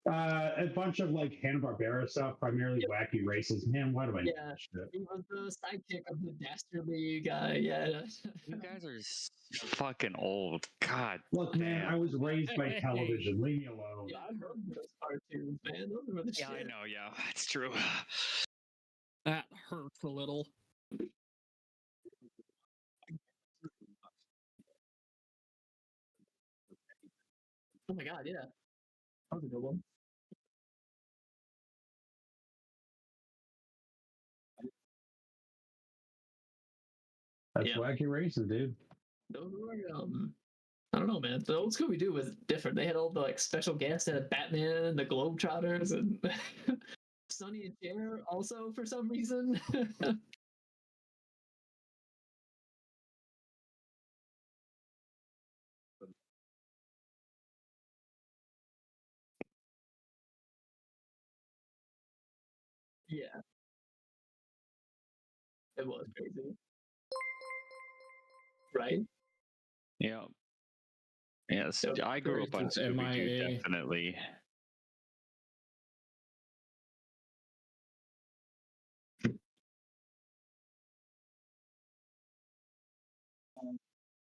A bunch of like Hanna-Barbera stuff, primarily wacky races. Man, why do I know Yeah, that shit? he was the sidekick of the dastardly guy. Yeah. You guys are fucking old. God. Look, man, I was raised by television. Leave me alone. Yeah, I love those cartoons, man. Those were the Yeah, shit. I know. Yeah, that's true. That hurts a little. Oh my god, yeah. That was a good one. That's Yeah. wacky races, dude. Those were I don't know, man. The old Scooby-Doo was different. They had all the like special guests. They had Batman, the Globetrotters, and Sonny and Cher also for some reason. Yeah. It was crazy. Right? Yeah. Yes, Yep. I grew up on It's Scooby-Doo, MIA. definitely.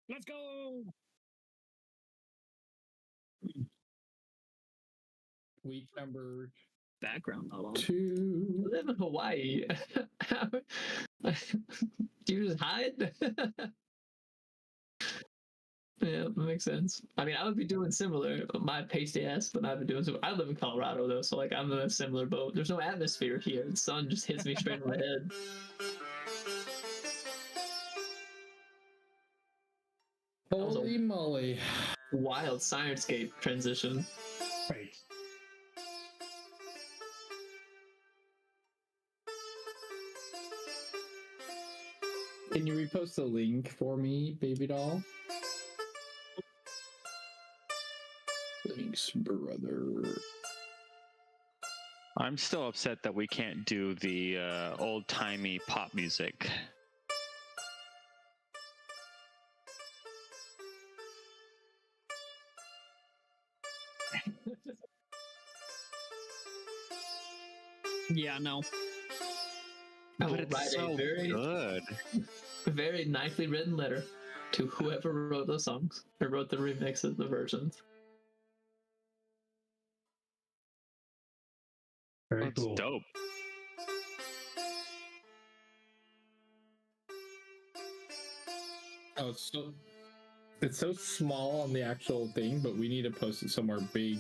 Let's go. Week number Background novel. 2. I live in Hawaii. Do you just hide? Yeah, that makes sense. I mean, I would be doing similar. My pasty ass, but I've been doing similar. I live in Colorado though, so like I'm in a similar boat. There's no atmosphere here. The sun just hits me straight on the head. Holy moly. Wild Sciencescape transition. Right. Can you repost the link for me, baby doll? Thanks, brother. I'm still upset that we can't do the old-timey pop music. Yeah, no. I But will it's write so a very, good. very nicely written letter to whoever wrote those songs or wrote the remixes, the versions. Very That's cool. dope. Oh, it's so small on the actual thing, but we need to post it somewhere big.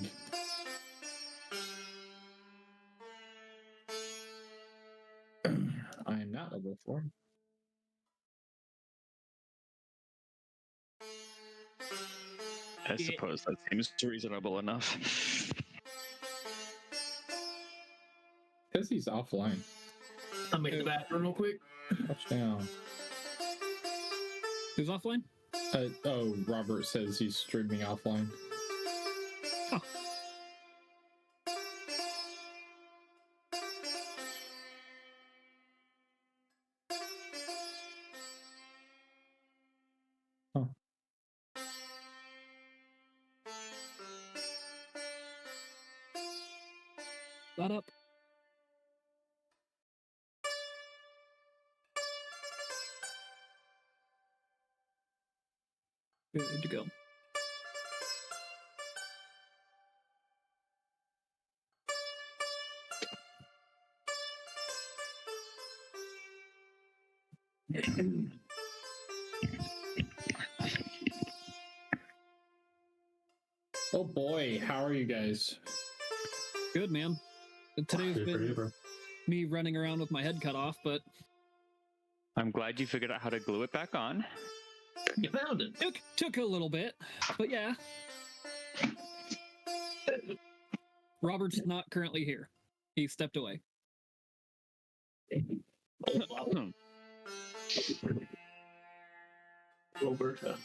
I am not level 4. I suppose that seems reasonable enough. Because he's offline. I'm in the bathroom real quick. Watch down. Who's offline? Oh, Robert says he's streaming offline. Oh. Huh. That up. Good to go. Oh boy, how are you guys? Good, man. Today's Super been duper. me running around with my head cut off, but I'm glad you figured out how to glue it back on. You found it. took a little bit. But yeah. Robert's not currently here. He stepped away. Roberta.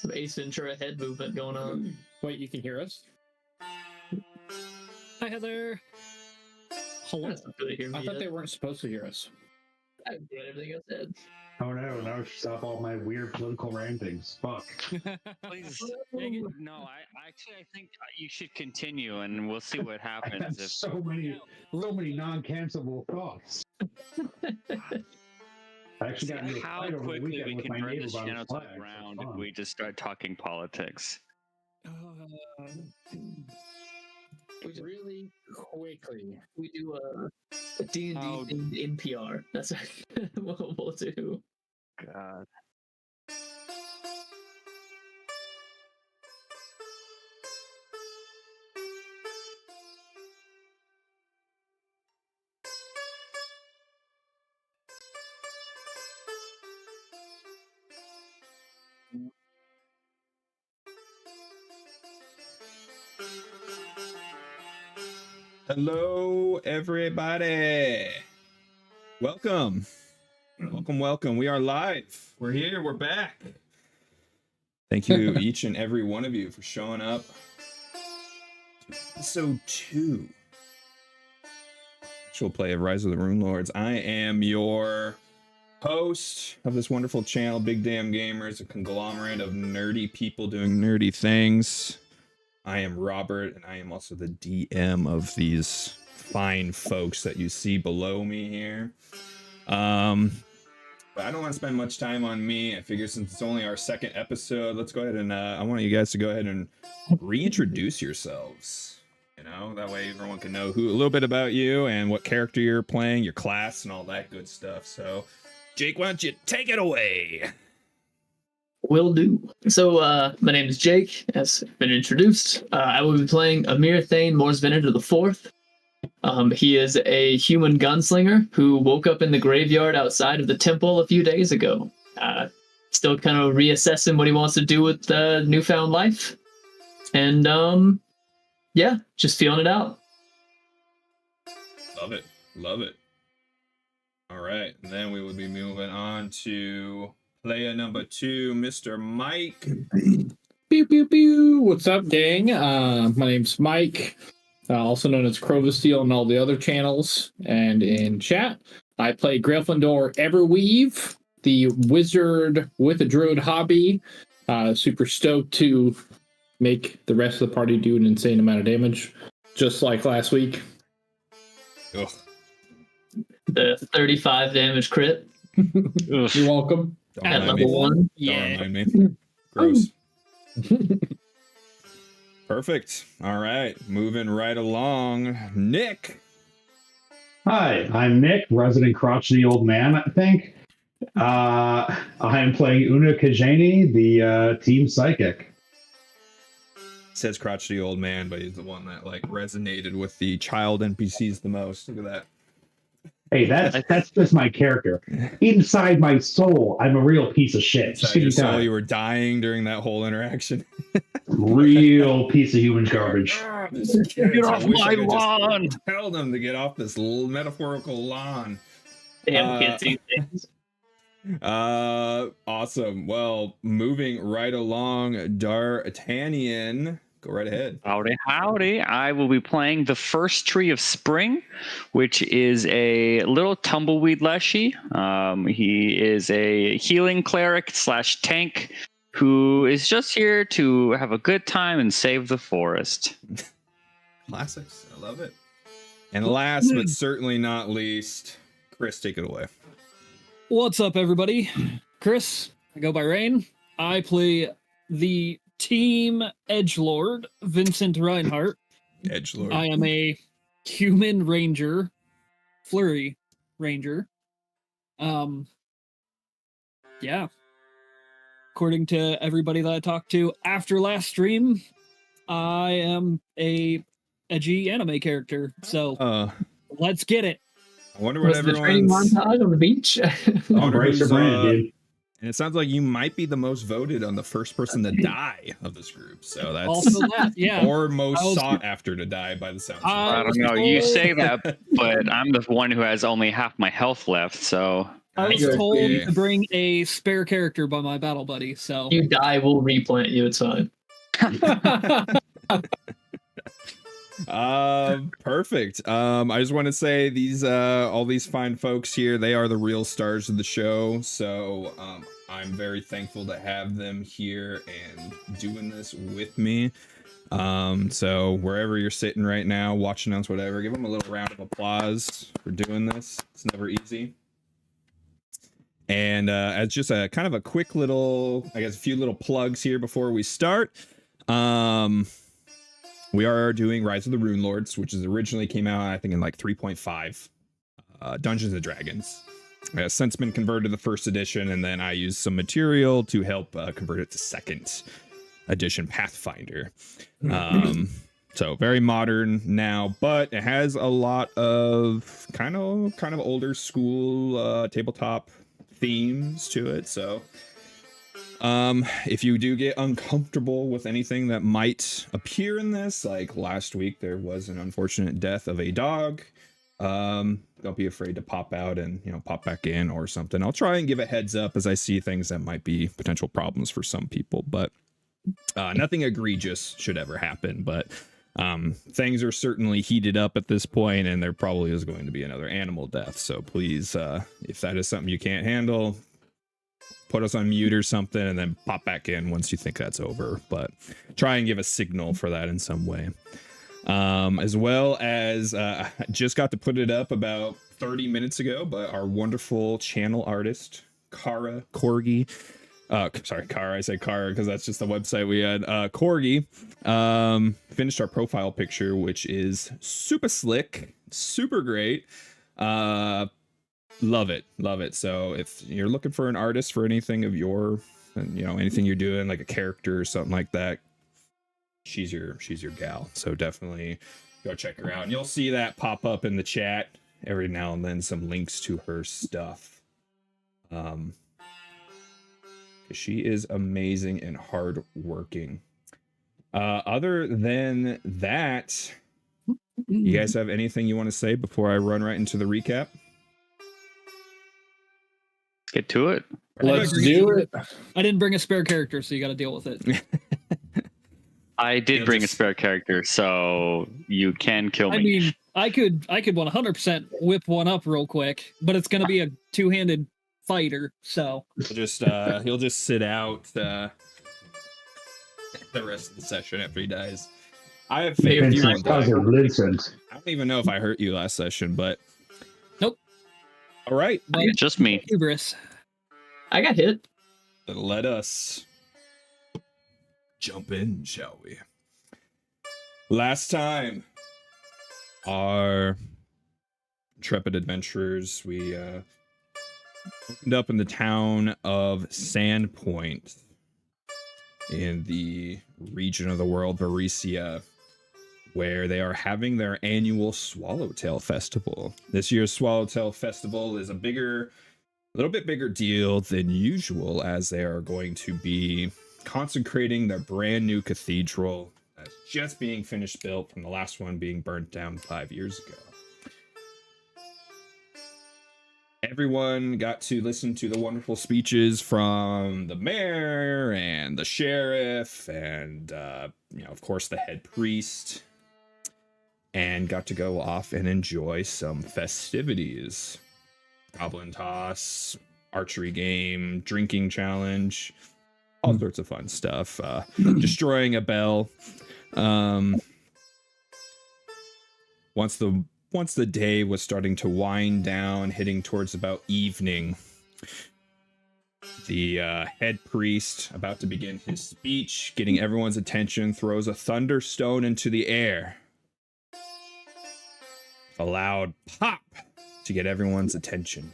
Some Ace Ventura head movement going on. Wait, you can hear us? Hi, Heather. Hello. That's not really hear me I thought yet. they weren't supposed to hear us. I did everything I said. Oh no, now stop all my weird political rantings. Fuck. Please. Dang it. No, I think you should continue, and we'll see what I happens. have so many non-cancelable thoughts. I actually got into a How fight over the quickly we weekend with can my burn neighbor this about channel his to the flag. ground It's if fun. we just start talking politics. We just, Really quickly. we do a D&D Oh. themed NPR. That's what we'll do. God. Hello, everybody. Welcome. Welcome. We are live. We're here. We're back. Thank you, each and every one of you, for showing up to episode 2. Actual play of Rise of the Runelords. I am your host of this wonderful channel, BigDamnGamers, a conglomerate of nerdy people doing nerdy things. I am Robert, and I am also the DM of these fine folks that you see below me here. But I don't want to spend much time on me. I figure since it's only our second episode, let's go ahead and I want you guys to go ahead and reintroduce yourselves. You know, that way everyone can know a little bit about you and what character you're playing, your class, and all that good stuff. So, Jake, why don't you take it away? Will do. So, my name is Jake, as been introduced. I will be playing Amir Thane Morsvenator IV. He is a human gunslinger who woke up in the graveyard outside of the temple a few days ago. Still kind of reassessing what he wants to do with newfound life. And, yeah, just feeling it out. Love it. All right, and then we will be moving on to player number 2, Mr. Mike. Pew, pew, pew. What's up, gang? My name's Mike, also known as Crovasteel on all the other channels and in chat. I play Gryffindor Everweave, the wizard with a druid hobby. Super stoked to make the rest of the party do an insane amount of damage, just like last week. Ugh. The 35 damage crit You're welcome. Don't at remind level me. 1. Don't Yeah. remind me. Gross. Perfect. All right, moving right along. Nick. Hi, I'm Nick, resident crotchety old man, I think. I am playing Una Kajani, the team psychic. Says crotchety old man, but he's the one that like resonated with the child NPCs the most. Look at that. Hey, that's just my character. Inside my soul, I'm a real piece of shit. Just Inside give your me soul, time. you were dying during that whole interaction. Real piece of human garbage. Get off my lawn! Tell them to get off this metaphorical lawn. Damn, can't see things. Awesome. Well, moving right along, D'Artagnan. Go right ahead. Howdy. I will be playing the first tree of spring, which is a little tumbleweed leshy. He is a healing cleric / tank who is just here to have a good time and save the forest. Classics. I love it. And last but certainly not least, Chris, take it away. What's up, everybody? Chris, I go by Rain. I play the team edgelord, Vincent Reinhardt. Edgelord. I am a human ranger, flurry ranger. Yeah. According to everybody that I talked to after last stream, I am a edgy anime character. So let's get it. I wonder what Was the training everyone's. montage on the beach? I wonder Embrace your who's, brand, dude. And it sounds like you might be the most voted on the first person to die of this group. So that's Also that, yeah. or most I was- sought after to die by the sounds. I I of it. don't know. You say that, but I'm the one who has only half my health left, so I was You're told okay. to bring a spare character by my battle buddy, so You die, we'll replant you. It's fine. Perfect. I just want to say these all these fine folks here, they are the real stars of the show. So I'm very thankful to have them here and doing this with me. So wherever you're sitting right now, watching us, whatever, give them a little round of applause for doing this. It's never easy. And as just a kind of a quick little, I guess, a few little plugs here before we start. We are doing Rise of the Runelords, which is originally came out, I think, in like 3.5 Dungeons and Dragons. It's since been converted to the first edition, and then I used some material to help convert it to second edition Pathfinder. So very modern now, but it has a lot of kind of older school tabletop themes to it. So if you do get uncomfortable with anything that might appear in this, like last week there was an unfortunate death of a dog, don't be afraid to pop out and, you know, pop back in or something. I'll try and give a heads up as I see things that might be potential problems for some people, but nothing egregious should ever happen. But things are certainly heated up at this point, and there probably is going to be another animal death. So please, if that is something you can't handle, put us on mute or something and then pop back in once you think that's over. But try and give a signal for that in some way. As well as I just got to put it up about 30 minutes ago, but our wonderful channel artist, Kara Corgi. Sorry, Kara. I said Kara because that's just the website we had. Corgi finished our profile picture, which is super slick, super great. Love it. So if you're looking for an artist for anything of your, you know, anything you're doing, like a character or something like that, she's your gal. So definitely go check her out, and you'll see that pop up in the chat every now and then, some links to her stuff. She is amazing and hardworking. Other than that, you guys have anything you want to say before I run right into the recap? Get to it. Let's do it. I didn't bring a spare character, so you got to deal with it. I did bring a spare character, so you can kill me. I mean, I could 100% whip one up real quick, but it's going to be a two-handed fighter, so He'll just sit out the rest of the session after he dies. I have faith you won't die. Vincent. I don't even know if I hurt you last session, but Nope. All right, Just me. hubris. I got hit. then let us jump in, shall we? Last time, our intrepid adventurers, we opened up in the town of Sandpoint in the region of the world, Varesia, where they are having their annual Swallowtail Festival. This year's Swallowtail Festival is a little bit bigger deal than usual, as they are going to be consecrating their brand new cathedral that's just being finished built from the last one being burnt down 5 years ago. Everyone got to listen to the wonderful speeches from the mayor and the sheriff and, you know, of course, the head priest, and got to go off and enjoy some festivities. Goblin toss, archery game, drinking challenge, all sorts of fun stuff. Destroying a bell. Once the day was starting to wind down, heading towards about evening, the head priest, about to begin his speech, getting everyone's attention, throws a thunderstone into the air. A loud pop to get everyone's attention.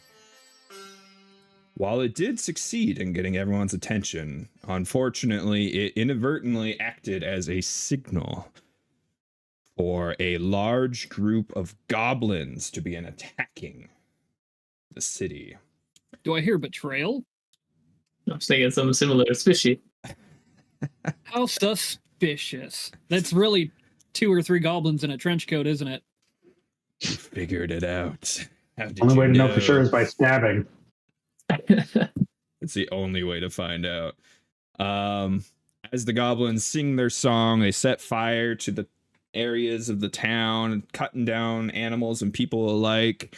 While it did succeed in getting everyone's attention, unfortunately, it inadvertently acted as a signal for a large group of goblins to begin attacking the city. Do I hear betrayal? I was thinking something similar. It's fishy. How suspicious. That's really 2 or 3 goblins in a trench coat, isn't it? You figured it out. How did Only you way to know for sure is by stabbing. It's the only way to find out. As the goblins sing their song, they set fire to the areas of the town, cutting down animals and people alike.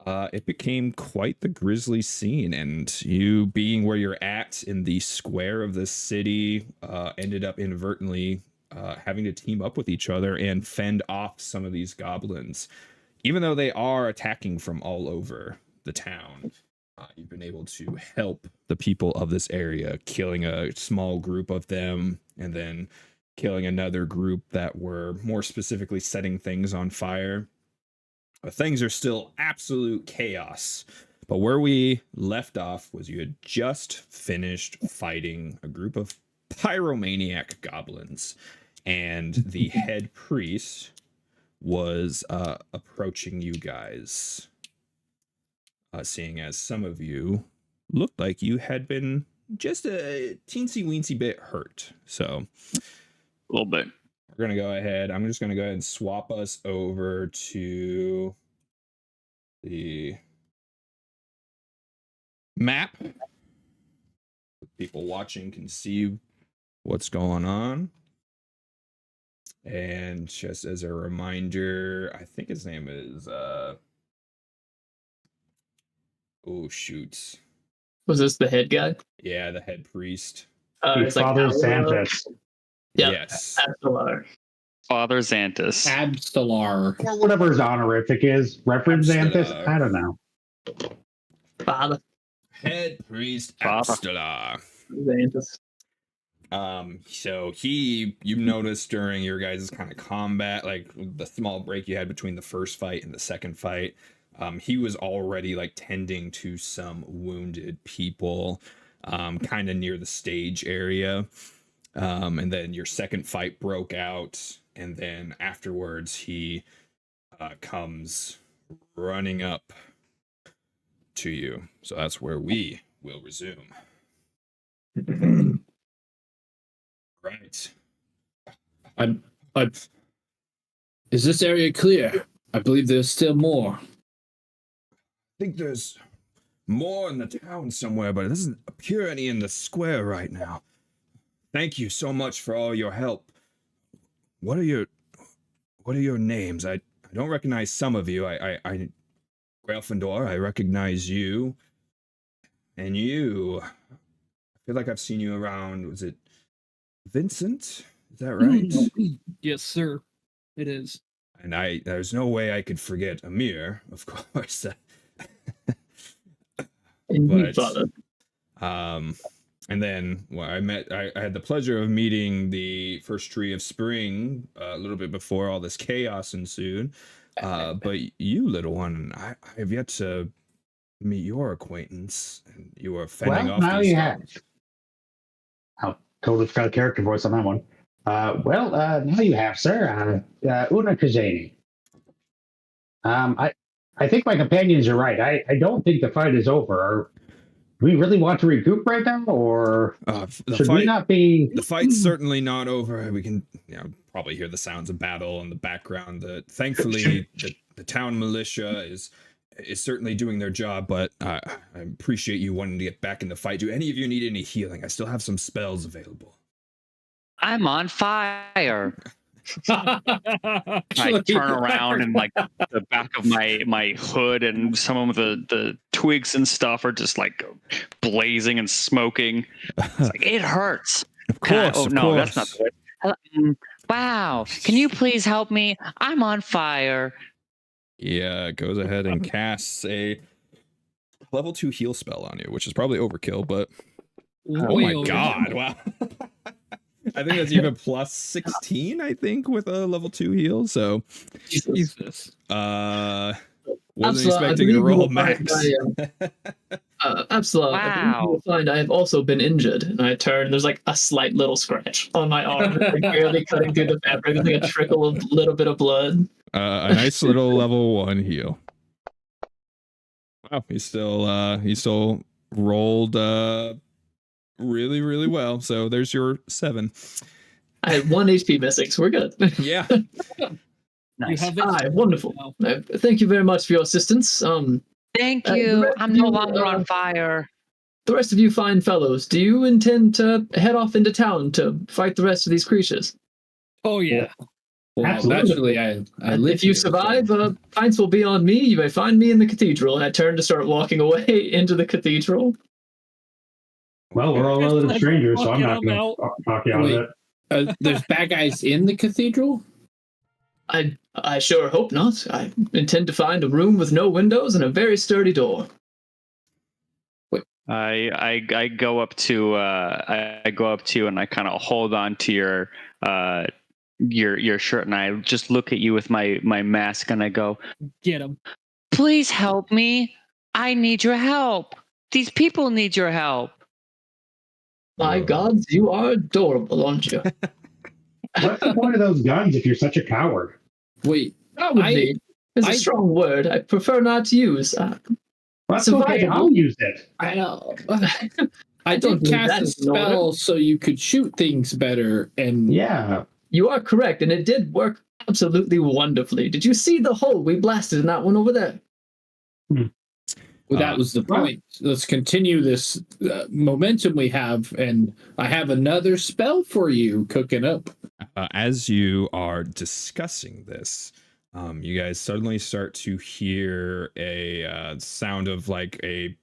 It became quite the grisly scene, and you being where you're at in the square of the city ended up inadvertently having to team up with each other and fend off some of these goblins. Even though they are attacking from all over the town, you've been able to help the people of this area, killing a small group of them and then killing another group that were more specifically setting things on fire. Things are still absolute chaos. But where we left off was you had just finished fighting a group of pyromaniac goblins, and the head priest was approaching you guys, seeing as some of you looked like you had been just a teensy weensy bit hurt. So A little bit. we're going to go ahead. I'm just going to go ahead and swap us over to the map. People watching can see what's going on. And just as a reminder, I think his name is oh shoot. Was this the head guy? Yeah, the head priest. It's like Father Alvaro. Xanthus. Yep. Yes. Absalar. Father Xanthus. Abstalar. Or whatever his honorific is. Reverend Xanthus? I don't know. Father Head priest Father. Abstalar. Xanthus. So you noticed during your guys' kind of combat, like the small break you had between the first fight and the second fight, he was already like tending to some wounded people, kind of near the stage area. And then your second fight broke out, and then afterwards he comes running up to you. So that's where we will resume. Right. Is this area clear? I believe there's still more. I think there's more in the town somewhere, but it doesn't appear any in the square right now. Thank you so much for all your help. What are your names? I don't recognize some of you. I Gryffindor, I recognize you. And you. I feel like I've seen you around. Was it Vincent? Is that right? Yes, sir. It is. And there's no way I could forget Amir, of course. Indeed, Father. And then I had the pleasure of meeting the first tree of spring a little bit before all this chaos ensued. But you, little one, I have yet to meet your acquaintance. And you were fending off now these you have. goblins. Oh, totally forgot a character voice on that one. Now you have, sir. Una Kajani. I think my companions are right. I don't think the fight is over. Do we really want to recoup right now, or should we not be? The fight's certainly not over. We can probably hear the sounds of battle in the background. Thankfully, the town militia is certainly doing their job, but I appreciate you wanting to get back in the fight. Do any of you need any healing? I still have some spells available. I'm on fire. I turn around and like the back of my hood and some of the twigs and stuff are just like blazing and smoking. It's like, it hurts. Of course. That's not the way. Wow. Can you please help me? I'm on fire. Yeah, goes ahead and casts a level 2 heal spell on you, which is probably overkill, but oh Way my over. god, wow. I think that's even plus 16, I think, with a level 2 heal. So Jesus. wasn't expecting to roll max. Absolutely. Wow. You will find I have also been injured. And I turn, and there's like a slight little scratch on my arm, like barely cutting through the fabric, with like a trickle of little bit of blood. A nice little level 1 heal. Wow, he still rolled really, really well. So there's your 7. I had 1 HP missing, so we're good. Yeah. You have it. Wonderful. Thank you very much for your assistance. Thank the you. rest I'm of no you, longer on fire. The rest of you fine fellows, do you intend to head off into town to fight the rest of these creatures? Oh yeah. Well, Absolutely. naturally, I live If you here, survive, so- pints will be on me. You may find me in the cathedral. And I turn to start walking away into the cathedral. Well, we're all Just relative like, strangers, so fuck I'm it, not I'm going out. to talk you out of Wait. it. There's bad guys in the cathedral? I sure hope not. I intend to find a room with no windows and a very sturdy door. I go up to I go up to you and I kind of hold on to your shirt and I just look at you with my mask and I go, Get him. please help me. I need your help. These people need your help. My gods, you are adorable, aren't you? What's the point of those guns if you're such a coward? Wait, Cowardly is a I- strong word. I prefer not to use. That's Survivable. okay. I'll use it. I know. I don't did believe that cast a is in order. spell so you could shoot things better, and Yeah. You are correct, and it did work absolutely wonderfully. Did you see the hole we blasted in that one over there? well, that was the point. Let's continue this momentum we have, and I have another spell for you cooking up. As you are discussing this, you guys suddenly start to hear a sound of like a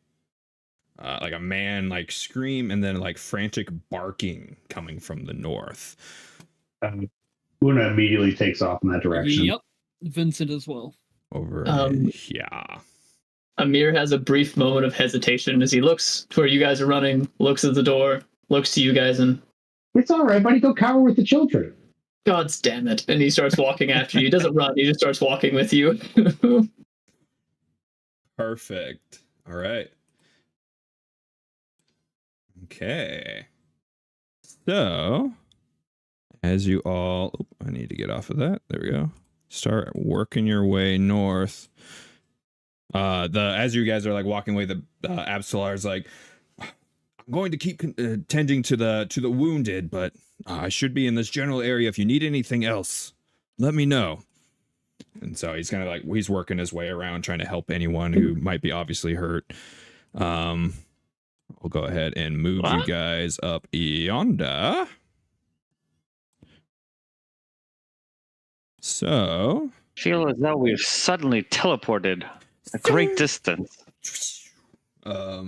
man like scream and then like frantic barking coming from the north. Una immediately takes off in that direction. Yep. Vincent as well. Over yeah. Amir has a brief moment of hesitation as he looks to where you guys are running, looks at the door, looks to you guys, and It's all right, buddy. Go cower with the children. God's damn it. And he starts walking after you. He doesn't run, he just starts walking with you. Perfect. All right. Okay. So, as you all, I need to get off of that. There we go. Start working your way north. As you guys are like walking away, the Absolar's like, I'm going to keep tending to the wounded, but I should be in this general area. If you need anything else, let me know. And so he's kind of like, he's working his way around trying to help anyone who might be obviously hurt. We'll go ahead and move you guys up yonder. So, Feel as though we've suddenly teleported a great distance. I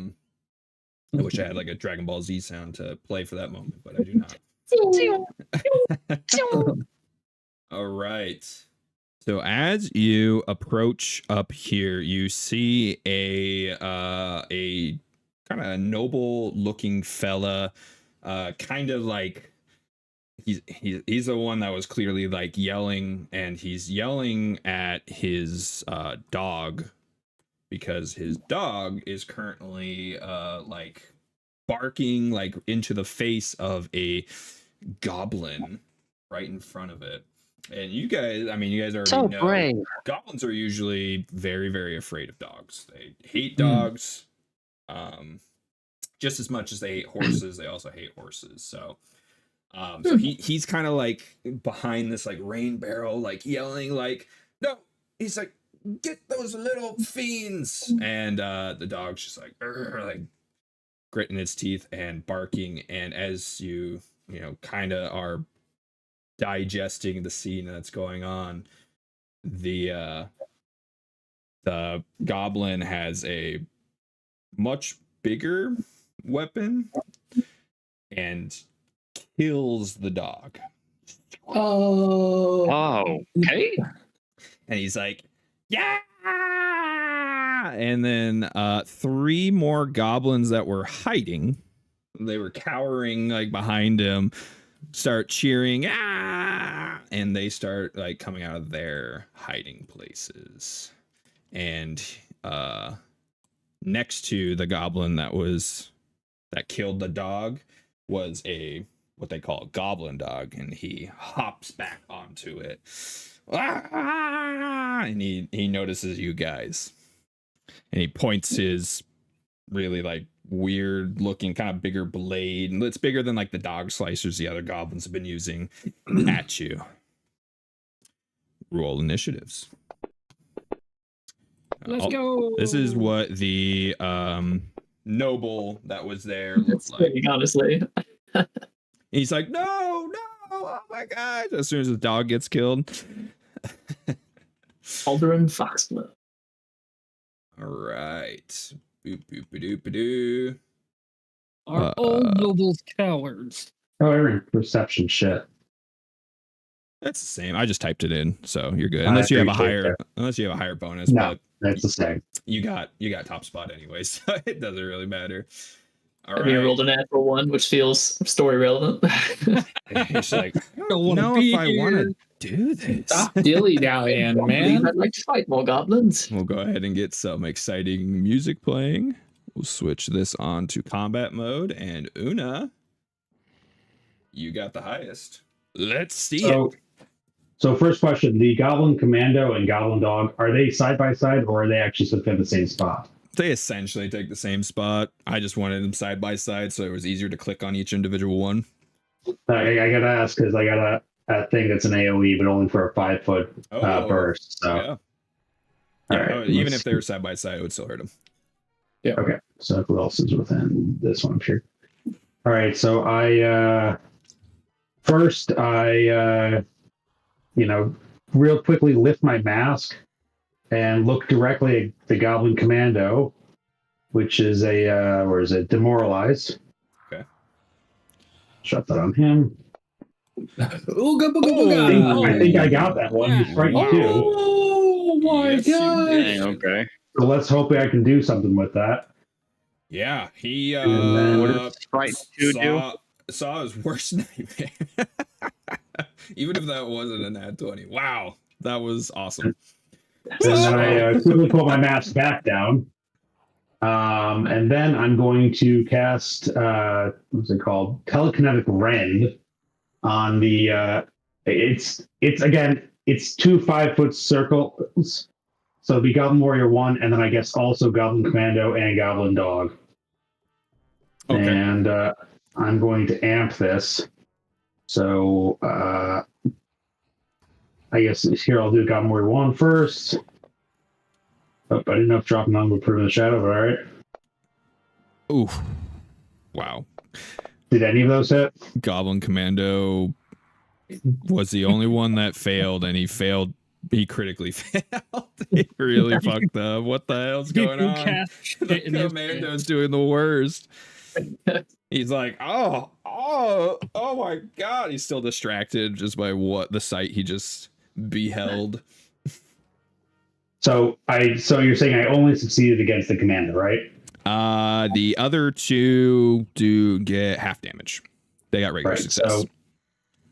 wish I had like a Dragon Ball Z sound to play for that moment, but I do not. All right. So as you approach up here, you see a kind of noble looking fella, kind of like he's the one that was clearly like yelling, and he's yelling at his dog because his dog is currently like barking like into the face of a goblin right in front of it. And you guys, I mean, you guys already know brave. Goblins are usually very, very afraid of dogs. They hate dogs. Just as much as they hate horses, they also hate horses. So he's kind of like behind this like rain barrel, like yelling, like, no, he's like, get those little fiends. And the dog's just like gritting its teeth and barking. And as you kind of are digesting the scene that's going on, the goblin has a much bigger weapon and kills the dog. Oh, okay. And he's like, yeah. And then 3 more goblins that were hiding, they were cowering like behind him, start cheering, and they start like coming out of their hiding places. And next to the goblin that killed the dog was what they call a goblin dog, and he hops back onto it. And he notices you guys, and he points his really like weird looking kind of bigger blade, and it's bigger than like the dog slicers the other goblins have been using at you. Roll initiatives. Let's go. This is what the noble that was there looked It's like. pretty, honestly. He's like, no, oh my god! As soon as the dog gets killed. Alderaan Foxglove. All right. Boop boop doop doo. Are all nobles cowards? Oh, every perception shit. That's the same. I just typed it in, so you're good. Unless you have a higher bonus. No, But that's the same. you got top spot anyway, so it doesn't really matter. All I mean, I right. rolled a natural 1, which feels story relevant. It's like, I Don't wanna know be if I want here. to do this. Stop dilly-dallying, man. I'd like to fight more goblins. We'll go ahead and get some exciting music playing. We'll switch this on to combat mode, and Una, you got the highest. Let's see it. So first question, the Goblin Commando and Goblin Dog, are they side by side or are they actually sort of in the same spot? They essentially take the same spot. I just wanted them side by side, so it was easier to click on each individual one. I gotta ask because I got a thing that's an AoE, but only for a 5-foot burst. So, Yeah. all right, Even if they were side by side, it would still hurt them. Yeah. Okay, so who else is within this one here? All right, so I first real quickly lift my mask and look directly at the Goblin Commando, which is demoralized. Okay. Shut that on him. Ooga booga booga. I think I got that one. He's frightened too. Oh my Yes, you god. did. Okay. So let's hope I can do something with that. Yeah, he And then- What does Fright 2 do? saw his worst nightmare. Even if that wasn't a nat 20. Wow, that was awesome. And then I quickly pull my mask back down. And then I'm going to cast what's it called? Telekinetic Rend on the it's 2 5-foot circles. So it'll be Goblin Warrior 1, and then I guess also Goblin Commando and Goblin Dog. Okay. And I'm going to amp this. So I guess here I'll do Goblin Warrior 1 first. Oh, I didn't know if dropping on would prove the shadow, but all right. Oof. Wow. Did any of those hit? Goblin Commando was the only one that failed, and he critically failed. He really fucked up. What the hell's going on? Cast The shit in his Commando's doing the worst. He's like, oh my god. He's still distracted just by what the sight he just beheld. So you're saying I only succeeded against the commander, right? The other two do get half damage. They got regular Right. success.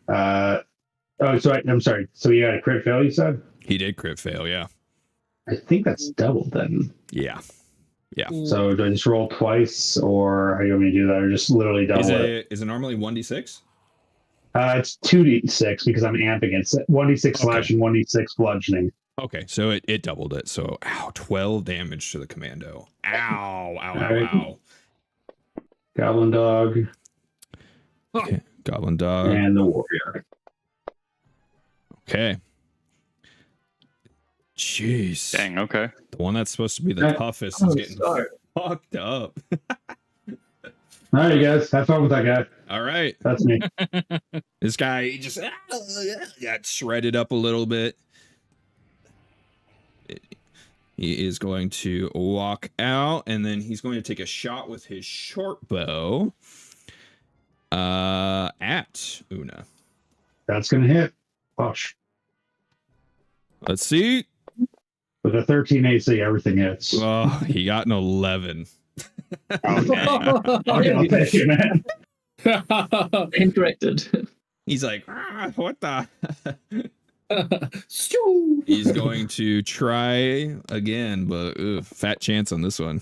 I'm sorry. So you got a crit fail, you said? He did crit fail, yeah. I think that's doubled then. Yeah. So do I just roll twice, or how do you want me to do that, or just literally double it? Is it normally 1d6? It's 2d6 because I'm amping it. 1d6 slashing, 1d6 bludgeoning. Okay, so it doubled it. So 12 damage to the commando. Ow. Right. Goblin Dog Okay, Goblin Dog. and the Warrior. Okay. Jeez. Dang, okay. The one that's supposed to be the toughest is getting Start. fucked up. All right, you guys, have fun with that guy. All right. That's me. This guy he just got shredded up a little bit. He is going to walk out, and then he's going to take a shot with his short bow at Una. That's gonna hit. Push. Let's see. With a 13 AC, everything hits. Oh, he got an 11. I'll take it, man. Incorrected. He's like, what the? Stew. He's going to try again, but fat chance on this one.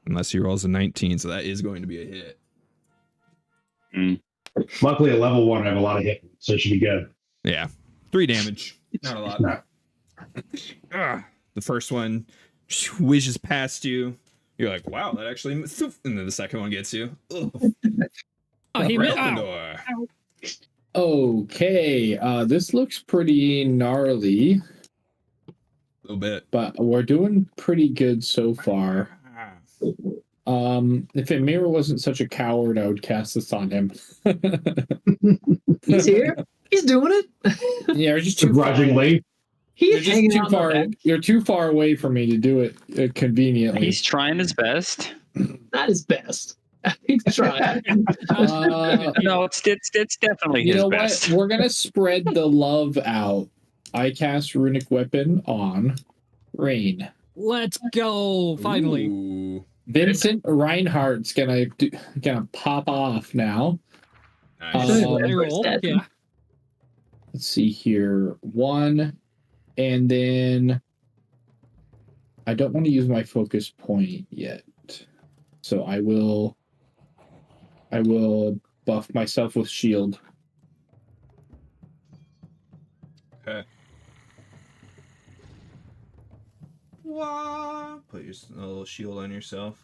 Unless he rolls a 19, so that is going to be a hit. Luckily, at level 1, I have a lot of hit, so it should be good. Yeah, 3 damage. Not a lot. No. The first one whizzes past you. You're like, wow, that actually... And then the second one gets you. Oh, he missed. Gryffindor. Okay, this looks pretty gnarly. little bit. but we're doing pretty good so far. If Amir wasn't such a coward, I would cast this on him. He's here. He's doing it. Yeah, you're just too far. Begrudgingly. He's You're hanging just too out in the far. back. You're too far away from me to do it conveniently. He's trying his best. Not his best. He's trying. No, it's definitely You his know best. what? We're gonna spread the love out. I cast Runic Weapon on Rain. Let's go! Finally. Ooh, Vincent Reinhardt's gonna pop off now. nice. Um, Roll, yeah. Let's see here. 1, and then I don't want to use my focus point yet, so I will buff myself with shield. Okay. Wow. Put your a little shield on yourself.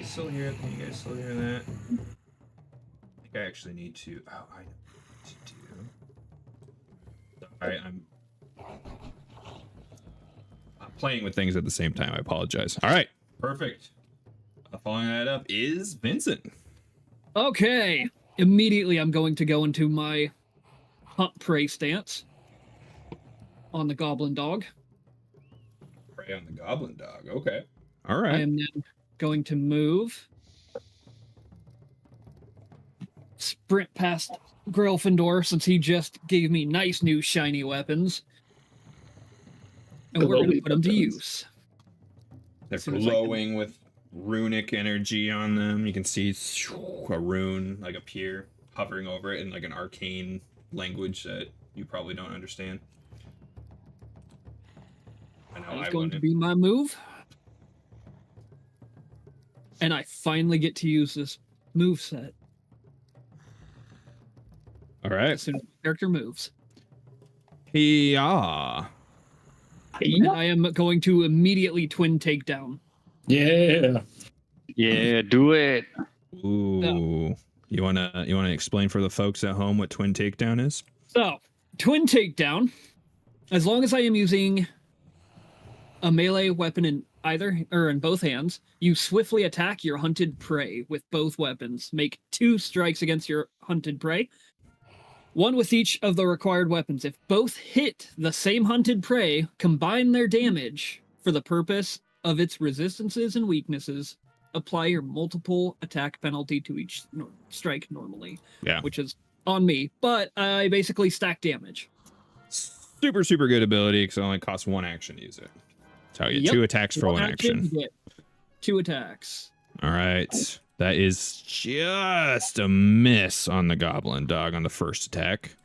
Still hear it? Can you guys still hear that? I think I actually need to. Oh, I know what to do. Sorry, I'm playing with things at the same time. I apologize. All right. Perfect. Following that up is Vincent. Okay. Immediately, I'm going to go into my hunt prey stance on the goblin dog. Prey on the goblin dog. Okay. All I right. am then going to move, sprint past Gryffindor since he just gave me nice new shiny weapons, and we're going to put them to use. They're As soon as I can. glowing with runic energy on them. You can see a rune like appear, hovering over it in like an arcane language that you probably don't understand. I know That is I going to wouldn't. be my move. And I finally get to use this move set All right. as soon as the character moves. Yeah. And I am going to immediately twin takedown. Yeah. Yeah, do it. Ooh. You wanna explain for the folks at home what twin takedown is? So, twin takedown, as long as I am using a melee weapon in both hands, you swiftly attack your hunted prey with both weapons. Make 2 strikes against your hunted prey, 1 with each of the required weapons. If both hit the same hunted prey, combine their damage for the purpose of its resistances and weaknesses. Apply your multiple attack penalty to each strike normally. Yeah. Which is on me, but I basically stack damage. Super, super good ability because it only costs 1 action to use it. So you get 2 attacks for 1 action. You get 2 attacks. All right. That is just a miss on the goblin dog on the first attack.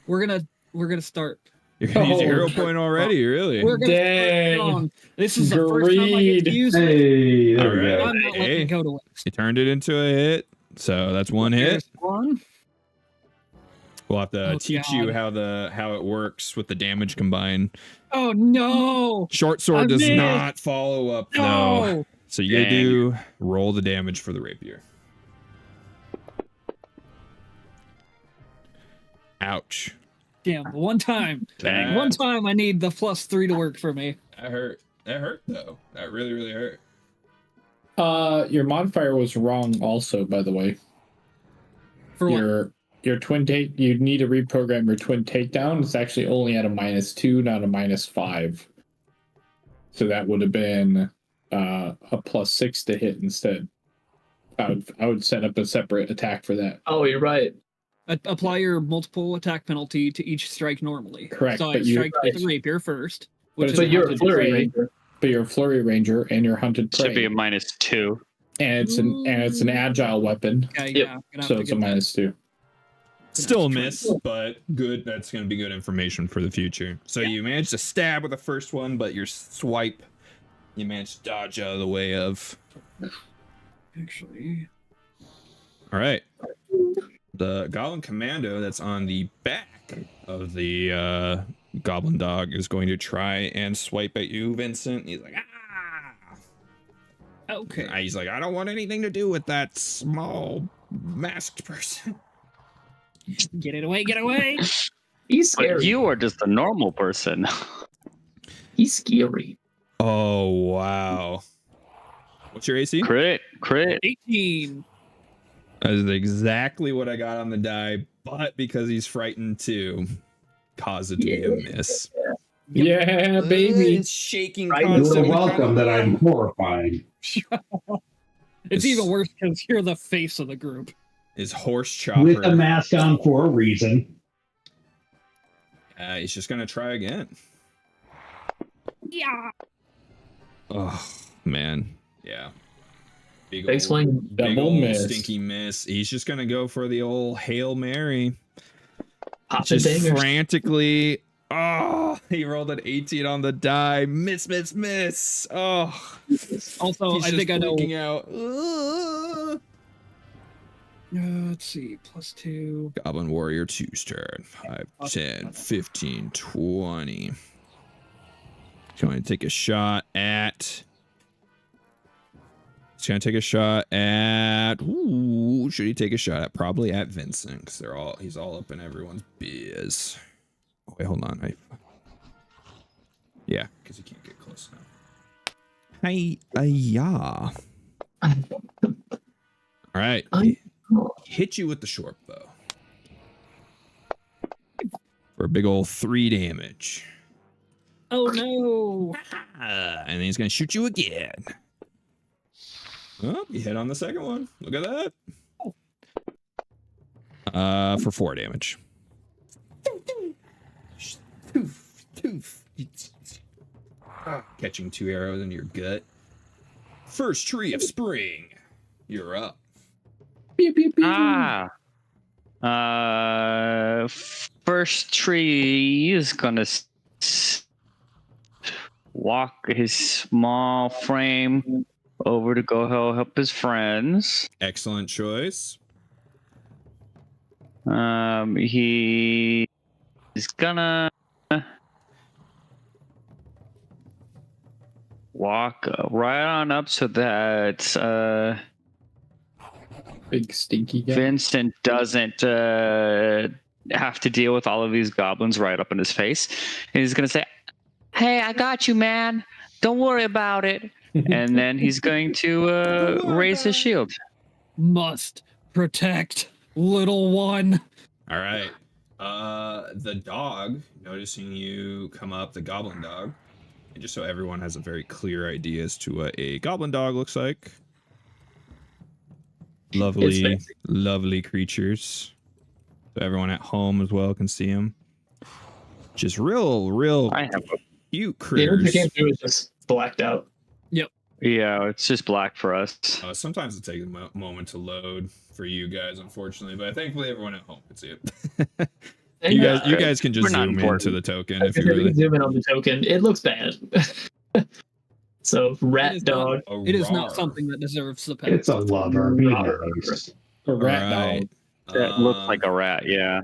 We're gonna start. You're gonna use your hero Oh. point already, really? We're gonna Dang. start strong. This is the first time I get to Greed. use it. Hey, there All we right. go. I'm not letting Hey. it go to waste. You turned it into a hit. So that's 1 hit. There's 1. We'll have to Oh, teach you God. how it works with the damage combined. Oh no! Short sword I does missed. not follow up though. No! So you gotta Dang. do roll the damage for the rapier. Ouch. Damn! One time. Dang. One time I need the +3 to work for me. That hurt. That hurt though. That really, really hurt. Your modifier was wrong also, by the way. For what? Your twin take, you need to reprogram your twin takedown. It's actually only at a -2, not a -5. So that would have been a +6 to hit instead. I would set up a separate attack for that. Oh, you're right. Apply your multiple attack penalty to each strike normally. Correct, So I but you- strike with the rapier first. But Which it's is But you're a hunted flurry prey. ranger. But you're a flurry ranger and you're hunted prey. Should be a -2. and it's an agile weapon, Okay, Yep. yeah. I'm gonna so have it's to a get that. -2. Still a miss, but good. That's going to be good information for the future. So you managed to stab with the first one, but your swipe, you managed to dodge out of the way of. Actually, All right. The Goblin Commando that's on the back of the Goblin Dog is going to try and swipe at you, Vincent. He's like, ah! okay. He's like, I don't want anything to do with that small masked person. Get it away! Get away! He's But scary. you are just a normal person. He's scary. Oh wow. What's your AC? Crit. 18. That is exactly what I got on the die, but because he's frightened too, cause it to be a miss. Yeah, baby. It's shaking Right. You're constantly. welcome that I'm horrifying. It's even worse because you're the face of the group. Is horse With a chopper. mask on for a reason. He's just gonna try again. Yeah. Oh man, yeah. Big swing. big Double old miss. stinky miss. He's just gonna go for the old Hail Mary. Pop the Just dingers. frantically. Oh, he rolled an 18 on the die. Miss. Oh, Also, he's I just think I know. freaking out. Let's see. +2. Goblin Warrior 2's turn. 5, 10, 15, 20. He's going to take a shot at. He's going to take a shot at. Ooh, should he take a shot at? Probably at Vincent, because he's all up in everyone's biz. Oh, wait, hold on. Yeah, because he can't get close enough. Yeah. All right. Hit you with the short bow for a big old 3 damage. Oh no. And then he's gonna shoot you again. Oh, you hit on the second one. Look at that. For 4 damage. Catching 2 arrows into your gut. First tree of spring. You're up. Pew, pew, pew. First tree is gonna walk his small frame over to go help his friends. Excellent choice. He is gonna walk right on up so that Big stinky guy. Vincent doesn't have to deal with all of these goblins right up in his face. And he's going to say, "Hey, I got you, man. Don't worry about it." And then he's going to raise his shield. Must protect little one. All right. The dog, noticing you come up, the goblin dog, and just so everyone has a very clear idea as to what a goblin dog looks like. Lovely creatures. So everyone at home as well can see them. Just real I have cute The critters. image I came through is just blacked out. Yeah, it's just black for us. Sometimes it takes a moment to load for you guys, unfortunately, but thankfully everyone at home can see it. You guys can just We're not zoom important. into the token If if you you really. zoom in on the token, it looks bad. So rat It is not- dog. It is Rawr. not something that deserves the pet. It's a lover. Be nice. A rat Alright. dog. That looks like a rat, yeah.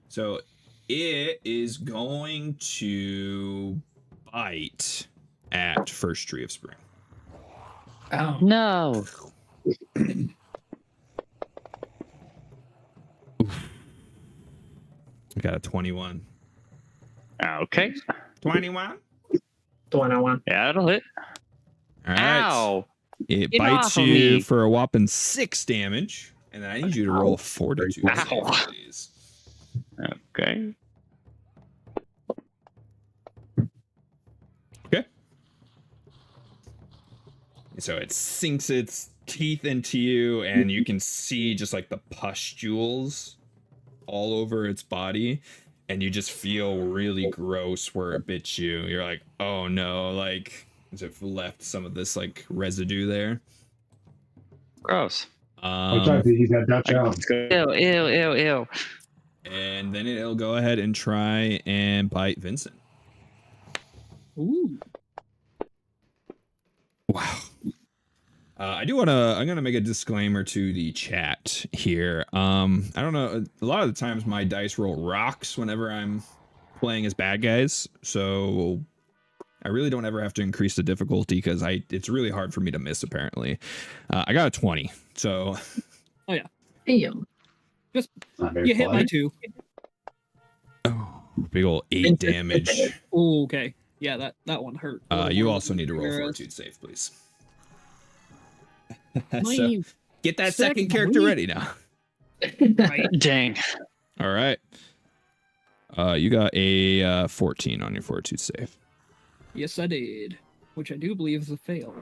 So it is going to bite at first tree of spring. Ow. No. I got a 21. Okay. 21? The one I want. Yeah, that'll hit. All right. Ow. It Get bites off of you me. for a whopping 6 damage, and then I need you to roll a fortitude Ow. save, please. Okay. Okay. So it sinks its teeth into you, and you can see just like the pustules all over its body, and you just feel really gross where it bit you. You're like, oh no, like as if left some of this like residue there. Gross. I'll try to use that Dutch out. Ew. And then it'll go ahead and try and bite Vincent. Ooh. Wow. I'm gonna make a disclaimer to the chat here. I don't know. A lot of the times my dice roll rocks whenever I'm playing as bad guys, so I really don't ever have to increase the difficulty because it's really hard for me to miss. Apparently, I got a 20. So, Damn. Not very You hit my polite. 2. oh, Big ol' 8 damage. Ooh, okay. Yeah, that one hurt. You also need to roll fortitude save, please. So My get that second second character week. ready now. right. Dang. All right. You got a 14 on your fortitude save. Yes, I did. Which I do believe is a fail.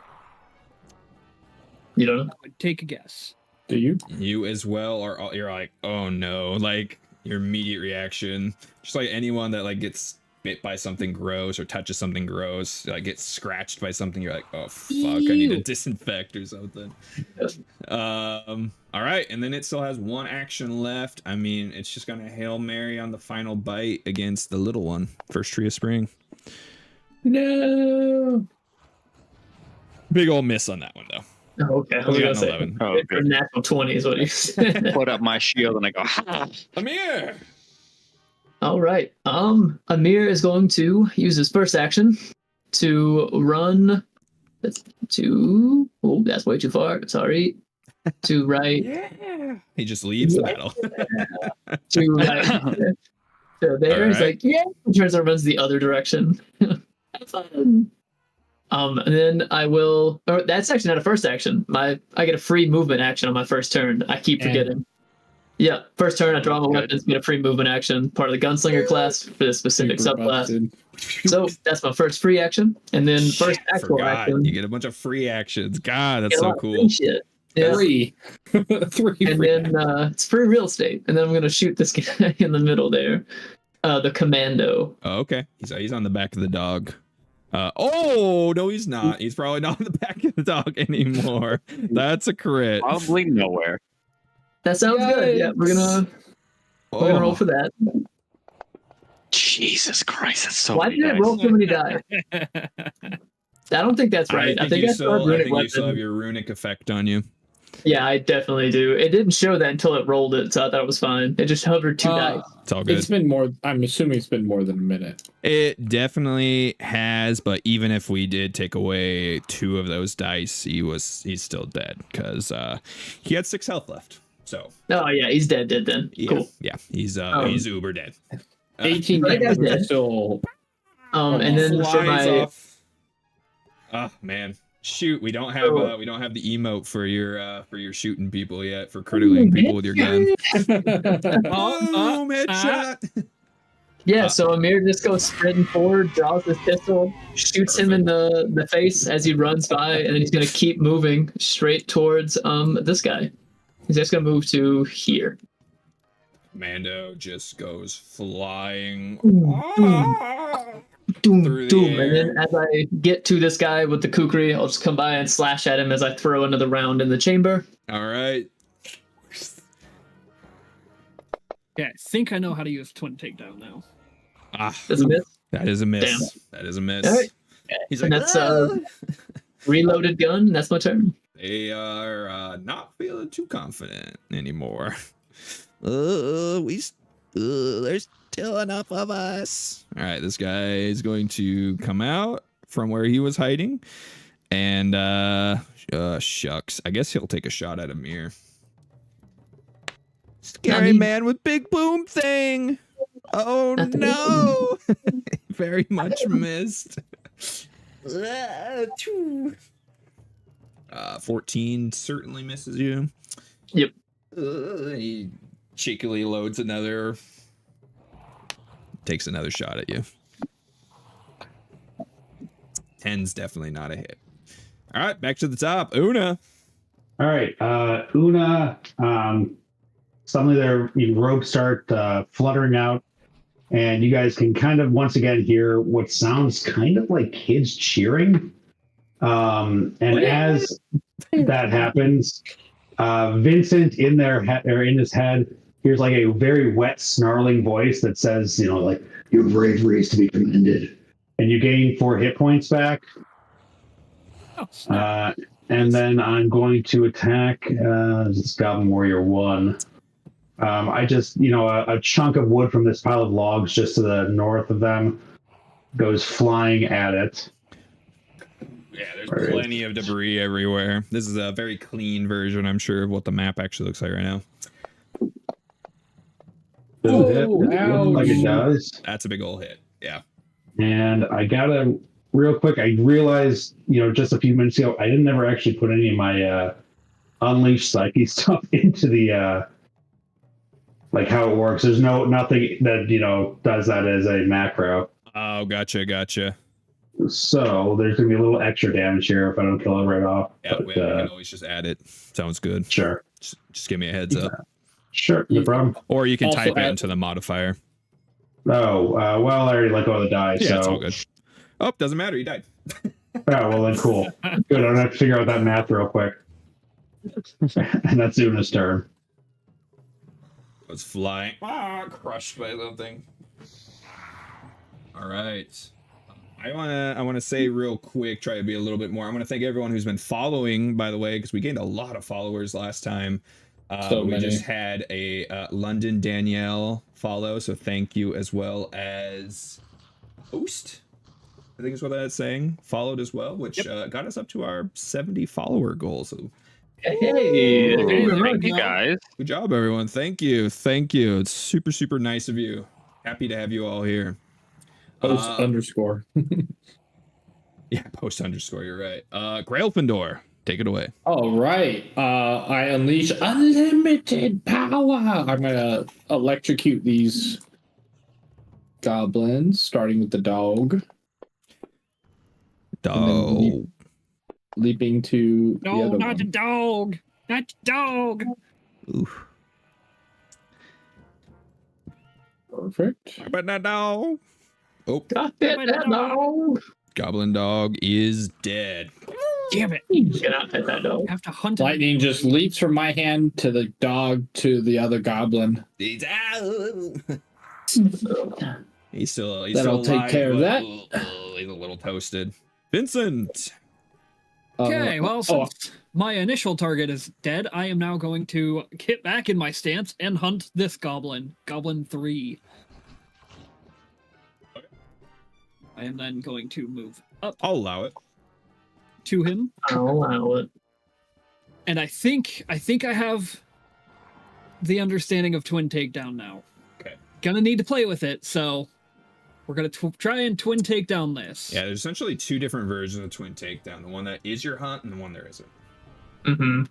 You don't know? I would take a guess. Do you? You as well are. You're like, oh no! Like your immediate reaction, just like anyone that like gets bit by something gross or touches something gross, like gets scratched by something. You're like, oh fuck! I need to Ew. disinfect or something. All right, and then it still has one action left. I mean, it's just gonna Hail Mary on the final bite against the little one. First tree of spring. No. Big old miss on that one though. Oh, okay. I was Only gonna got an say 11. Oh, good. natural 20 is what you said. Put up my shield and I go, ha! Amir. All right. Amir is going to use his first action to run to. Oh, that's way too far. Sorry. To right. Yeah. He just leaves the battle. To right. So there, All he's right. like, yeah. He turns and runs the other direction. Have fun. And then I will. Or that's actually not a first action. I get a free movement action on my first turn. I keep forgetting. Yeah, first turn I draw my weapons, get a free movement action, part of the gunslinger class for this specific Super subclass. busted. So that's my first free action, and then first actual Forgot. action. You get a bunch of free actions. God, that's get a so lot of cool. free shit. Yeah. 3. 3 And free then it's free real estate, and then I'm gonna shoot this guy in the middle there, the commando. Oh, okay. He's on the back of the dog. Oh no, he's not. He's probably not on the back of the dog anymore. That's a crit. Probably nowhere. That sounds good. Yeah, we're gonna roll for that. Jesus Christ, that's so Why many did it dice. roll so many die? I don't think that's right. I think you I still, still have I runic think you still have weapon. your runic effect on you. Yeah, I definitely do. It didn't show that until it rolled it, so I thought it was fine. It just hovered 2 dice. It's all good. It's been more. I'm assuming it's been more than a minute. It definitely has, but even if we did take away 2 of those dice, he's still dead because he had 6 health left. So Oh yeah, he's dead then. yeah, Cool. yeah, he's uber dead. 18 that guy's damage dead. is still. And then for Flies my off. Oh man, shoot, we don't have the emote for your shooting people yet, for critically people with your gun. Boom, headshot. yeah, so Amir just goes sprinting forward, draws his pistol, shoots him in the face as he runs by, and then he's gonna keep moving straight towards this guy. He's just gonna move to here. Mando just goes flying. Doom, Through the doom. air. And then as I get to this guy with the kukri, I'll just come by and slash at him as I throw another round in the chamber. All right. Yeah, I think I know how to use twin takedown now. Does it miss? That is a miss. Damn. That is a miss. All right. He's And like, that's reloaded gun. That's my turn. they are not feeling too confident anymore. There's still enough of us. All right, this guy is going to come out from where he was hiding, and shucks, I guess he'll take a shot at Amir. Scary man with big boom thing. Oh no! Very much missed. 14 certainly misses you. Yep. He cheekily loads another. Takes another shot at you. 10's definitely not a hit. All right, back to the top. Una. All right, Una. Suddenly, their robes start fluttering out, and you guys can kind of once again hear what sounds kind of like kids cheering. And as that happens, Vincent in their or in his head hears like a very wet, snarling voice that says, like, "Your bravery is to be commended," and you gain 4 hit points back. And then I'm going to attack this Goblin Warrior 1. I just, a chunk of wood from this pile of logs just to the north of them goes flying at it. Yeah, there's plenty of debris everywhere. This is a very clean version, I'm sure, of what the map actually looks like right now. Does it hit? Oh, It looks like it ouch. does. That's a big old hit. Yeah. And I gotta real quick. I realized, just a few minutes ago, I didn't ever actually put any of my Unleash Psyche stuff into the like how it works. There's nothing that does that as a macro. Oh, gotcha. So there's gonna be a little extra damage here if I don't kill it right off. Yeah, but, we can always just add it. Sounds good. Sure. Just give me a heads up. Sure, no problem. Or you can Also type it add- into the modifier. Oh, well, I already let go of the die, Yeah, so. it's all good. Oh, doesn't matter. You died. Oh, well, then cool. Good, I don't have to figure out that math real quick. And that's Una's turn. It was flying. Crushed by something. All right. I wanna say real quick, try to be a little bit more. I want to thank everyone who's been following, by the way, because we gained a lot of followers last time. So we many. just had a London Danielle follow, so thank you, as well as Host, I think is what that's saying, followed as well, which got us up to our 70 follower goal. So Hey, Thank you guys. good job, everyone. Thank you. It's super nice of you. Happy to have you all here. Post underscore. Yeah, post underscore. You're right. Grailfindor, take it away. All right. I unleash unlimited power. I'm gonna electrocute these goblins, starting with the dog, Oh, leaping to the No, other not the one. dog. Not the dog. oof. Perfect. But not dog. Oh, God damn it, no. Goblin Dog is dead. Damn it. Get out at that dog. I have to hunt him. Lightning just leaps from my hand to the dog to the other goblin. He's out. He's still That'll take alive, care of but, that. He's a little toasted. Vincent. Okay, well, oh, since my initial target is dead, I am now going to get back in my stance and hunt this goblin, Goblin 3. I am then going to move up I'll allow it. to him, I'll allow it. and I think I have the understanding of twin takedown now. Okay. Gonna need to play with it, so we're gonna try and twin takedown this. Yeah, there's essentially two different versions of Twin Takedown. The one that is your hunt and the one there isn't. Mm-hmm.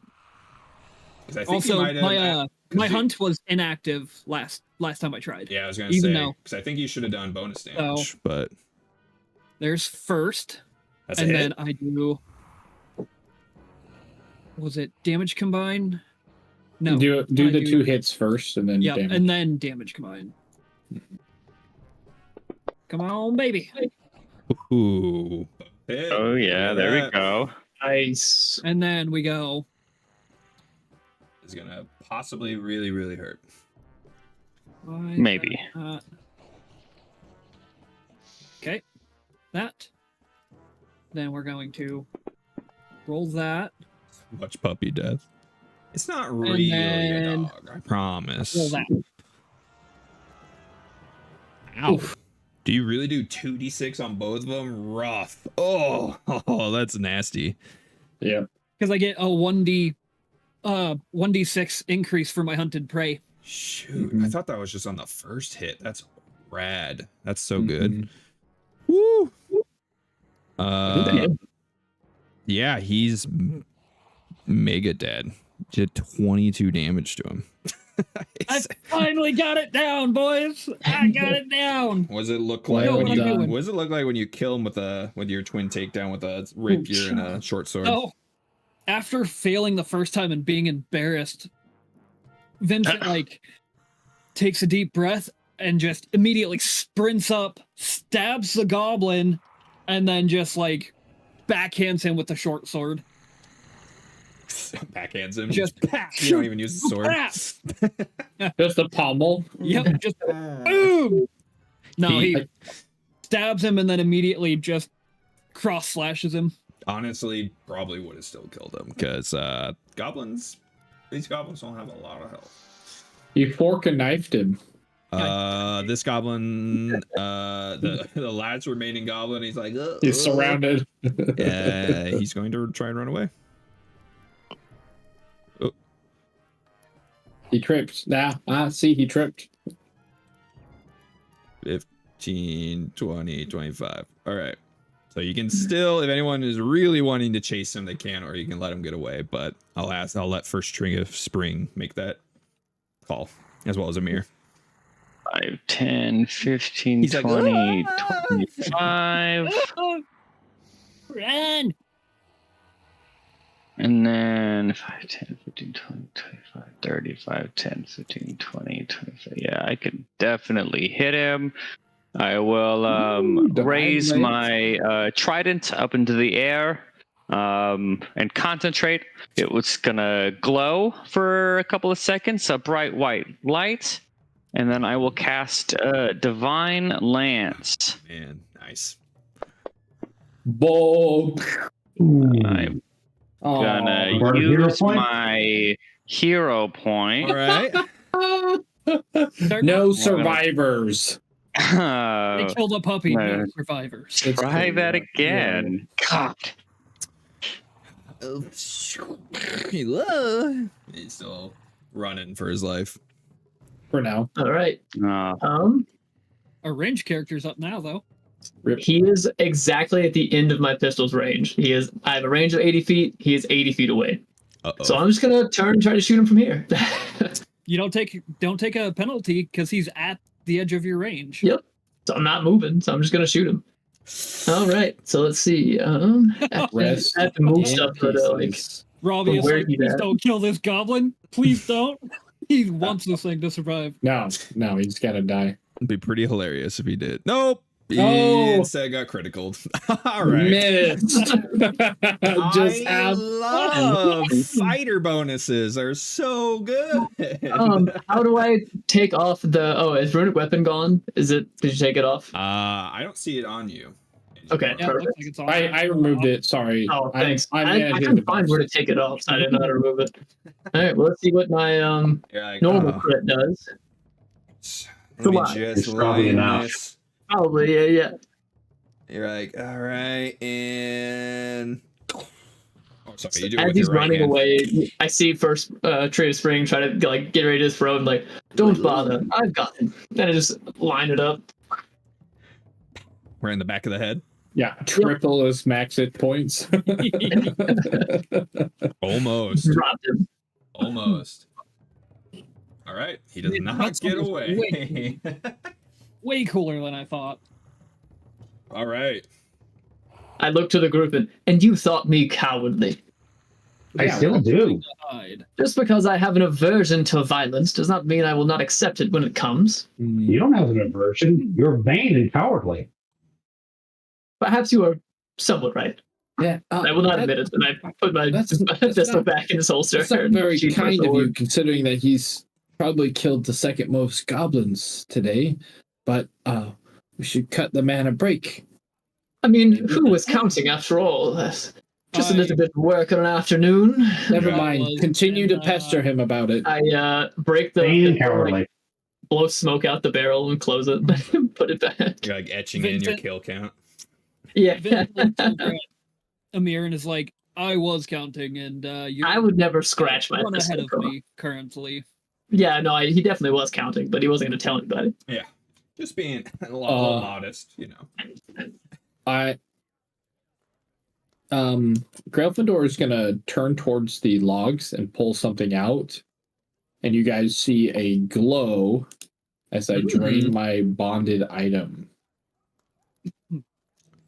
'Cause I think you Also, might have, my hunt was inactive last time I tried. Yeah, I was gonna even say, though- because I think you should have done bonus damage, but There's first, that's a and hit. then I do. Was it damage combine? No. do I the two hits first, and then Yeah, damage. and then damage combine. Come on, baby. Ooh. Hit. Oh yeah, Look there at we that. go. Nice. And then we go. It's gonna possibly really hurt. Maybe. Okay. That. Then we're going to roll that. Much puppy death. It's not really a then dog, I promise. Roll that. Ow. Do you really do 2d6 on both of them? Rough. Oh, that's nasty. Yeah. Because I get a 1d6 increase for my hunted prey. Shoot, Mhm. I thought that was just on the first hit. That's rad. That's so Mhm. good. Woo. Dead. Yeah, he's mega dead. Did 22 damage to him. I finally got it down, boys. I got it down. What does it look Well like when what you? I'm doing. What does it look like when you kill him with your twin takedown with a rapier and a short sword? So, after failing the first time and being embarrassed, Vincent takes a deep breath and just immediately sprints up, stabs the goblin, and then just backhands him with the short sword. Backhands him. Just you don't even use the sword. Just a pommel. Yep, just boom. No, he stabs him and then immediately just cross slashes him. Honestly, probably would have still killed him because these goblins don't have a lot of health. You fork and knifed him. This goblin, the last remaining goblin, he's like, He's surrounded. he's going to try and run away. He tripped. See, he tripped. 15, 20, 25. All right. So you can still, if anyone is really wanting to chase him, they can, or you can let him get away. But I'll let first tree of spring make that call, as well as Amir. 5, 10, 15, He's like, 20, "Ah!" 25. Run! And then 5, 10, 15, 20, 25, 30, 5, 10, 15, 20, 25. Yeah, I could definitely hit him. I will raise my trident up into the air and concentrate. It was going to glow for a couple of seconds, a bright white light. And then I will cast Divine Lance. Man, nice. Bull. I'm Oh, gonna Burn a hero use point? my hero point. All right. no survivors. They killed a puppy. No no. survivors. It's Try true, that yeah. again. God. He's still running for his life. For now. All right. Uh, Our range character's up now, though. Rip. He is exactly at the end of my pistol's range. I have a range of 80 feet. He is 80 feet away. Uh-oh. So I'm just gonna turn and try to shoot him from here. You don't take a penalty because he's at the edge of your range. Yep. So I'm not moving. So I'm just gonna shoot him. All right. So let's see. I have to move in stuff, but pieces. Robbie is Where like, he please at? don't kill this goblin. Please don't. He wants this thing to survive. No, he's gotta die. It'd be pretty hilarious if he did. Nope. He Oh. instead got critical. All right. Missed. I love fighter bonuses. Are so good. how do I take off the? Oh, is runic weapon gone? Is it? Did you take it off? I don't see it on you. Okay. Yeah, it Perfect. looks like it's on. I removed it. Sorry. Oh, thanks. I'm I managing couldn't the find where to take it off, so I didn't know how to remove it. All right. Well, let's see what my You're like, normal oh, crit does. let me Come on. just It's probably line enough. this. Probably, yeah. You're like, all right, and oh, sorry, you do it As with he's your right running hand. away, I see first Tree of Spring try to like get ready to throw him. Like, don't bother, I've got him. Then I just line it up. We're in the back of the head. Yeah, triple his max hit points. Almost. Dropped him. Almost. All right, he does not get away. Way cooler than I thought. All right. I looked to the group and you thought me cowardly. I still do. Hide. Just because I have an aversion to violence does not mean I will not accept it when it comes. You don't have an aversion. You're vain and cowardly. Perhaps you are somewhat right. Yeah, I will not admit it, and I put my that's pistol not- back in his holster. That's not and very sheathed my kind of sword. you, considering that he's probably killed the second most goblins today. But we should cut the man a break. I mean, who was counting after all? Just a little bit of work on an afternoon. Never Yeah. mind. Continue to pester him about it. I break the Vain and pistol, cowardly. like, blow smoke out the barrel and close it, put it back. You're like etching in your Vincent- kill count. Yeah, Vin looks over at Amir and is like, I was counting, and you're I would never scratch my one ahead pistol. of me currently. Yeah, no, he definitely was counting, but he wasn't going to tell anybody. Yeah. Just being a little modest, you know. Gryffindor is gonna turn towards the logs and pull something out, and you guys see a glow as I drain my bonded item.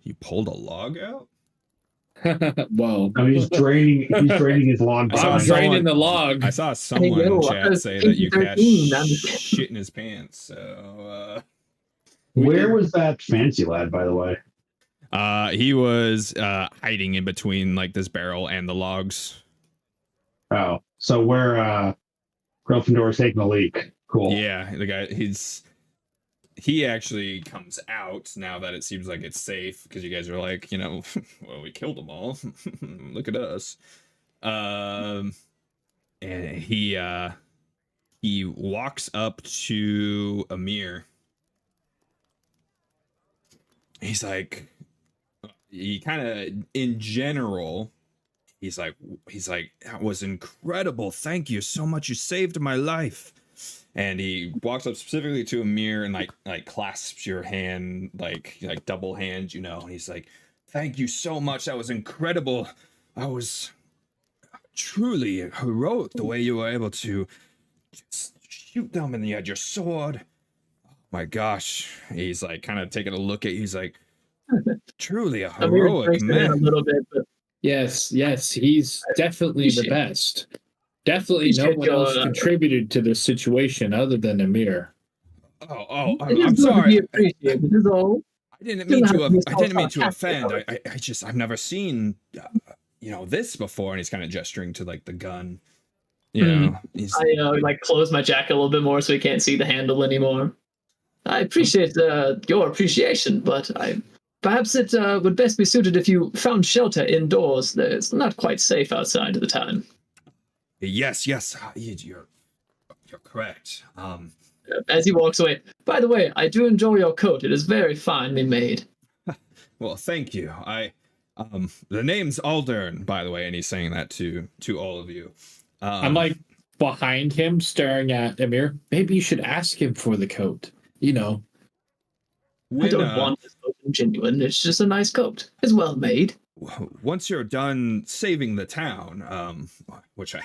You pulled a log out? Well, I mean, he's draining his lawn. I saw I'm someone- draining the log. I saw someone in yo, chat I was say that you catch 13, I'm just kidding. shit in his pants. So Where was that fancy lad, by the way? he was hiding in between like this barrel and the logs. Oh, so where Gryffindor is taking a leak. Cool. Yeah, the guy he actually comes out now that it seems like it's safe because you guys are like, you know, well, we killed them all. Look at us. And he walks up to Amir. He's like, he kind of in general, he's like, that was incredible. Thank you so much. You saved my life. And he walks up specifically to Amir and like clasps your hand, like double hand, you know. And he's like, "Thank you so much. That was incredible. I was truly heroic the way you were able to just shoot them, and you had your sword. Oh my gosh." He's like kind of taking a look at you. He's like, "Truly a heroic A man." little bit, but Yes, he's definitely the best. Definitely no Appreciate one your, else contributed to this situation other than Amir. I'm sorry. Appreciated is all. I didn't mean to offend. I've never seen this before. And he's kind of gesturing to like the gun. You know, I like close my jacket a little bit more so he can't see the handle anymore. I appreciate your appreciation, but perhaps it would best be suited if you found shelter indoors. It's not quite safe outside at the time. Yes, you're correct. As he walks away, by the way, I do enjoy your coat. It is very finely made. Well, thank you. The name's Aldern, by the way, and he's saying that to all of you. I'm like behind him, staring at Amir. Maybe you should ask him for the coat. You know. I don't want this coat genuine. It's just a nice coat. It's well made. Once you're done saving the town, which I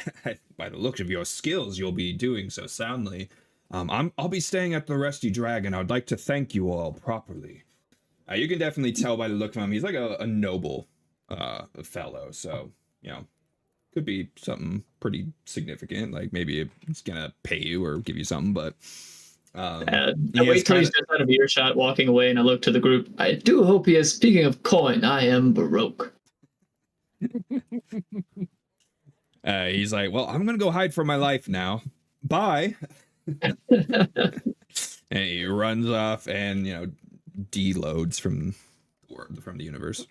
by the look of your skills, you'll be doing so soundly. I'll be staying at the Rusty Dragon. I would like to thank you all properly. You can definitely tell by the look of him, he's like a noble fellow. So, could be something pretty significant. Like maybe he's gonna pay you or give you something, but I wait till he's just out of earshot walking away, and I look to the group. I do hope he is. Speaking of coin, I am Baroque. He's like, well, I'm gonna go hide for my life now. Bye. And he runs off and deloads from the universe.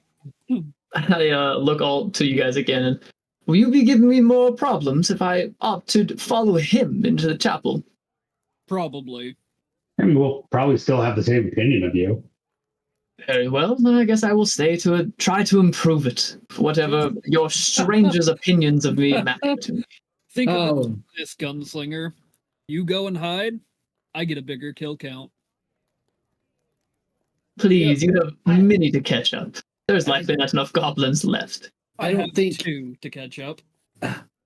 I look all to you guys again, and will you be giving me more problems if I opt to follow him into the chapel? Probably. I mean, we'll probably still have the same opinion of you. Very well, then I guess I will stay to try to improve it. Whatever your strangers' opinions of me matter to me. Think of this gunslinger. You go and hide, I get a bigger kill count. Please, you have many to catch up. There's likely not enough goblins left. I don't think 2 to catch up.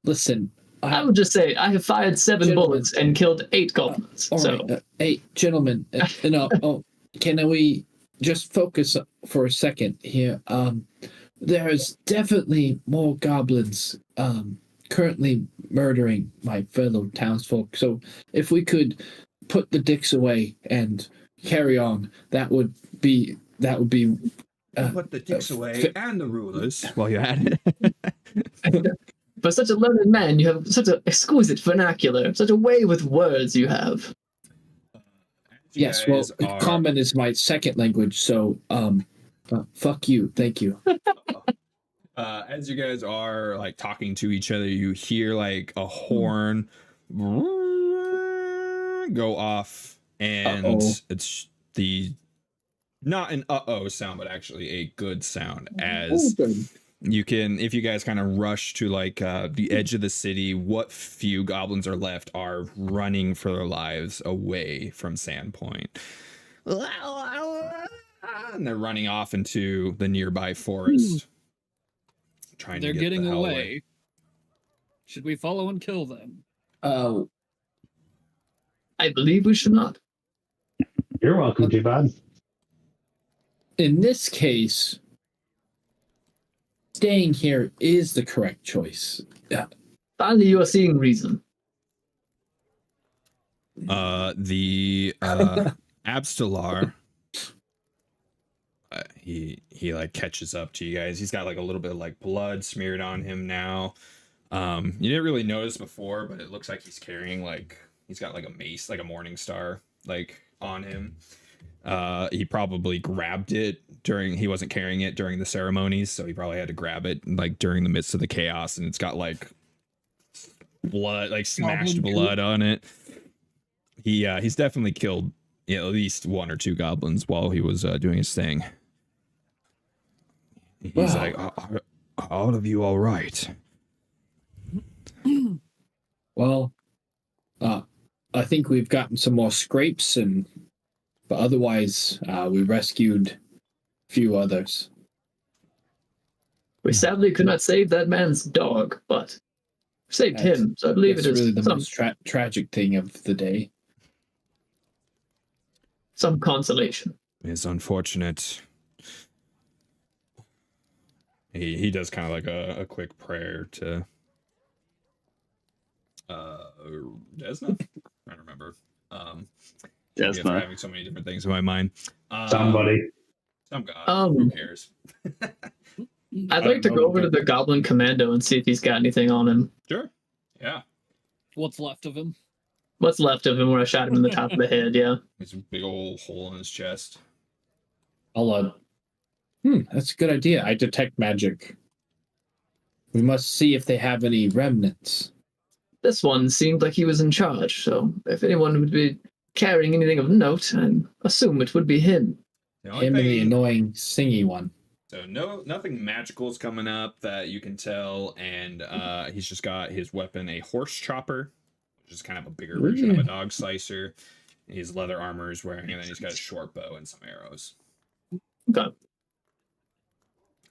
Listen, I would just say I have fired 7 bullets and killed 8 goblins. All so, right, hey, gentlemen, can we just focus for a second here? There's definitely more goblins currently murdering my fellow townsfolk. So if we could put the dicks away and carry on, that would be. Put the dicks away and the rulers while you're at it. For such a learned man, you have such an exquisite vernacular, such a way with words you have. Yes, well, common is my second language, so fuck you, thank you. As you guys are like talking to each other, you hear like a horn go off, and it's not an sound, but actually a good sound. As you can, if you guys kind of rush to like the edge of the city, what few goblins are left are running for their lives away from Sandpoint. And they're running off into the nearby forest. Trying They're to get getting the hell away. Should we follow and kill them? I believe we should not. You're welcome, J-Bod. In this case, staying here is the correct choice. Yeah. Finally, you are seeing reason. The Abstelar, he like catches up to you guys. He's got like a little bit of like blood smeared on him now. You didn't really notice before, but it looks like he's carrying like, he's got like a mace, like a morning star, like on him. He probably grabbed it he wasn't carrying it during the ceremonies, so he probably had to grab it like during the midst of the chaos, and it's got like blood, like smashed blood on it. He's definitely killed at least 1 or 2 goblins while he was doing his thing. He's like, are all of you all right? Well, I think we've gotten some more scrapes, but otherwise, we rescued a few others. We sadly could not save that man's dog, but saved him. So I believe it is really the some, most tragic thing of the day. some consolation. It's unfortunate. He does kind of like a quick prayer to Desna? I don't remember. Desna. I'm having so many different things in my mind. Somebody. Some god. Who cares? I'd like to go over to the Goblin Commando and see if he's got anything on him. Sure. Yeah. What's left of him? What's left of him where I shot him in the top of the head, yeah. It's a big old hole in his chest. That's a good idea. I detect magic. We must see if they have any remnants. This one seemed like he was in charge, so if anyone would be carrying anything of note, I assume it would be him. Him and the annoying singy one. So nothing magical is coming up that you can tell, and he's just got his weapon, a horse chopper, which is kind of a bigger version of a dog slicer. His leather armor is wearing, and then he's got a short bow and some arrows. Okay.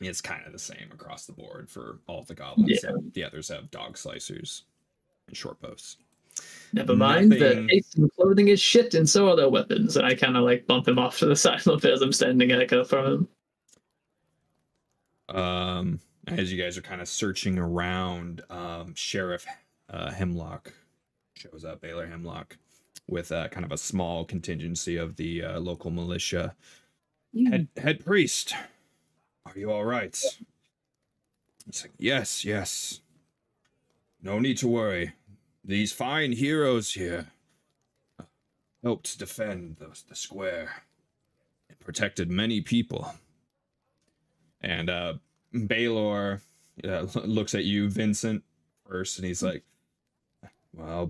It's kind of the same across the board for all the goblins. Yeah. The others have dog slicers and short bows. Never mind, Nothing- the taste in clothing is shit, and so are their weapons. And I kind of like bump him off to the side a little bit as I'm standing echo from him. As you guys are kind of searching around, Sheriff Hemlock shows up, Baylor Hemlock, with kind of a small contingency of the local militia. Head priest, are you all right? He's like, yes. No need to worry. These fine heroes here helped defend the square and protected many people. And Baylor looks at you, Vincent, first, and he's like, well,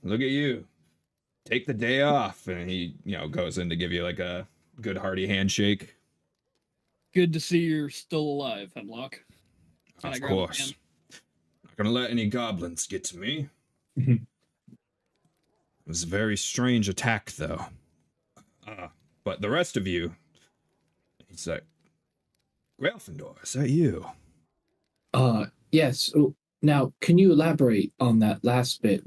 look at you. Take the day off. And he, goes in to give you like a good hearty handshake. Good to see you're still alive, Hemlock. Can I Of grab your course. hand? Not gonna let any goblins get to me. It was a very strange attack, though. But the rest of you, he's like, Gryffindor, is that you? Yes. Now, can you elaborate on that last bit?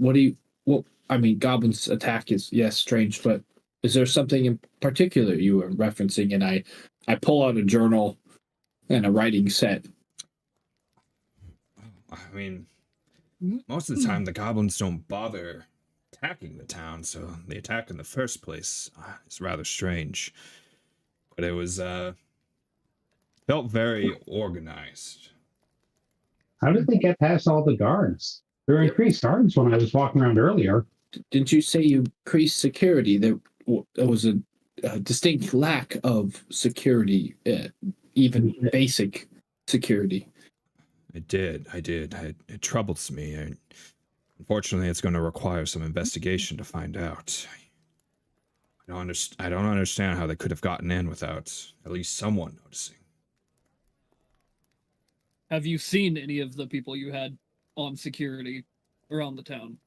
Goblins attack is, yes, strange, but is there something in particular you were referencing? And I pull out a journal and a writing set. I mean, most of the time the goblins don't bother attacking the town, so the attack in the first place is rather strange. But it was, felt very organized. How did they get past all the guards? There were increased guards when I was walking around earlier. Didn't you say you increased security? There was a distinct lack of security, even basic security. I did. It troubles me. Unfortunately, it's going to require some investigation to find out. I don't understand how they could have gotten in without at least someone noticing. Have you seen any of the people you had on security around the town?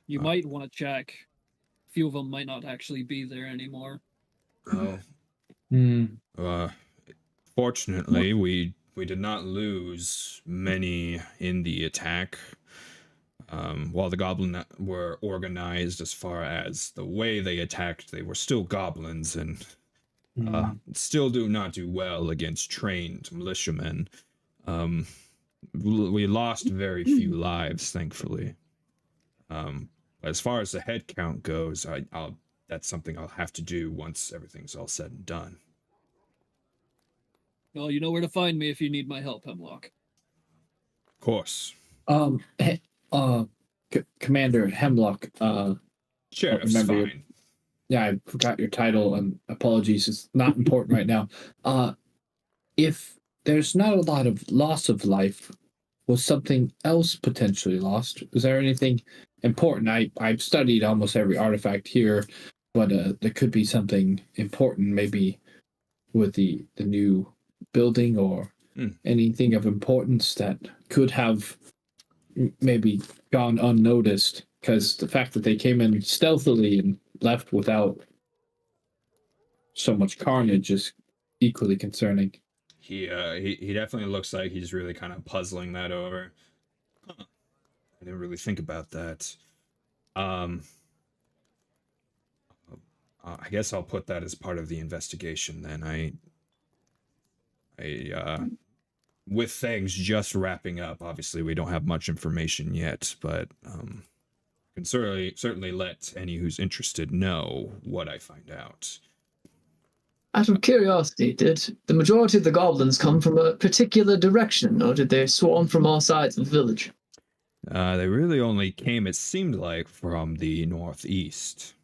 You might want to check. A few of them might not actually be there anymore. Fortunately, we did not lose many in the attack. While the goblin were organized as far as the way they attacked, they were still goblins and still do not do well against trained militiamen. We lost very few lives, thankfully. As far as the head count goes, that's something I'll have to do once everything's all said and done. Well, you know where to find me if you need my help, Hemlock. Of course. Commander Hemlock. Sheriff's remember fine. Yeah, I forgot your title, and apologies, it's not important right now. If there's not a lot of loss of life, was something else potentially lost? Is there anything important? I've studied almost every artifact here, but there could be something important, maybe with the new building or anything of importance that could have maybe gone unnoticed because the fact that they came in stealthily and left without so much carnage is equally concerning. He definitely looks like he's really kind of puzzling that over. Huh. I didn't really think about that. I guess I'll put that as part of the investigation then. With things just wrapping up, obviously we don't have much information yet, but can certainly let any who's interested know what I find out. Out of curiosity, did the majority of the goblins come from a particular direction, or did they swarm from all sides of the village? They really only came, it seemed like, from the northeast.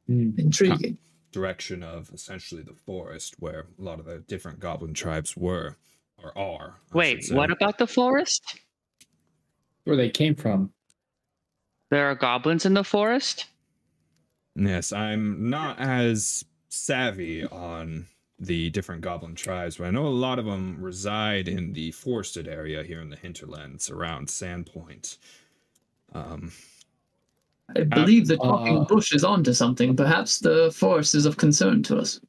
Intriguing. Direction of essentially the forest where a lot of the different goblin tribes were, or are. Wait, what about the forest? Where they came from. There are goblins in the forest? Yes, I'm not as savvy on the different goblin tribes, but I know a lot of them reside in the forested area here in the hinterlands around Sandpoint. I believe the talking bush is onto something. Perhaps the forest is of concern to us.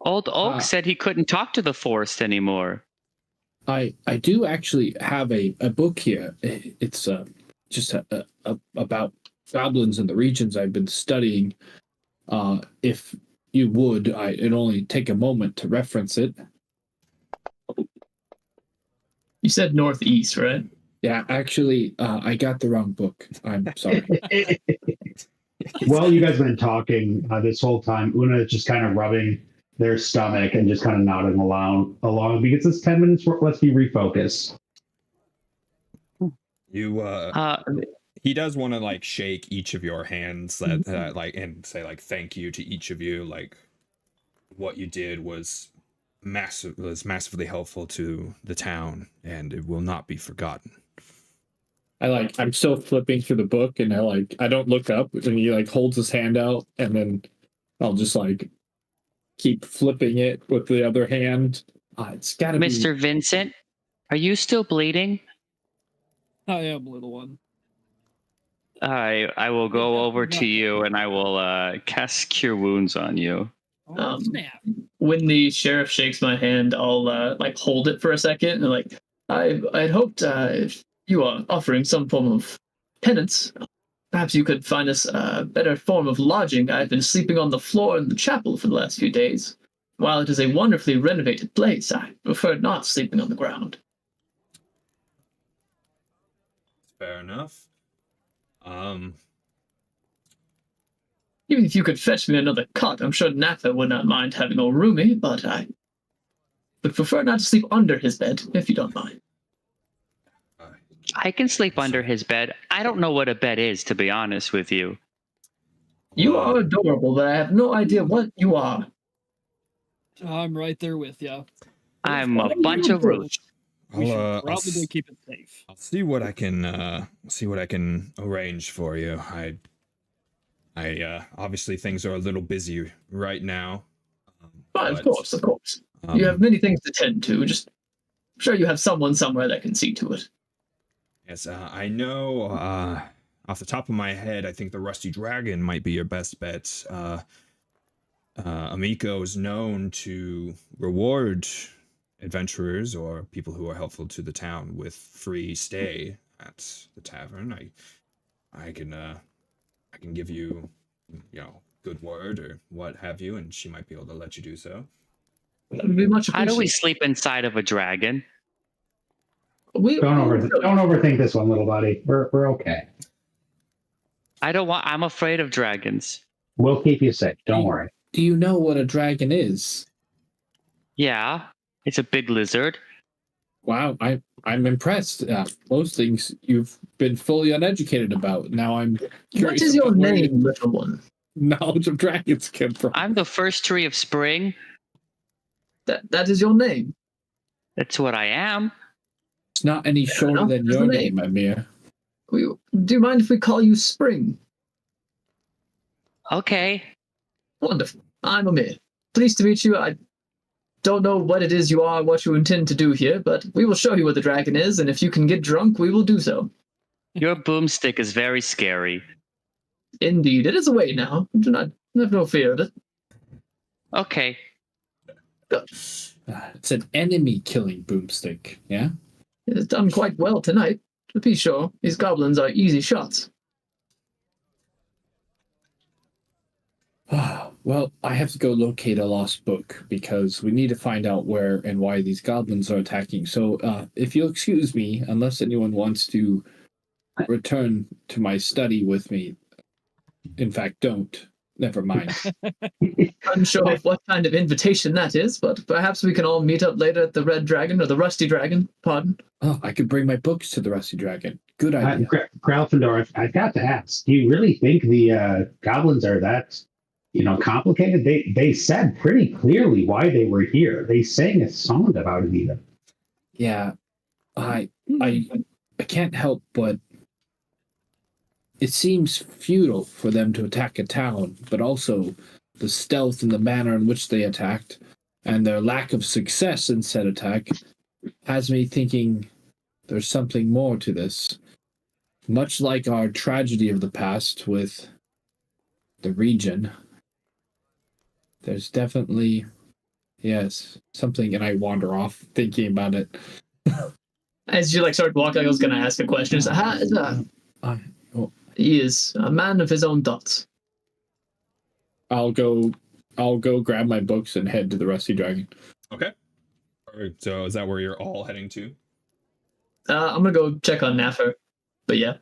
Old Oak said he couldn't talk to the forest anymore. I do actually have a book here. It's just about goblins in the regions I've been studying. If you would, it'd only take a moment to reference it. You said northeast, right? Yeah, actually, I got the wrong book. I'm sorry. While you guys have been talking this whole time, Una is just kind of rubbing their stomach and just kind of nodding along because it's 10 minutes. Let's be refocused. He does want to like shake each of your hands like and say like thank you to each of you. Like what you did was massively helpful to the town, and it will not be forgotten. I'm still flipping through the book, and I don't look up, and he like holds his hand out, and then I'll just like keep flipping it with the other hand. It's gotta be Mr. Vincent, are you still bleeding? I am, little one. I will go over to you and I will cast Cure Wounds on you. Snap. When the sheriff shakes my hand, I'll like hold it for a second and like I'd hoped if you are offering some form of penance, perhaps you could find us a better form of lodging. I've been sleeping on the floor in the chapel for the last few days. While it is a wonderfully renovated place, I prefer not sleeping on the ground. Fair enough. Even if you could fetch me another cot, I'm sure Natha would not mind having a roomie, but I would prefer not to sleep under his bed, if you don't mind. I can sleep under his bed. I don't know what a bed is, to be honest with you. You are adorable, but I have no idea what you are. I'm right there with you. I'm a bunch of roots. We should probably keep it safe. I'll see what I can arrange for you. I obviously things are a little busy right now. Of course. You have many things to tend to. Just I'm sure you have someone somewhere that can see to it. Yes, I know. Off the top of my head, I think the Rusty Dragon might be your best bet. Amico is known to reward adventurers or people who are helpful to the town with free stay at the tavern. I can give you, good word or what have you, and she might be able to let you do so. That would be much appreciated. How do we sleep inside of a dragon? Don't overthink this one, little buddy. We're okay. I'm afraid of dragons. We'll keep you safe. Don't worry. Do you know what a dragon is? Yeah, it's a big lizard. Wow, I'm impressed. Most things you've been fully uneducated about. Now I'm curious. What is your name, little one? Knowledge of dragons came from. I'm the first tree of spring. That is your name. That's what I am. It's not any shorter than your name, Amir. Do you mind if we call you Spring? Okay. Wonderful. I'm Amir. Pleased to meet you. I don't know what it is you are, what you intend to do here, but we will show you what the dragon is, and if you can get drunk, we will do so. Your boomstick is very scary. Indeed, it is away now. Do not have no fear of it. Okay. It's an enemy-killing boomstick, yeah? It has done quite well tonight. To be sure, these goblins are easy shots. Well, I have to go locate a lost book because we need to find out where and why these goblins are attacking. So, if you'll excuse me, unless anyone wants to return to my study with me. In fact, don't. Never mind. Unsure of what kind of invitation that is, but perhaps we can all meet up later at the Red Dragon, or the Rusty Dragon, pardon. Oh, I could bring my books to the Rusty Dragon. Good idea. Gryffindor, I've got to ask, do you really think the goblins are that, complicated? They said pretty clearly why they were here. They sang a song about it even. Yeah, I can't help but it seems futile for them to attack a town, but also the stealth and the manner in which they attacked and their lack of success in said attack has me thinking there's something more to this. Much like our tragedy of the past with the region, there's definitely, yes, something, and I wander off thinking about it. As you start walking, I was going to ask a question. He is a man of his own thoughts. I'll go grab my books and head to the Rusty Dragon. Okay. All right, so is that where you're all heading to? I'm going to go check on Naffer, but yeah.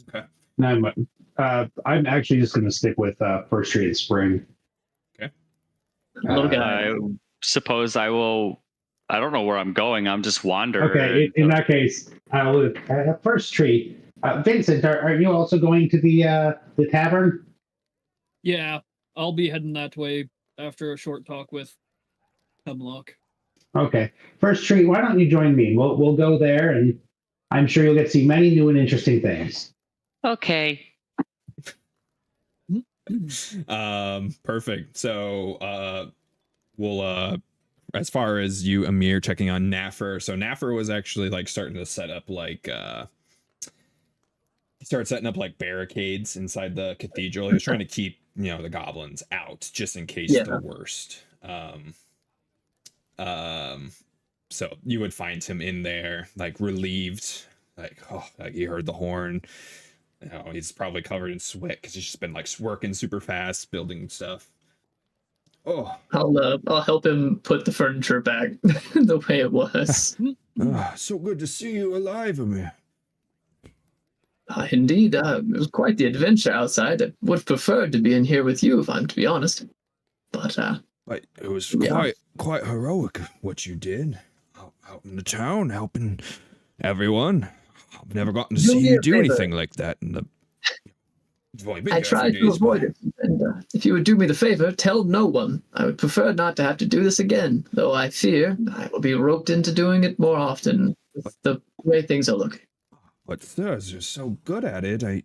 Okay. No, I'm actually just going to stick with First Tree of Spring. Okay. Little guy. I suppose I will. I don't know where I'm going. I'm just wandering. Okay, in that case, First Tree. Vincent, are you also going to the tavern? Yeah, I'll be heading that way after a short talk with Hemlock. Okay. First Tree, why don't you join me? We'll go there, and I'm sure you'll get to see many new and interesting things. Okay. Perfect. So we'll as far as you, Amir, checking on Naffer. So Naffer was actually starting to set up started setting up barricades inside the cathedral. He was trying to keep the goblins out just in case the worst. So you would find him in there relieved, he heard the horn. He's probably covered in sweat because he's just been working super fast building stuff. I'll help him put the furniture back the way it was. So good to see you alive, Amir. Indeed, it was quite the adventure outside. I would have preferred to be in here with you, if I'm to be honest. But it was quite heroic what you did out in the town, helping everyone. I've never gotten to see you do anything like that in the. I tried to avoid it, and if you would do me the favor, tell no one. I would prefer not to have to do this again, though I fear I will be roped into doing it more often with the way things are looking. But sirs, you're so good at it. I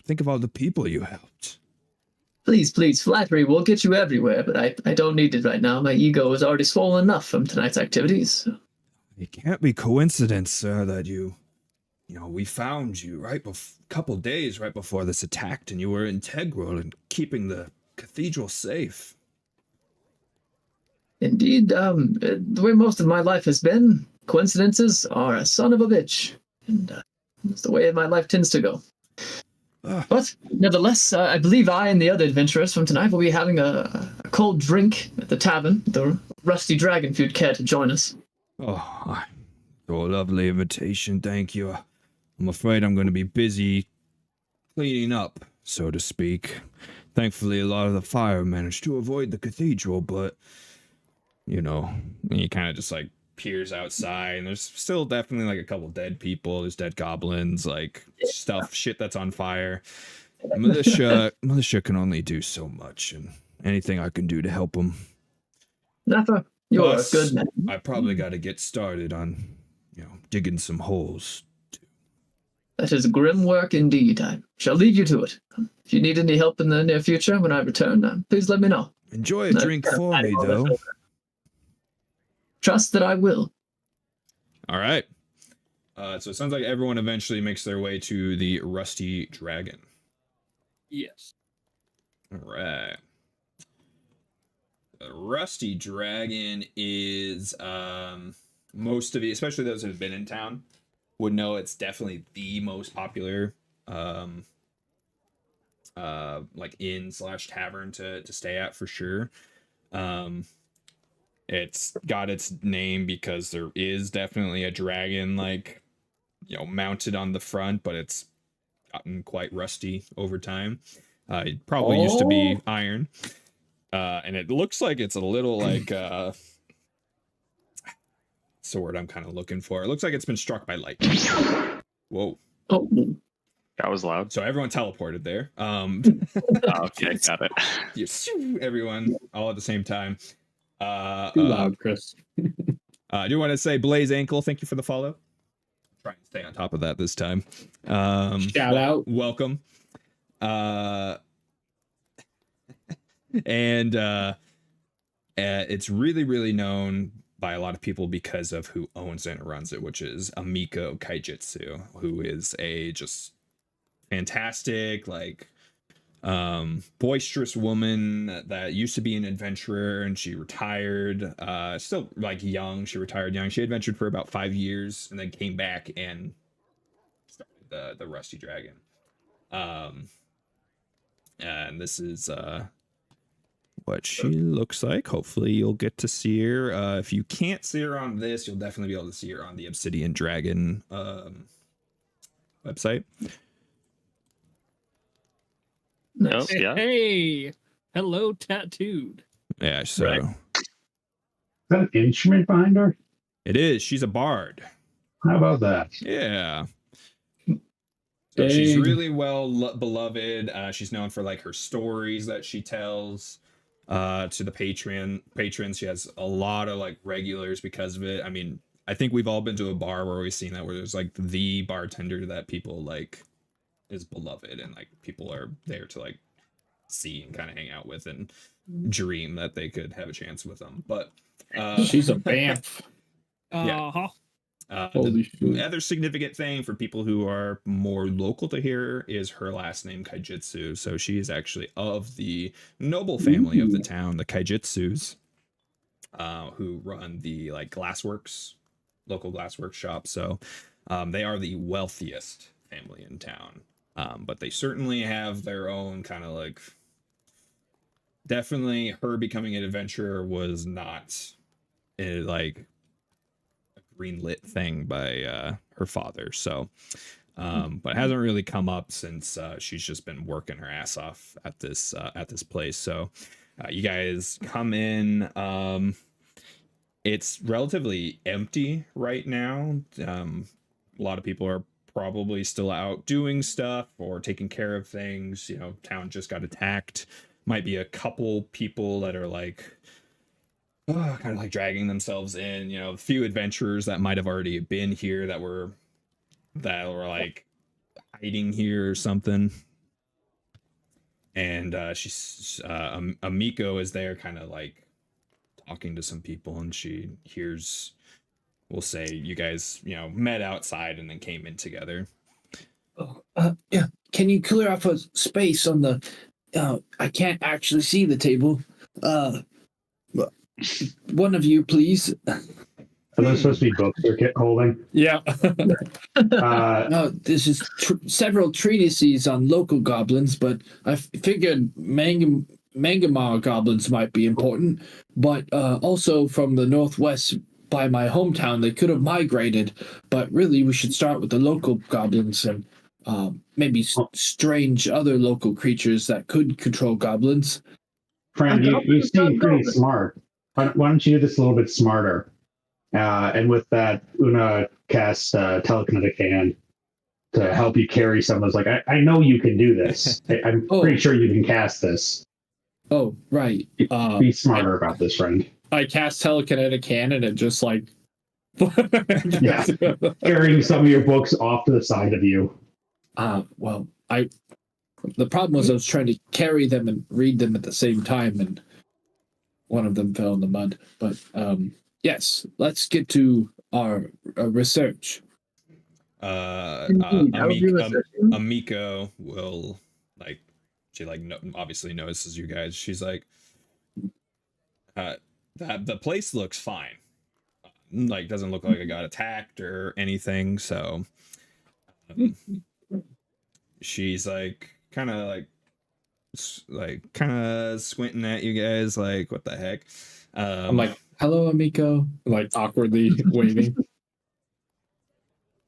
think of all the people you helped. Please, flattery will get you everywhere, but I don't need it right now. My ego is already swollen enough from tonight's activities. It can't be coincidence, sir, that we found you a couple days right before this attack, and you were integral in keeping the cathedral safe. Indeed, the way most of my life has been, coincidences are a son of a bitch, and that's the way my life tends to go. But nevertheless, I believe I and the other adventurers from tonight will be having a cold drink at the tavern, the Rusty Dragon, if you'd care to join us. Oh, a lovely invitation, thank you. I'm afraid I'm going to be busy cleaning up, so to speak. Thankfully, a lot of the fire managed to avoid the cathedral, but, you kind of just peers outside, and there's still definitely a couple dead people. There's dead goblins, shit that's on fire. Militia can only do so much, and anything I can do to help them. Naffer, you're a good man. I probably got to get started on, digging some holes. That is grim work indeed. I shall leave you to it. If you need any help in the near future when I return, please let me know. Enjoy a drink for me, though. Trust that I will. All right. So it sounds like everyone eventually makes their way to the Rusty Dragon. Yes. All right. The Rusty Dragon is most of you, especially those who have been in town, would know it's definitely the most popular like inn / tavern to stay at for sure. It's got its name because there is definitely a dragon, like, you know, mounted on the front, but it's gotten quite rusty over time. It probably used to be iron. And it looks like it's a little like what's the word I'm kind of looking for? It looks like it's been struck by lightning. Whoa. Oh, That was loud. So everyone teleported there. Okay, got it. Everyone all at the same time. Too loud, Chris. I do want to say Blaze Ankle, thank you for the follow. Try and stay on top of that this time. Shout out. Welcome. And it's really, really known by a lot of people because of who owns it and runs it, which is Amiko Kaijitsu, who is a just fantastic, like, boisterous woman that used to be an adventurer, and she retired, still like young. She retired young. She adventured for about 5 years and then came back and started the Rusty Dragon. And this is what she looks like. Hopefully you'll get to see her. If you can't see her on this, you'll definitely be able to see her on the Obsidian Dragon website. Oh, yeah. Hey, hello, tattooed. Yeah, so Right. Is that an instrument behind her? it is. She's a bard. How about that? Yeah. So she's Dang. really well beloved. She's known for like her stories that she tells to the patrons. She has a lot of like regulars because of it. I mean, I think we've all been to a bar where we've seen that, where there's like the bartender that people like is beloved, and like people are there to like see and kind of hang out with and dream that they could have a chance with them. But She's a bamf. Yeah. Uh-huh. Holy The shit. other significant thing for people who are more local to here is her last name, Kaijitsu. So she is actually of the noble family of the town, the Kaijitsus, who run the like glassworks, local glassworks shop. So they are the wealthiest family in town. But they certainly have their own kind of like, definitely her becoming an adventurer was not like greenlit thing by her father, so but hasn't really come up since she's just been working her ass off at this place. So you guys come in. It's relatively empty right now. A lot of people are probably still out doing stuff or taking care of things. You know, town just got attacked. Might be a couple people that are like kind of like dragging themselves in, you know, a few adventurers that might have already been here that were like hiding here or something. And she's Amiko is there kind of like talking to some people, and she hears, we'll say you guys, you know, met outside and then came in together. Oh, yeah. Can you clear off a space on the? I can't actually see the table. One of you, please. Are those supposed to be books you're holding? Yeah. Uh, This is several treatises on local goblins, but I figured Mangamar goblins might be important. But also from the northwest by my hometown, they could have migrated. But really, we should start with the local goblins and maybe strange other local creatures that could control goblins. Friend, you seem pretty smart. Why don't you do this a little bit smarter? And with that, Una casts telekinetic hand to help you carry someone. Like, I know you can do this. I'm pretty sure you can cast this. Oh, right. Be smarter about this, friend. I cast telekinetic hand and it just like Yeah. Carrying some of your books off to the side of you. Well, the problem was I was trying to carry them and read them at the same time, and one of them fell in the mud. But yes, let's get to our research. Indeed, I will be researching. Amiko will she obviously notices you guys. She's like, the place looks fine. Doesn't look like I got attacked or anything. So she's kind of squinting at you guys, like, what the heck? I'm like, hello, Amiko. Like awkwardly waving.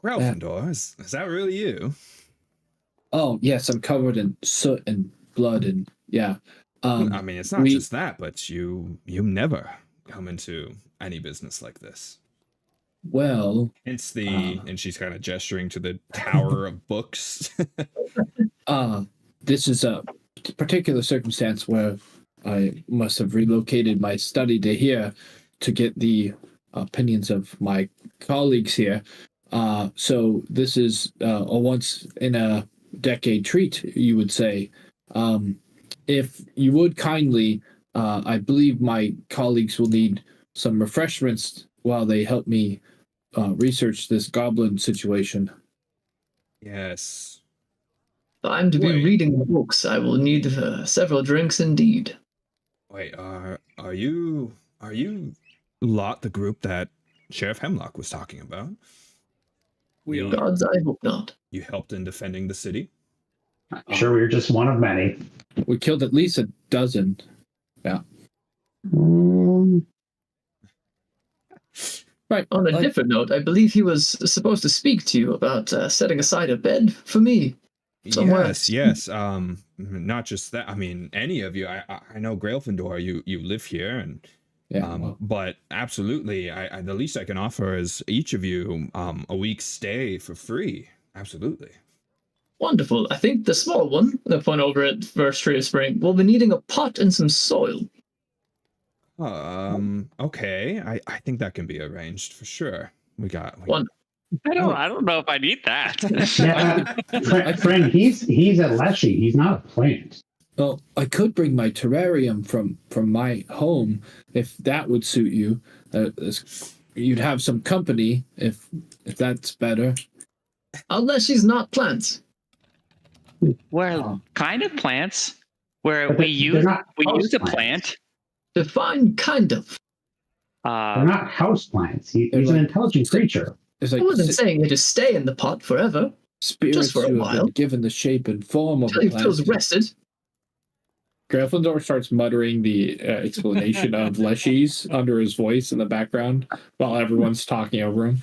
Gryffindor, is that really you? Oh yes, I'm covered in soot and blood and yeah. I mean, it's not just that, but you never come into any business like this. Well, Hence and she's kind of gesturing to the tower of books. This is a particular circumstance where I must have relocated my study to here to get the opinions of my colleagues here. So this is a once in a decade treat, you would say. If you would kindly, I believe my colleagues will need some refreshments while they help me research this goblin situation. Yes. If I'm to be reading the books, I will need several drinks indeed. Wait, are you the group that Sheriff Hemlock was talking about? Gods, I hope not. You helped in defending the city? I'm sure we're just one of many. We killed at least a dozen. Yeah. Right. On a different note, I believe he was supposed to speak to you about setting aside a bed for me somewhere. Yes. Not just that. I mean, any of you. I know Gryffindor. You live here, and but absolutely, the least I can offer is each of you a week's stay for free. Absolutely. Wonderful. I think the small one, the point over at First Tree of Spring, will be needing a pot and some soil. Okay. I think that can be arranged for sure. We got one. I don't know if I need that. Yeah, friend, he's a leshy. He's not a plant. Well, I could bring my terrarium from my home if that would suit you. You'd have some company if that's better. Unless she's not plants. Well, kind of plants. Where we use a plant. Define kind of. They're not house plants. He's an intelligent creature. It's like I wasn't saying they just stay in the pot forever. Spirits just for a while. Have been given the shape and form of Until a he plant. feels rested. Gryffindor starts muttering the explanation of Leshies under his voice in the background while everyone's talking over him.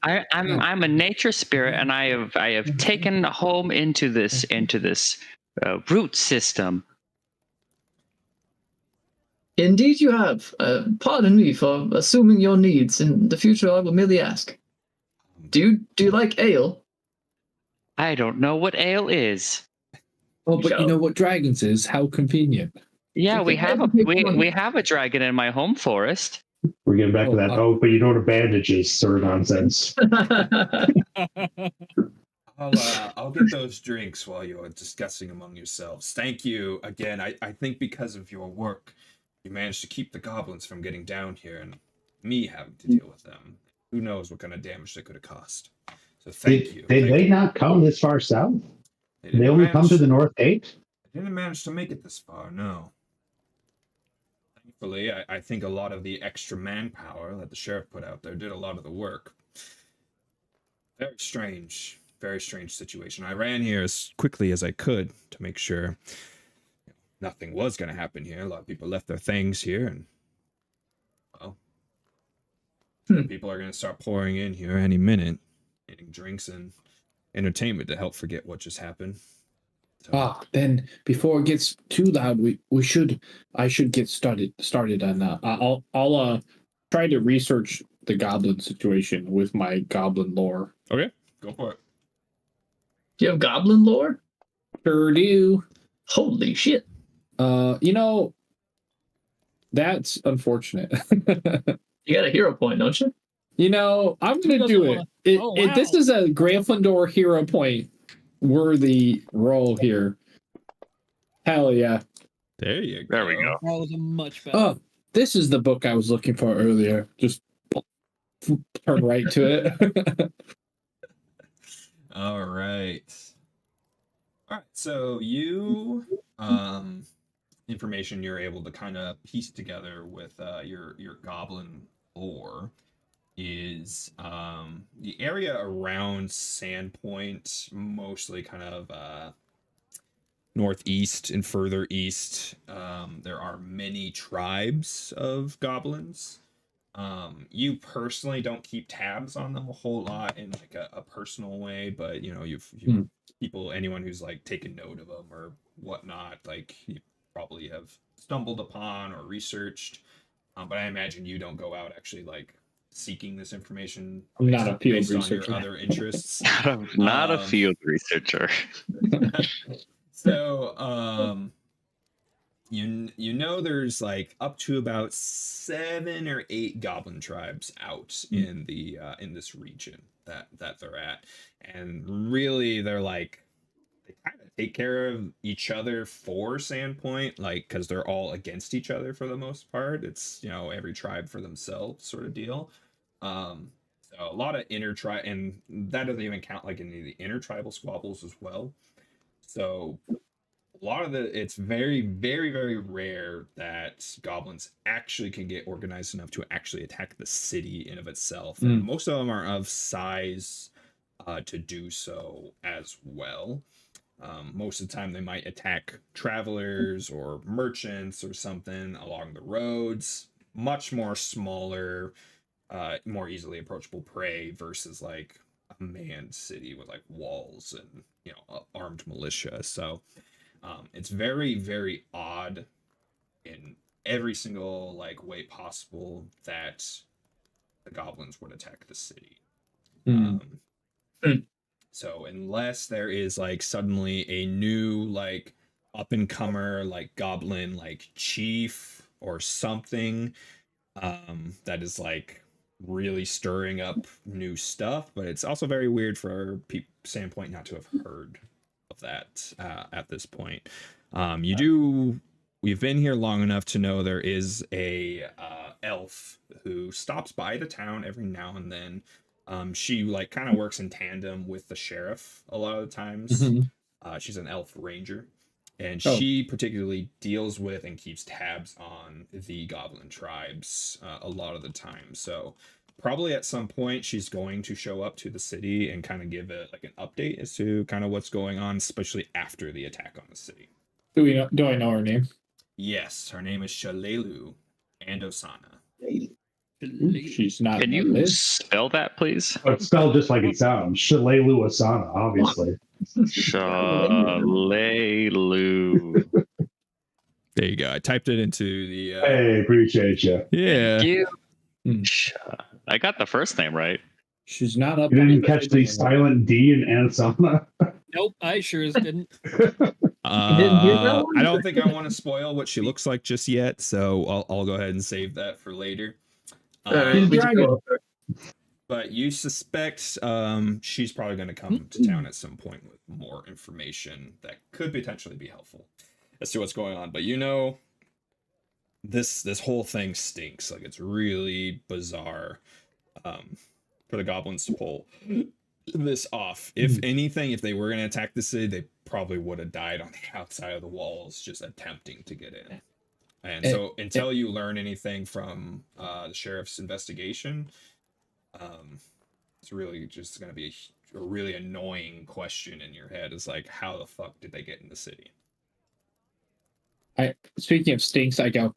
I'm a nature spirit, and I have taken home into this root system. Indeed, you have. Pardon me for assuming your needs. In the future, I will merely ask. Do you like ale? I don't know what ale is. Oh, but you know what dragons is? How convenient. Yeah, we have a dragon in my home forest. We're getting back to that. But you don't have bandages, sort of nonsense. I'll get those drinks while you're discussing among yourselves. Thank you again. I think because of your work, you managed to keep the goblins from getting down here and me having to deal with them. Who knows what kind of damage they could have caused. So thank you. Did they not come this far south? They only come to the North Gate? They didn't manage to make it this far, no. Thankfully, I think a lot of the extra manpower that the sheriff put out there did a lot of the work. Very strange situation. I ran here as quickly as I could to make sure nothing was going to happen here. A lot of people left their things here, and well, people are going to start pouring in here any minute, getting drinks and entertainment to help forget what just happened. So, then before it gets too loud, I should get started on that. I'll try to research the goblin situation with my goblin lore. Okay, go for it. Do you have goblin lore? Sure do. Holy shit. That's unfortunate. You got a hero point, don't you? I'm going to do it. This is a Gryffindor hero point worthy role here. Hell yeah. There you go. There we go. That was a much better. This is the book I was looking for earlier. Just turn right to it. All right. All right. So you information you're able to kind of piece together with your goblin lore is the area around Sandpoint, mostly kind of northeast and further east. There are many tribes of goblins. You personally don't keep tabs on them a whole lot in like a personal way, but you know, you've people, anyone who's like taken note of them or whatnot, like you probably have stumbled upon or researched. But I imagine you don't go out actually like seeking this information. I'm not a field based on researcher. your other interests. Not a field researcher. So, you know, there's like up to about 7 or 8 goblin tribes out in the in this region that they're at, and really they're like they kind of take care of each other for Sandpoint, like because they're all against each other for the most part. It's, you know, every tribe for themselves sort of deal. So a lot of inter-tribe, and that doesn't even count like any of the intertribal squabbles as well. So a lot of it's very, very, very rare that goblins actually can get organized enough to actually attack the city in of itself. And most of them are of size to do so as well. Most of the time they might attack travelers or merchants or something along the roads. Much more smaller, more easily approachable prey versus like a manned city with like walls and, you know, armed militia. So it's very, very odd in every single like way possible that the goblins would attack the city. So unless there is like suddenly a new like up and comer like goblin like chief or something that is like really stirring up new stuff, but it's also very weird for Sandpoint not to have heard of that at this point. We've been here long enough to know there is a elf who stops by the town every now and then. She like kind of works in tandem with the sheriff a lot of the times. She's an elf ranger, and she particularly deals with and keeps tabs on the goblin tribes a lot of the time. So probably at some point she's going to show up to the city and kind of give it like an update as to kind of what's going on, especially after the attack on the city. Do I know her name? Yes, her name is Shalelu Andosana. She's not. Can you spell that, please? It's spelled just like it sounds. Shalelu Asana, obviously. Shalelu. There you go. I typed it into the. Hey, appreciate you. Yeah. I got the first name right. She's not up. You didn't catch the silent D in Ansana? Nope, I sure as didn't. I don't think I want to spoil what she looks like just yet, so I'll go ahead and save that for later. But you suspect she's probably going to come to town at some point with more information that could potentially be helpful as to what's going on. But you know, this whole thing stinks. Like, it's really bizarre for the goblins to pull this off. If anything, if they were going to attack the city, they probably would have died on the outside of the walls just attempting to get in. And so until you learn anything from the sheriff's investigation, it's really just going to be a really annoying question in your head. Is like, how the fuck did they get in the city? Speaking of stinks, I go,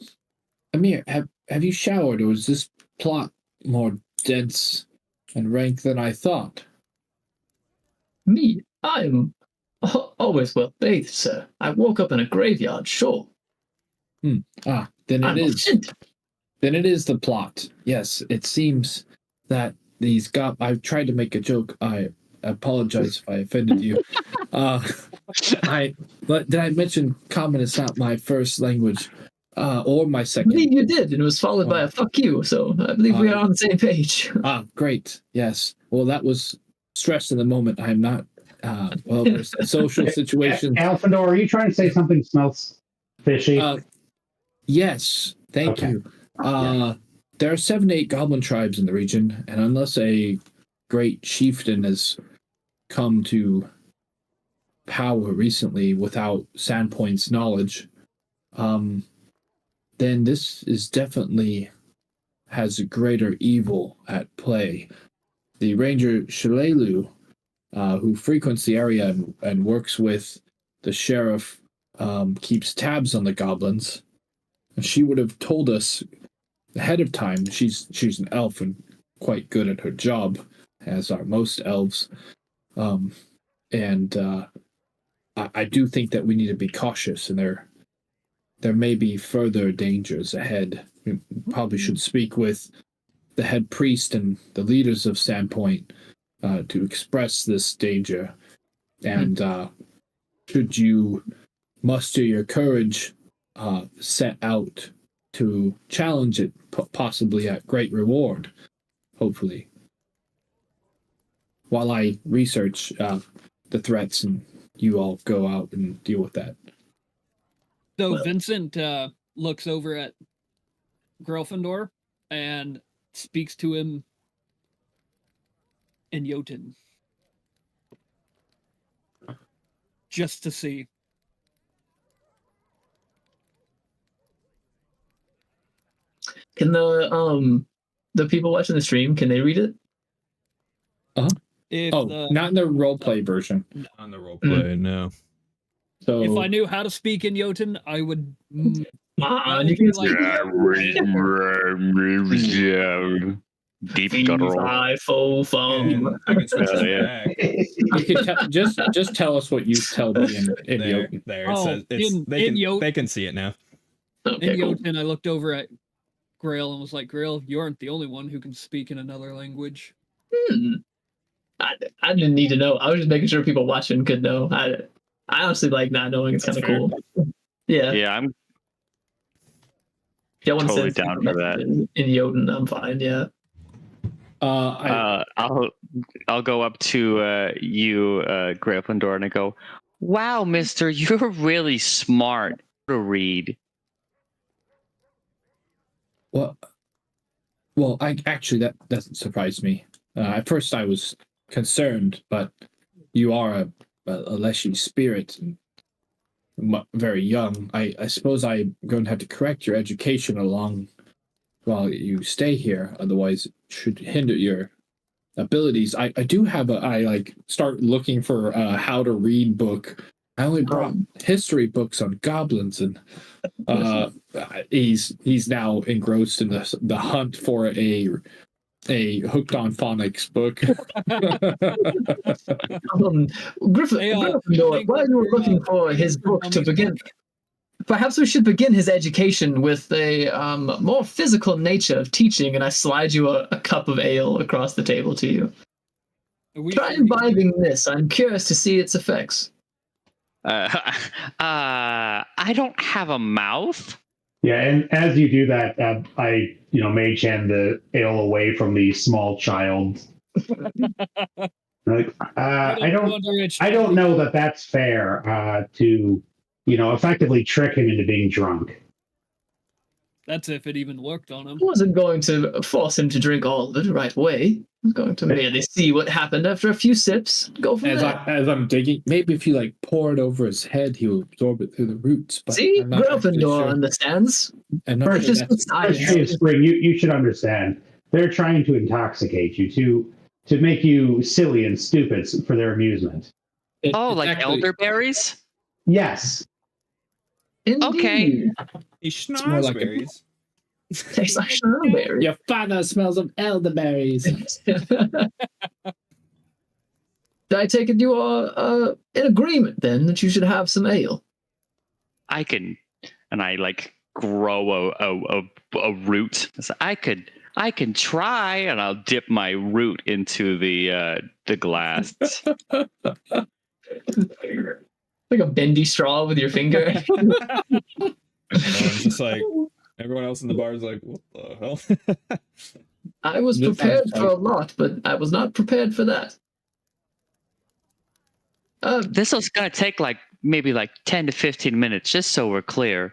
Amir, have you showered, or is this plot more dense and rank than I thought? Me? I'm always well bathed, sir. I woke up in a graveyard, sure. Then it is. Then it is the plot. Yes, it seems that these I tried to make a joke. I apologize if I offended you. But did I mention common is not my first language, or my second? I believe you did, and it was followed by a fuck you. So I believe we are on the same page. Great. Yes. Well, that was stress in the moment. I'm not. Well, there's a social situation. Alfador, are you trying to say something smells fishy? Yes. Thank you. there are 7 to 8 goblin tribes in the region, and unless a great chieftain has come to power recently without Sandpoint's knowledge, then this is definitely has a greater evil at play. The ranger Shalelu, who frequents the area and works with the sheriff, keeps tabs on the goblins. She would have told us ahead of time. She's an elf and quite good at her job, as are most elves. I do think that we need to be cautious, and there may be further dangers ahead. We probably should speak with the head priest and the leaders of Sandpoint to express this danger. And should you muster your courage, set out to challenge it, possibly at great reward, hopefully. While I research the threats and you all go out and deal with that. So Vincent looks over at Gryffindor and speaks to him in Jotun. Just to see. Can the people watching the stream, can they read it? Not in the roleplay version. On the roleplay, no. So If I knew how to speak in Jotun, I would. You can Deep guttural. I can I can switch Yeah. it back. you can just tell us what you tell me in There, Jotun. there. It Oh, says they can see it now. Okay, In cool. Jotun, I looked over at Grail and was like, Grail, you aren't the only one who can speak in another language. I didn't need to know. I was just making sure people watching could know. I honestly like not knowing. It's kind of cool. Yeah. Yeah, I'm If y'all want totally to send down for that. in Jotun, I'm fine. Yeah. I'll go up to you, Gryffindor, and I go, "Wow, Mister, you're really smart to read." Well, I actually that doesn't surprise me. At first, I was concerned, but you are a Leshy spirit, and very young. I suppose I'm going to have to correct your education along while you stay here. Otherwise, it should hinder your abilities. I do have I start looking for a how to read book. I only brought history books on goblins, and he's now engrossed in the hunt for a hooked on phonics book. Gryffindor, while you were looking for his book to begin, perhaps we should begin his education with a more physical nature of teaching, and I slide you a cup of ale across the table to you. Try imbibing this. I'm curious to see its effects. I don't have a mouth. Yeah, and as you do that, I mage hand the ale away from the small child. Like, I don't know that that's fair to effectively trick him into being drunk. That's if it even worked on him. I wasn't going to force him to drink all of it the right way. I was going to merely see what happened after a few sips. Go from there. As I'm digging, maybe if you pour it over his head, he will absorb it through the roots. But see, I'm not actually Gryffindor sure. understands. First, Spring, you should understand. They're trying to intoxicate you to make you silly and stupid for their amusement. Like elderberries? Yes. Indeed. Okay. It's more like schnozberries. Tastes like strawberry. Your father smells of elderberries. I take it you are in agreement then that you should have some ale. I can, and I grow a root. So I can try, and I'll dip my root into the glass. Like a bendy straw with your finger. It's just like everyone else in the bar is like, what the hell? I was prepared for a lot, but I was not prepared for that. This is gonna take maybe 10 to 15 minutes, just so we're clear.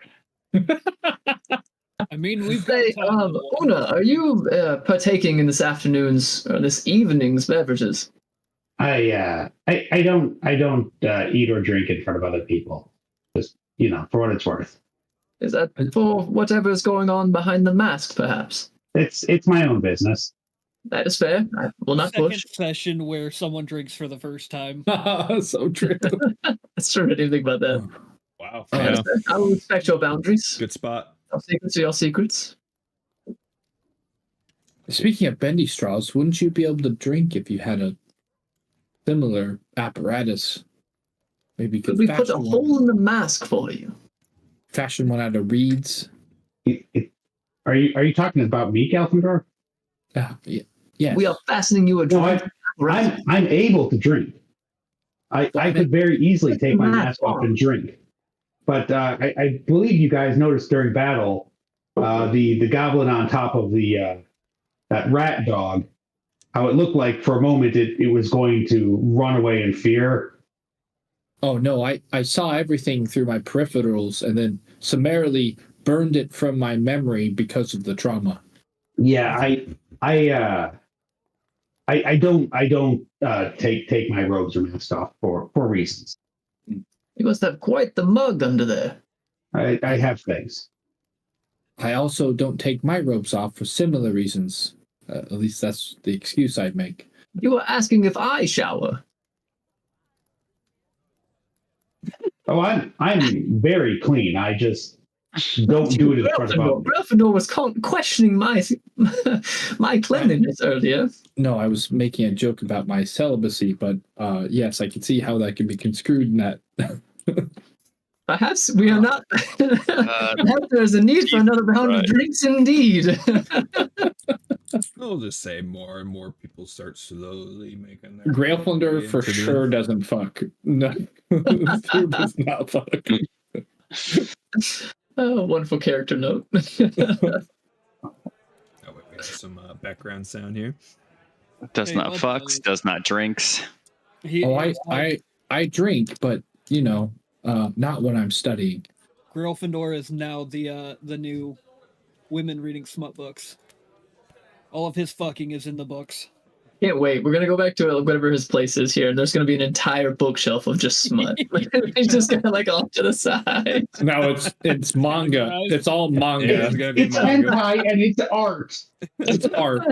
I mean, we've got Hey, time. Una, are you partaking in this afternoon's or this evening's beverages? I don't eat or drink in front of other people. Just for what it's worth. Is that for whatever's going on behind the mask, perhaps? It's my own business. That is fair. I will not Second push. session where someone drinks for the first time. So true. That's true. I didn't think about that. Wow. That Yeah. is fair. I will respect your boundaries. Good spot. Your secrets are your secrets. Speaking of bendy straws, wouldn't you be able to drink if you had a similar apparatus? Maybe you Could could we put a fashion hole one, in the mask for you? fashion one out of reeds. Are you talking about me, Gelfendor? Yes. We are fastening you a No, drink. I'm able to drink. I could very easily take my mask off and drink. But I believe you guys noticed during battle, the goblin on top of the that rat dog, how it looked like for a moment it was going to run away in fear. Oh no, I saw everything through my peripherals and then summarily burned it from my memory because of the trauma. Yeah, I don't take my robes or mask off for reasons. You must have quite the mug under there. I have things. I also don't take my robes off for similar reasons. At least that's the excuse I'd make. You were asking if I shower. Oh, I'm very clean. I just don't do it in front of others. Gryffindor was questioning my my cleanliness earlier. No, I was making a joke about my celibacy, but yes, I can see how that can be construed in that. Perhaps we are not. Perhaps there is a need for another round of drinks, indeed. I'll just say more and more people start slowly making their Grailflinder way for into the- sure doesn't fuck. No, this dude does not fuck. Oh, wonderful character note. Oh, wait, we have some background sound here. Does Hey, not what fucks, the- does not drinks. I drink, but not when I'm studying. Gryffindor is now the new women reading smut books. All of his fucking is in the books. Can't wait. We're gonna go back to whatever his place is here, and there's gonna be an entire bookshelf of just smut. He's just gonna off to the side. No, it's manga. It's all manga. Yeah, it's gonna be It's manga. hentai and it's art. It's art.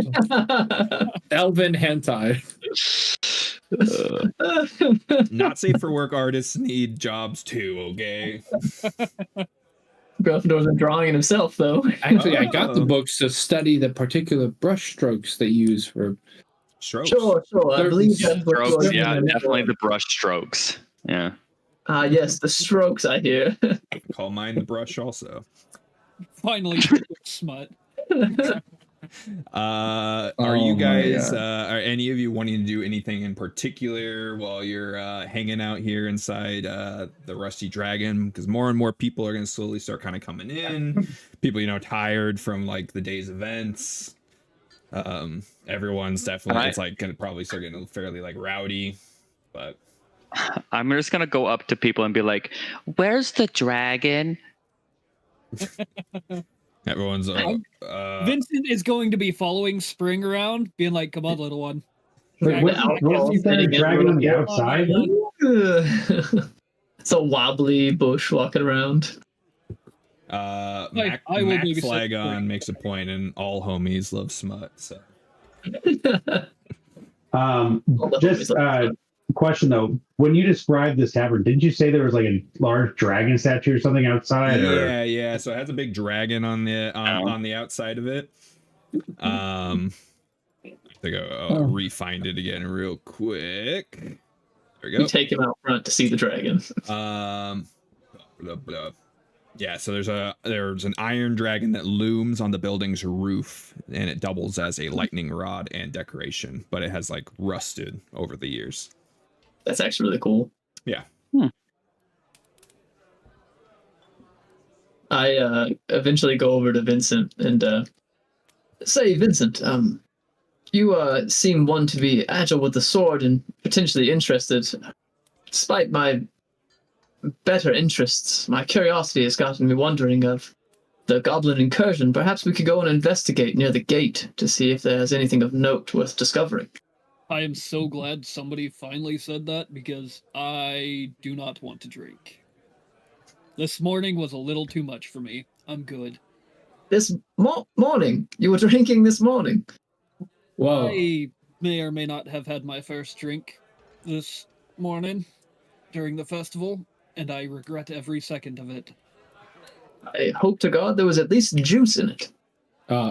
Elven hentai. Not safe for work artists need jobs too, okay? Gryffindor's been drawing it himself, though. Actually, I got the Oh. books to study the particular brush strokes they use for. Strokes. Sure. I believe that's what Strokes, you're yeah, doing. definitely the brush strokes. Yeah. Yes, the strokes I hear. Call mine the brush also. Finally, smut. Are Oh you my guys God. are any of you wanting to do anything in particular while you're hanging out here inside the Rusty Dragon? Because more and more people are going to slowly start kind of coming in. People tired from like the day's events. Everyone's definitely it's like going to probably start getting fairly like rowdy, but I'm just gonna go up to people and be like, "Where's the dragon?" everyone's Vincent is going to be following Spring around, being like, "Come on, little one." Wait, wasn't there a dragon on the outside? It's a wobbly bush walking around. Mac I will babysit Flagon Spring. makes a point, and all homies love smut. So Just question though, when you described this tavern, didn't you say there was like a large dragon statue or something outside? Or? yeah. So it has a big dragon on the outside of it. I think I'll re-find it again real quick. There we go. You take him out front to see the dragon. Blah, blah. Yeah, so there's an iron dragon that looms on the building's roof, and it doubles as a lightning rod and decoration, but it has like rusted over the years. That's actually really cool. Yeah. I eventually go over to Vincent and say, Vincent, you seem one to be agile with the sword and potentially interested. Despite my better interests, my curiosity has gotten me wondering of the goblin incursion, perhaps we could go and investigate near the gate to see if there's anything of note worth discovering. I am so glad somebody finally said that because I do not want to drink. This morning was a little too much for me. I'm good. This morning? You were drinking this morning? Whoa. I may or may not have had my first drink this morning during the festival, and I regret every second of it. I hope to God there was at least juice in it.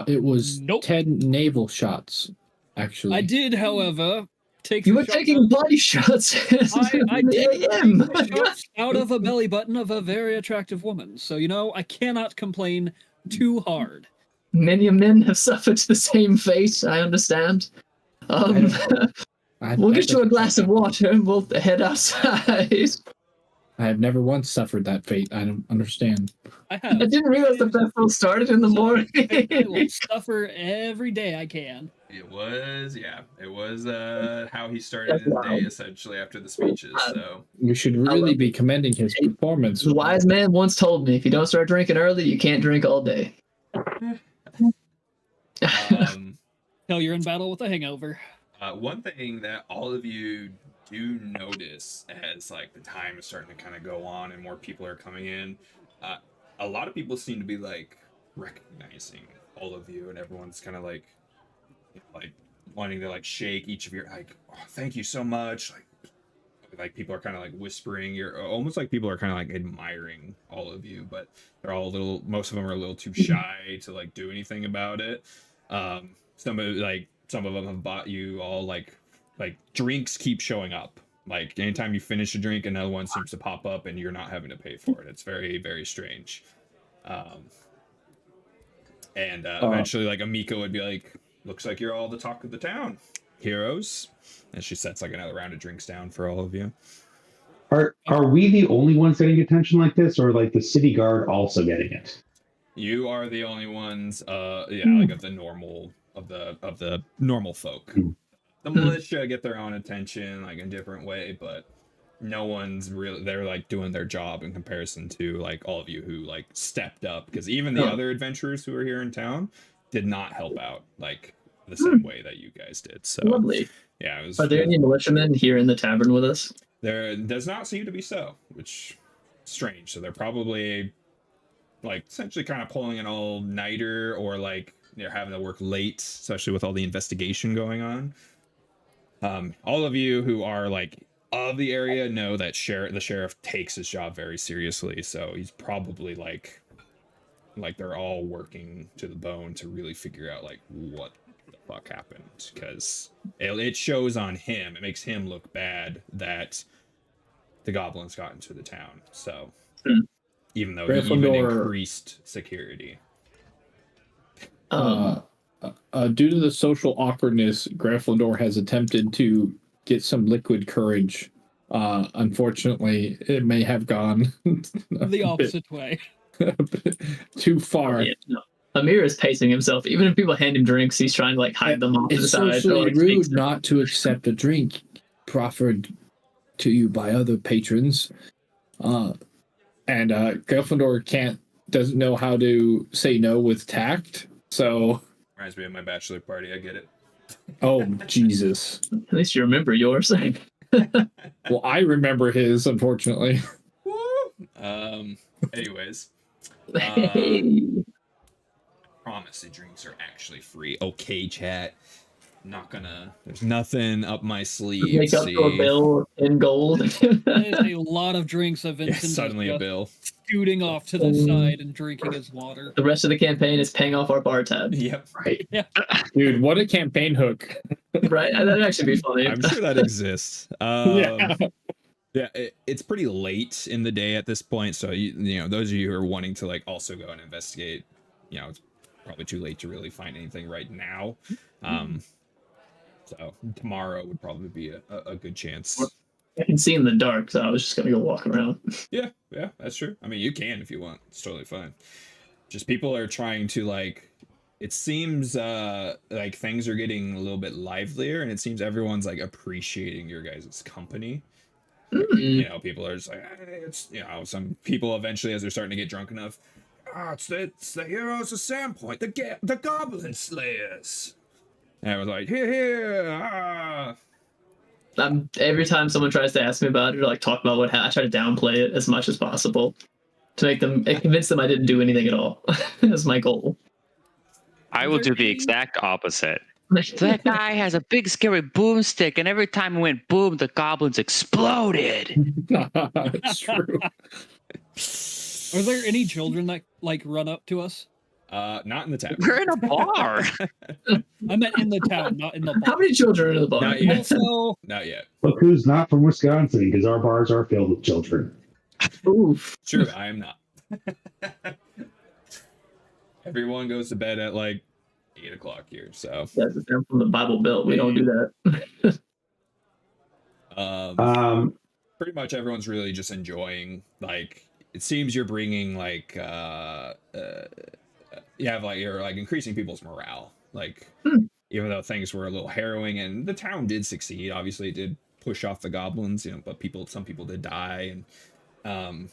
It was Nope. 10 naval shots, actually. I did, however, take You the were shot taking body shots. I in did the AM. take the shots out of a belly button of a very attractive woman. So, I cannot complain too hard. Many men have suffered the same fate, I understand. We'll get you a glass of water and we'll head outside. I have never once suffered that fate. I don't understand. I have. I didn't realize the festival started in the morning. I will suffer every day I can. It was how he started That's his wild. day essentially after the speeches. So We should really be commending his performance. A wise man once told me, if you don't start drinking early, you can't drink all day. Tell you're in battle with a hangover. one thing that all of you do notice as like the time is starting to kind of go on and more people are coming in, a lot of people seem to be like recognizing all of you, and everyone's kind of like wanting to like shake each of your like, oh, thank you so much. Like people are kind of like whispering. You're almost like people are kind of like admiring all of you, but they're all a little. Most of them are a little too shy to like do anything about it. Some of them have bought you all like drinks keep showing up. Like anytime you finish a drink, another one seems to pop up, and you're not having to pay for it. It's very, very strange. Eventually, like Amika would be like, "Looks like you're all the talk of the town, heroes." And she sets like another round of drinks down for all of you. Are we the only ones getting attention like this, or like the city guard also getting it? You are the only ones, like of the normal folk. The militia get their own attention like in a different way, but no one's really, they're like doing their job in comparison to like all of you who like stepped up, because even the other adventurers who are here in town did not help out like the same way that you guys did. So Lovely. yeah, Are there any militiamen here in the tavern with us? there does not seem to be so, which is strange. So they're probably like essentially kind of pulling an all-nighter, or like they're having to work late, especially with all the investigation going on. All of you who are like of the area know that the sheriff takes his job very seriously, so he's probably like they're all working to the bone to really figure out like what the fuck happened, because it shows on him. It makes him look bad that the goblins got into the town. So even though he even increased security. Due to the social awkwardness, Gryffindor has attempted to get some liquid courage. Unfortunately, it may have gone The opposite way. too far. Yeah, no. Amir is pacing himself. Even if people hand him drinks, he's trying to like hide them off to the It's side. socially like, rude not to accept a drink proffered to you by other patrons. And Gryffindor doesn't know how to say no with tact. So Reminds me of my bachelor party. I get it. oh Jesus. At least you remember yours. Well, I remember his, unfortunately. Anyways, promise the drinks are actually free. Okay, chat. Not gonna. There's nothing up my sleeve. Make up to a bill in gold. There's a lot of drinks of Yeah, Vincent suddenly a bill. scooting off to the side and drinking his water. The rest of the campaign is paying off our bar tab. Yep. Right. Dude, what a campaign hook. Right? That'd actually be funny. I'm sure that exists. Yeah. Yeah, it's pretty late in the day at this point, so you know those of you who are wanting to like also go and investigate, it's probably too late to really find anything right now. So tomorrow would probably be a good chance. I can see in the dark, so I was just gonna go walk around. Yeah, that's true. I mean, you can if you want. It's totally fine. Just people are trying to like. It seems like things are getting a little bit livelier, and it seems everyone's like appreciating your guys' company. People are just like, it's some people eventually, as they're starting to get drunk enough, it's the heroes of Sandpoint, the Goblin Slayers. And I was like, here. Every time someone tries to ask me about it or like talk about what happened, I try to downplay it as much as possible to make them convince them I didn't do anything at all. That's my goal. I will do the exact opposite. That guy has a big scary boomstick, and every time it went boom, the goblins exploded. It's true. Are there any children that like run up to us? Not in the tavern. We're in a bar. I meant in the town, not in the How bar. many children are in the bar? Not yet. Also, Not yet. Look who's not from Wisconsin, because our bars are filled with children. Oof. True, I am not. Everyone goes to bed at like 8 o'clock here, so. That's from the Bible Belt. We don't do that. Pretty much everyone's really just enjoying, like, it seems you're bringing like you're like increasing people's morale, like even though things were a little harrowing and the town did succeed, obviously it did push off the goblins, but some people did die, and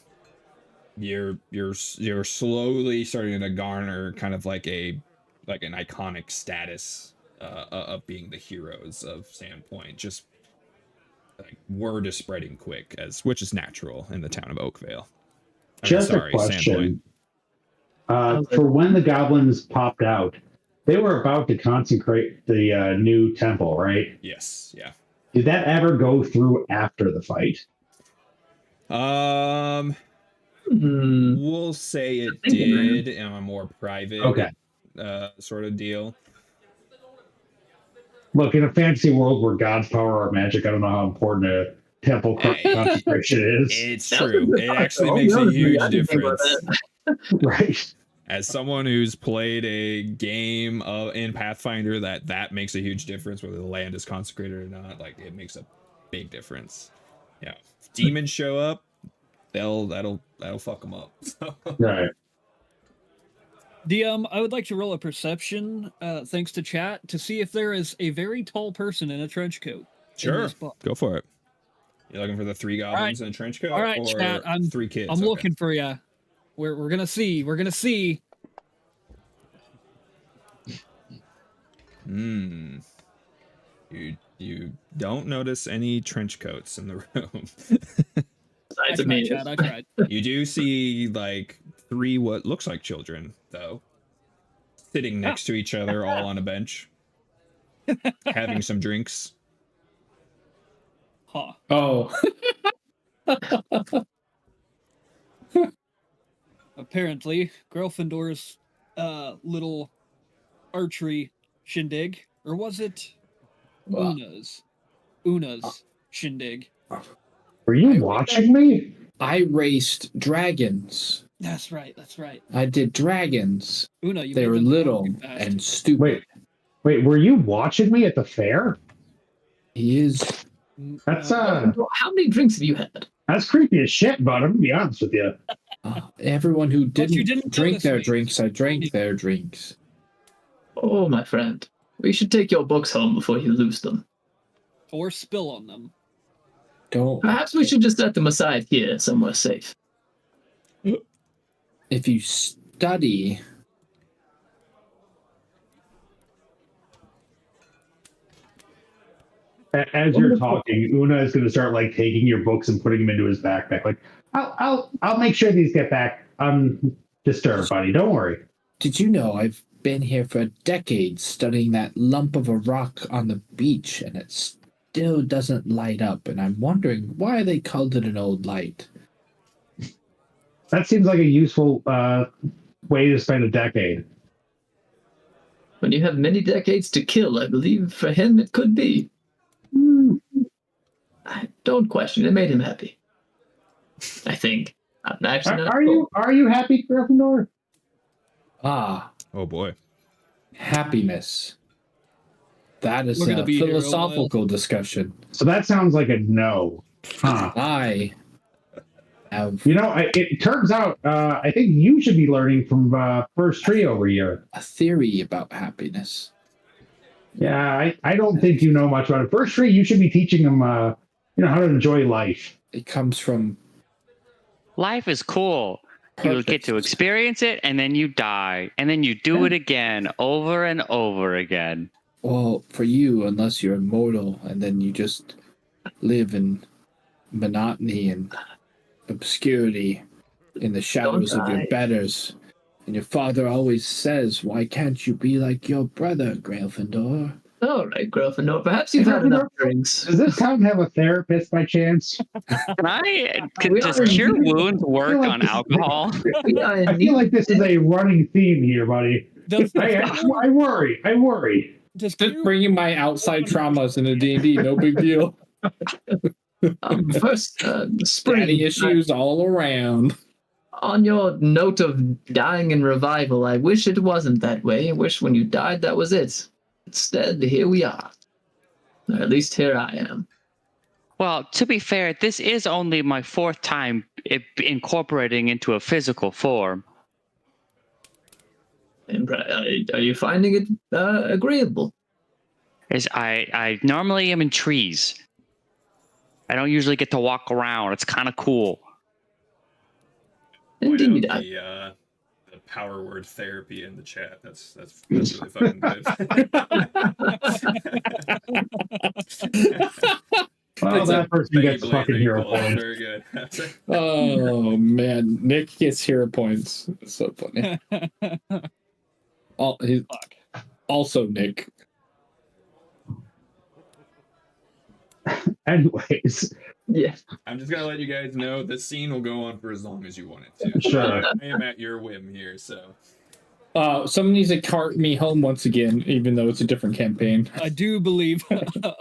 you're slowly starting to garner kind of like an iconic status of being the heroes of Sandpoint. Just like word is spreading quick, which is natural in the town of Oakvale. Just a question. For when the goblins popped out, they were about to consecrate the new temple, right? Yes. Yeah. Did that ever go through after the fight? We'll say it did in a more private sort of deal. Look, in a fantasy world where God's power or magic, I don't know how important a temple consecration is. It's true. It actually makes a huge difference. Right. As someone who's played a game in Pathfinder, that makes a huge difference, whether the land is consecrated or not. Like, it makes a big difference. Yeah. If demons show up, that'll fuck them up. Right. I would like to roll a perception, thanks to chat, to see if there is a very tall person in a trench coat. Sure. Go for it. You're looking for the 3 goblins in a trench coat? All right, or chat. 3 kids? I'm looking for you. We're gonna see. We're gonna see. You don't notice any trench coats in the room. I tried, Chad, I tried. You do see like 3 what looks like children, though, sitting next to each other, all on a bench, having some drinks. Huh. Oh. Apparently, Gryffindor's little archery shindig, or was it Una's shindig? Were you watching me? I raced dragons. That's right. That's right. I did dragons. Una, you They made were them little walk fast. and stupid. Wait, were you watching me at the fair? He is. That's How many drinks have you had? that's creepy as shit, bud. I'm gonna be honest with you. Everyone who But you didn't didn't drink notice their me. drinks, I drank their drinks. Oh, my friend. We should take your books home before you lose them. Or spill on them. Don't. Perhaps we should just set them aside here, somewhere safe. If you study. As you're talking, Una is gonna start like taking your books and putting them into his backpack. Like, I'll make sure these get back undisturbed, buddy. Don't worry. Did you know I've been here for decades studying that lump of a rock on the beach, and it still doesn't light up, and I'm wondering why they called it an old light. That seems like a useful way to spend a decade. When you have many decades to kill, I believe for him it could be. I don't question. It made him happy. I think. I'm actually not. Are you happy, Gryffindor? Ah, Oh boy. happiness. That is We're gonna a be here a philosophical discussion. So that sounds like a no. Huh. I have You know, it turns out I think you should be learning from First Tree over here. a theory about happiness. Yeah, I don't think you know much about it. First Tree, you should be teaching them, how to enjoy life. It comes from Life is cool. You get to experience it, and then you die, and then you do it again, over and over again. Well, for you, unless you're immortal, and then you just live in monotony and obscurity in the shadows of your betters. And your father always says, "Why can't you be like your brother, Gryffindor?" All right, Gryffindor. Perhaps you've had enough drinks. Does this town have a therapist by chance? Does cure wounds work on alcohol? I feel like this is a running theme here, buddy. I worry. Just bringing my outside traumas into D&D, no big deal. First, Spring Daddy issues all around. On your note of dying and revival, I wish it wasn't that way. I wish when you died, that was it. Instead, here we are. Or at least here I am. Well, to be fair, this is only my 4th time incorporating into a physical form. And, are you finding it agreeable? I normally am in trees. I don't usually get to walk around. It's kind of cool. Indeed. The power word therapy in the chat. That's really fucking good. Well, that person gets fucking hero points. points. Very good. Oh man, Nick gets hero points. It's so funny. Also Nick. Anyways, yeah. I'm just gonna let you guys know the scene will go on for as long as you want it to. Sure. I am at your whim here, so. Someone needs to cart me home once again, even though it's a different campaign. I do believe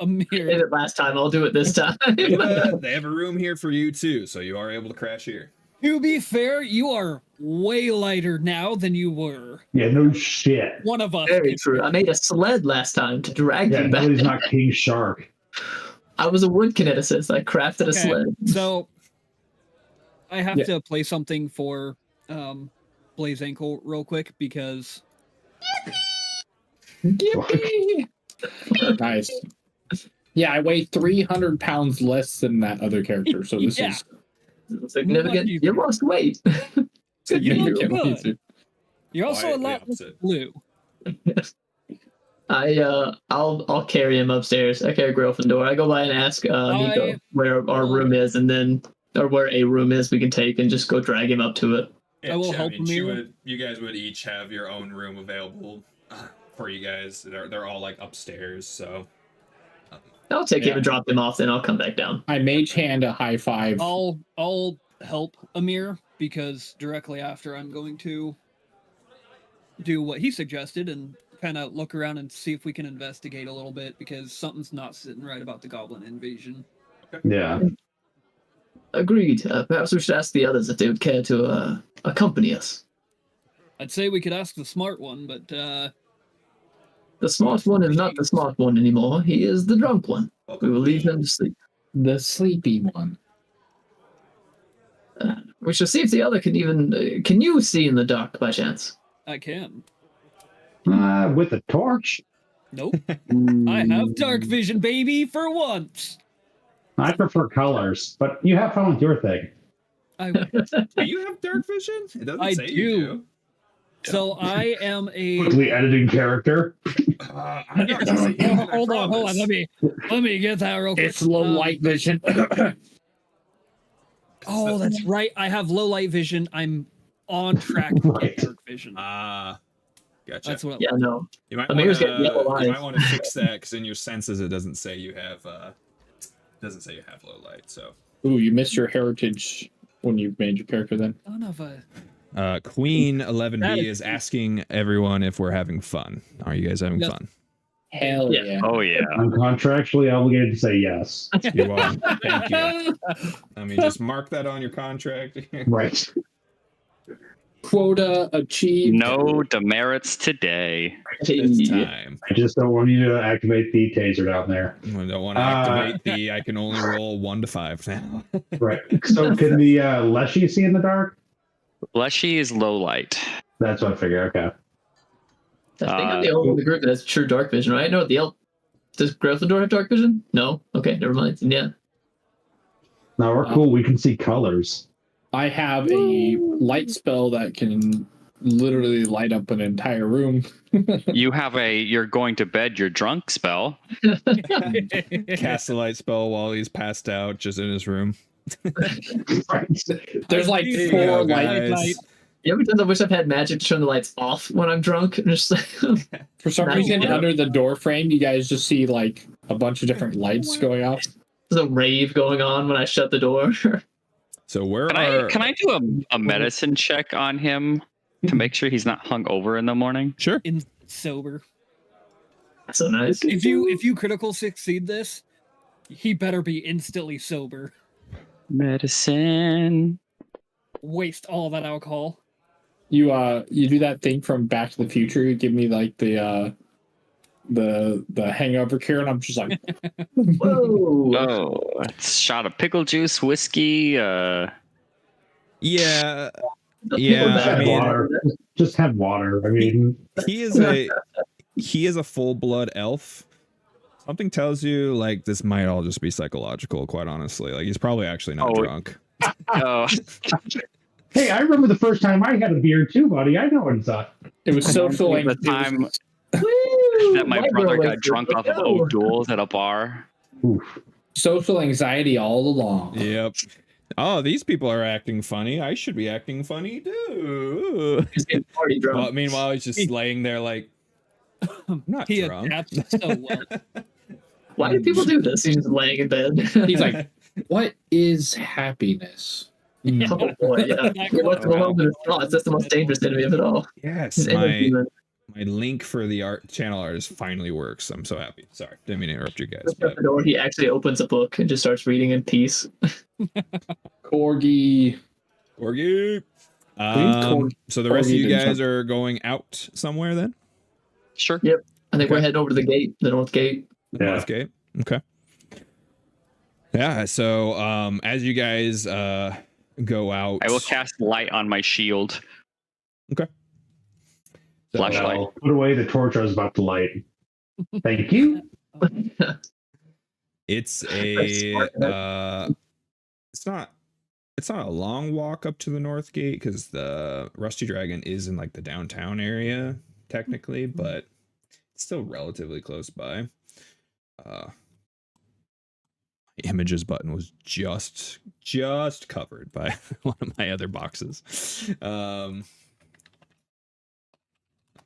Amir. Did it last time. I'll do it this time. They have a room here for you too, so you are able to crash here. To be fair, you are way lighter now than you were. Yeah, no shit. One of us. Very true. I made a sled last time to drag Yeah, you back. nobody's not King Shark. I was a wood kineticist. I crafted a sled. So I have to play something for Blaze Ankle real quick because Yippee! Nice. Yeah, I weigh 300 pounds less than that other character, so this is significant. You lost weight. You're good. You're also a lot less blue. I'll carry him upstairs. I carry Gryffindor. I go by and ask Nico where our room is, and then or where a room is we can take and just go drag him up to it. Yeah, I will help you guys would each have your own room available for you guys. They're all like upstairs, so. I'll take him and drop him off, then I'll come back down. I mage hand a high five. I'll help Amir because directly after I'm going to do what he suggested and kind of look around and see if we can investigate a little bit because something's not sitting right about the goblin invasion. Yeah. Agreed. Perhaps we should ask the others if they would care to accompany us. I'd say we could ask the smart one, but the smart one is not the smart one anymore. He is the drunk one. We will leave him to sleep. The sleepy one. We shall see if the other can even. Can you see in the dark by chance? I can. With a torch? Nope. I have dark vision, baby, for once. I prefer colors, but you have fun with your thing. Do you have dark vision? It doesn't say you do. So I am a Quickly editing character. Hold on. Let me get that real quick. It's low light vision. Oh, that's right. I have low light vision. I'm on track to get dark vision. Gotcha. That's what. Yeah, no. You might Amir's got yellow eyes. want to fix that because in your senses it doesn't say you have low light. So. Ooh, you missed your heritage when you made your character. Then. Son of a. Queen 11B is asking everyone if we're having fun. Are you guys having fun? Hell yeah. Oh yeah. I'm contractually obligated to say yes. You are. Thank you. Let me just mark that on your contract. Right. Quota achieved. No demerits today. It's time. I just don't want you to activate the taser down there. I don't want to activate the I can only roll 1 to 5 now. Right. So can the Leshy see in the dark? Leshy is low light. That's what I figure. Okay. I think I'm the only one in the group that has true dark vision, right? No, the elf. Does Gryffindor have dark vision? No. Okay, never mind. Yeah. No, we're cool. We can see colors. I have a light spell that can literally light up an entire room. You're going to bed, you're drunk spell. Cast a light spell while he's passed out, just in his room. There's like There you four go, light. guys. You ever times I wish I've had magic to turn the lights off when I'm drunk? And just like, For some Nice. reason, under the door frame, you guys just see like a bunch of different lights going off. there's a rave going on when I shut the door. So where Can I do a medicine check on him to make sure he's not hung over in the morning? Sure. In sober. That's so nice. If you critical succeed this, he better be instantly sober. Medicine. Waste all that alcohol. You do that thing from Back to the Future. You give me like the hangover cure, and I'm just like, Whoa. Oh, it's a shot of pickle juice, whiskey. Yeah. The Yeah, people I that- mean- water. Just have water. I mean, he is a full blood elf. Something tells you like this might all just be psychological, quite honestly. Like he's probably actually not Oh. drunk. Oh, hey, I remember the first time I had a beer too, buddy. I know what it's up. it was social. The time Woo! that my White brother girl got wakes drunk up. off of Go. O'Doul's at a bar. Oof. social anxiety all along. Yep. Oh, these people are acting funny. I should be acting funny too. He's getting party drunk. Well, meanwhile, he's just laying there like, I'm not He drunk. adapts so well. Why do people do this? He's just laying in bed. He's like, "What is happiness?" oh boy, yeah. What's going on with his thoughts? That's the most dangerous enemy of it all. Yes, His inner demon. my link for the channel artist finally works. I'm so happy. Sorry, didn't mean to interrupt you guys. Just But at the door, he actually opens a book and just starts reading in peace. Corgi. Corgi. Corgi- So the rest of you Corgi did guys are going out somewhere then? Sure. Yep. I think we're Okay. heading over to the gate, the north gate. Yeah. North Gate. Okay. Yeah. So as you guys go out, I will cast light on my shield. So, Flashlight. Well, put away the torch I was about to light. Thank you. It's That's a smart, it's not a long walk up to the North Gate because the Rusty Dragon is in like the downtown area technically, but it's still relatively close by. Images button was just covered by one of my other boxes. Let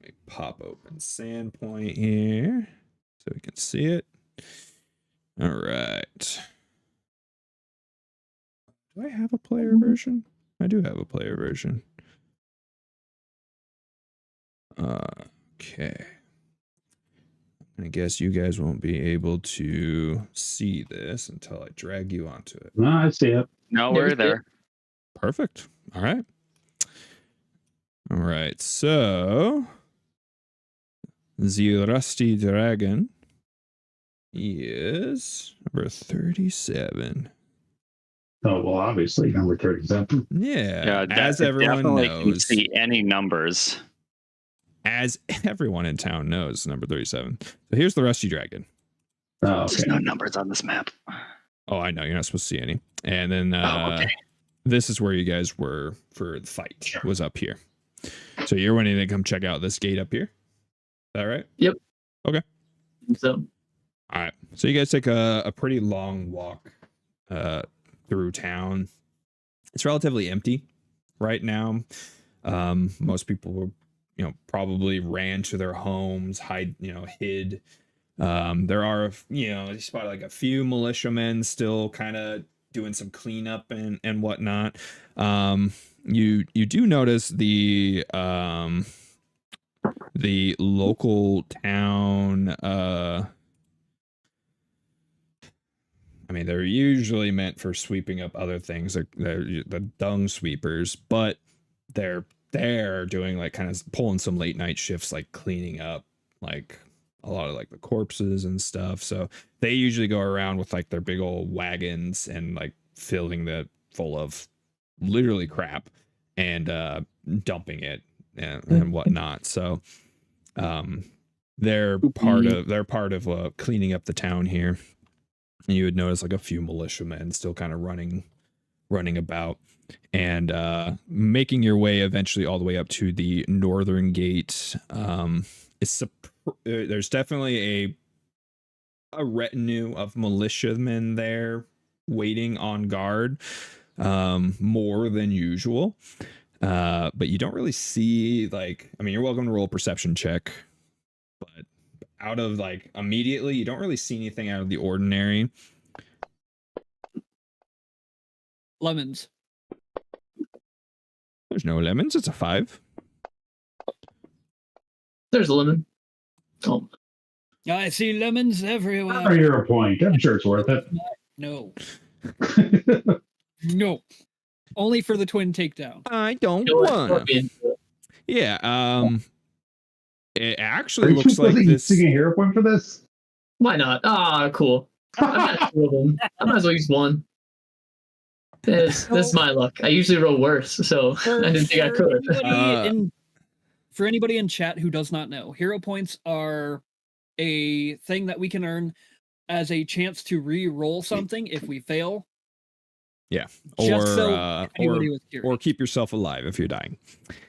me pop open Sandpoint here so we can see it. All right. Do I have a player version? I do have a player version. Okay. I guess you guys won't be able to see this until I drag you onto it. No, I see it. No, Yeah, we're we there. Perfect. All right. All right. So the Rusty Dragon is number 37. Oh, well, obviously, number 37. Yeah. Yeah, as everyone definitely can knows. see any numbers. As everyone in town knows, number 37. So here's the Rusty Dragon. Oh, There's okay. no numbers on this map. Oh, I know. You're not supposed to see any. And then Okay. this is where you guys were for the fight, was up here. So you're wanting to come check out this gate up here? Is that right? So All right. So you guys take a pretty long walk through town. It's relatively empty right now. Most people were, probably ran to their homes, hid. There are, you spot like a few militiamen still kind of doing some cleanup and whatnot. You do notice the local town. I mean, they're usually meant for sweeping up other things. They're the dung sweepers, but they're doing like kind of pulling some late night shifts, like cleaning up like a lot of like the corpses and stuff. So they usually go around with like their big old wagons and like filling that full of literally crap and dumping it and whatnot. So they're part of cleaning up the town here. And you would notice like a few militiamen still kind of running running about and making your way eventually all the way up to the northern gate. There's definitely a retinue of militiamen there waiting on guard, more than usual. But you don't really see, like, I mean, you're welcome to roll a perception check, but out of, like, immediately, you don't really see anything out of the ordinary. Lemons. There's no lemons. It's a 5. There's a lemon. Oh, I see lemons For everywhere. your point, I'm sure it's worth it. No. No. Only for the twin takedown. I don't you know what? wanna. Yeah. It Are actually you looks like really this. using a hero point for this? Why not? Ah, cool. I've got 2 of them. I might as well use 1. This is my luck. I usually roll worse, so I didn't think I could. For anybody in chat who does not know, hero points are a thing that we can earn as a chance to re-roll something if we fail. Yeah. Just so Or anybody was curious. or keep yourself alive if you're dying.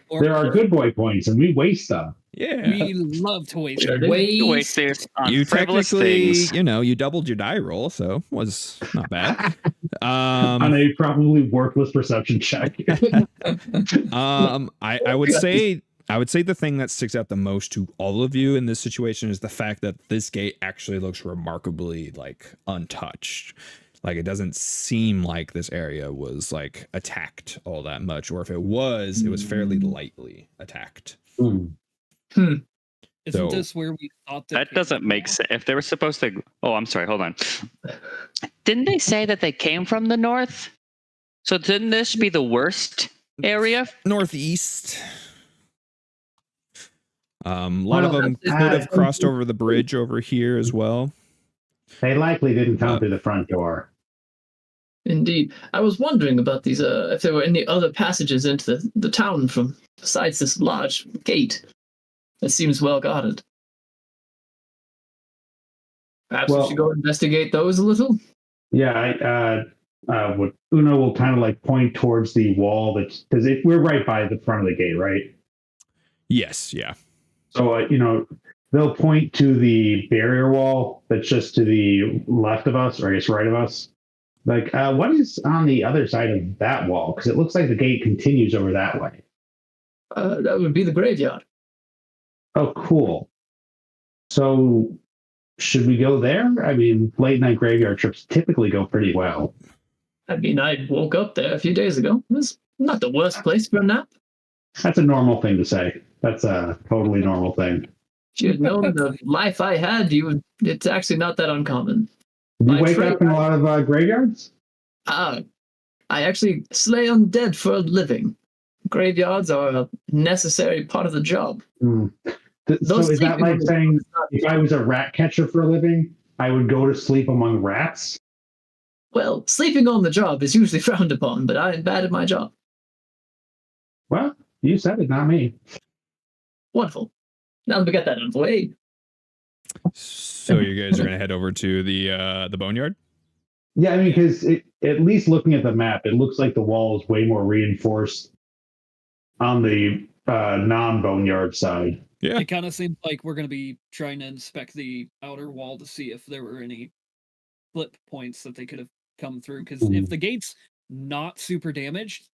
Or There are good boy points, and we waste them. Yeah. we love to waste Sure them. do. You waste this on You frivolous technically, things. you doubled your die roll, so was not bad. On a probably worthless perception check. I would say the thing that sticks out the most to all of you in this situation is the fact that this gate actually looks remarkably, like, untouched. Like, it doesn't seem like this area was, like, attacked all that much, or if it was fairly lightly attacked. Isn't So- this where we thought That doesn't make sense. If they were supposed to, oh, I'm sorry. Hold on. Didn't they say that they came from the north? So didn't this be the worst area? Northeast. A lot of Well, them could have crossed over the bridge over here as well. They likely didn't come through the front door. Indeed. I was wondering about these, if there were any other passages into the town from besides this large gate. It seems well guarded. Perhaps we should go investigate those a little? Yeah, what Uno will kind of like point towards the wall that's because we're right by the front of the gate, right? Yes, yeah. So they'll point to the barrier wall that's just to the left of us, or I guess right of us. Like, what is on the other side of that wall? Because it looks like the gate continues over that way. That would be the graveyard. Oh, cool. So, should we go there? I mean, late night graveyard trips typically go pretty well. I mean, I woke up there a few days ago. It's not the worst place for a nap. That's a normal thing to say. That's a totally normal thing. If you had known the life I had, it's actually not that uncommon. Do you My wake trade- up in a lot of graveyards? I actually slay undead for a living. Graveyards are a necessary part of the job. So Those is that sleeping like on the saying job is not- if I was a rat catcher for a living, I would go to sleep among rats? Well, sleeping on the job is usually frowned upon, but I am bad at my job. Well, you said it, not me. Wonderful. Now that we got that out of the way. So you guys are gonna head over to the boneyard? Yeah, I mean, because at least looking at the map, it looks like the wall is way more reinforced on the non-boneyard side. Yeah. It kind of seems like we're going to be trying to inspect the outer wall to see if there were any flip points that they could have come through. Because if the gate's not super damaged,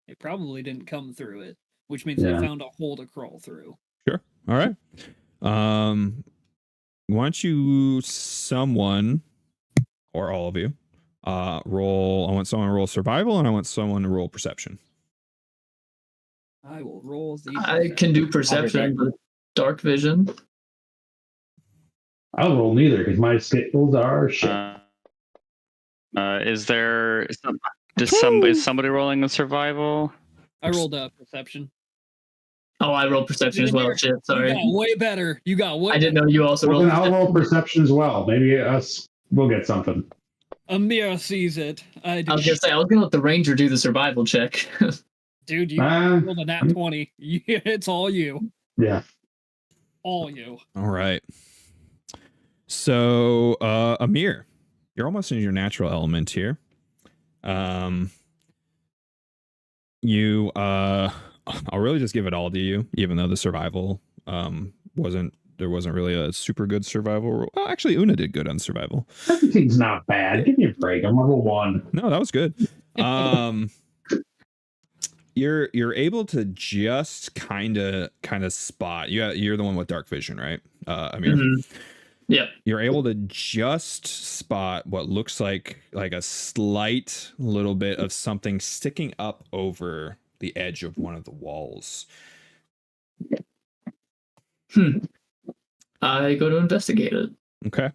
it probably didn't come through it, which means they found a hole to crawl through. Sure. All right. Why don't you, someone, or all of you, roll? I want someone to roll survival, and I want someone to roll perception. I will roll the. I can do perception, but dark vision. I'll roll neither because my skills are shit. Is there is somebody rolling a survival? I rolled a perception. Oh, I rolled perception as well. Shit, sorry. You got way better. You got way. I didn't know you also Well, rolled. then I'll roll perception as well. Maybe we'll get something. Amir sees it. I I was gonna say I was gonna let the ranger do the survival check. Dude, you rolled a nat 20. It's all you. Yeah. All you. All right. So, Amir, you're almost in your natural element here. I'll really just give it all to you, even though the survival wasn't really a super good survival. Well, actually, Una did good on survival. Everything's not bad. Give me a break. I'm level 1. No, that was good. You're able to just kind of spot. You're the one with dark vision, right, Amir? Mm-hmm. Yep. You're able to just spot what looks like a slight little bit of something sticking up over the edge of one of the walls. I go to investigate it. Okay.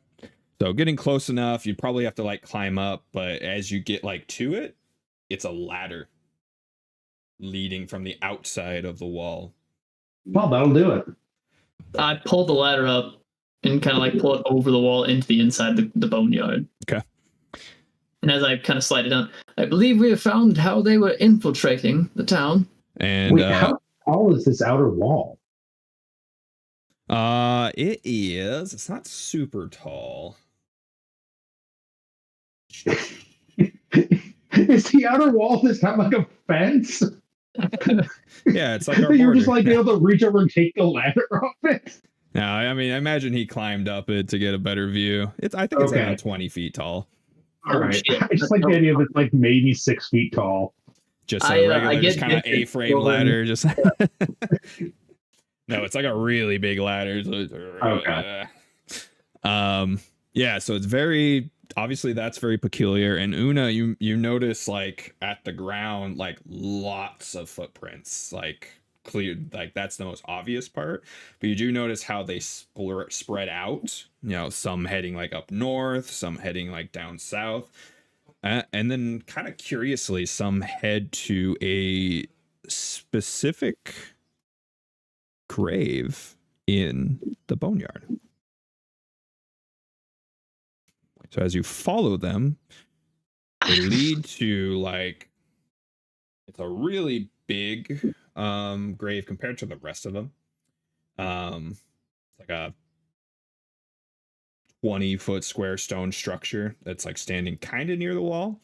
So getting close enough, you'd probably have to like climb up, but as you get like to it, it's a ladder leading from the outside of the wall. Well, that'll do it. I pull the ladder up and kind of like pull it over the wall into the inside the boneyard. Okay. And as I kind of slide it down, I believe we have found how they were infiltrating the town. And wait, how tall is this outer wall? it's not super tall. Is the outer wall this kind of like a fence? Yeah, it's like our You're border. just like able to reach over and take the ladder off it. No, I mean, I imagine he climbed up it to get a better view. I think it's around 20 feet tall. All right. Shit. I just like the idea of it's like maybe 6 feet tall. Just a regular, just kind of A-frame ladder. Just no, it's like a really big ladder. Okay. Yeah, so it's very obviously that's very peculiar. And Una, you notice like at the ground like lots of footprints, like clear, like that's the most obvious part. But you do notice how they spread out. You know, some heading like up north, some heading like down south. And then kind of curiously, some head to a specific grave in the boneyard. So as you follow them, they lead to like, it's a really big grave compared to the rest of them. It's like a 20-foot square stone structure that's like standing kind of near the wall,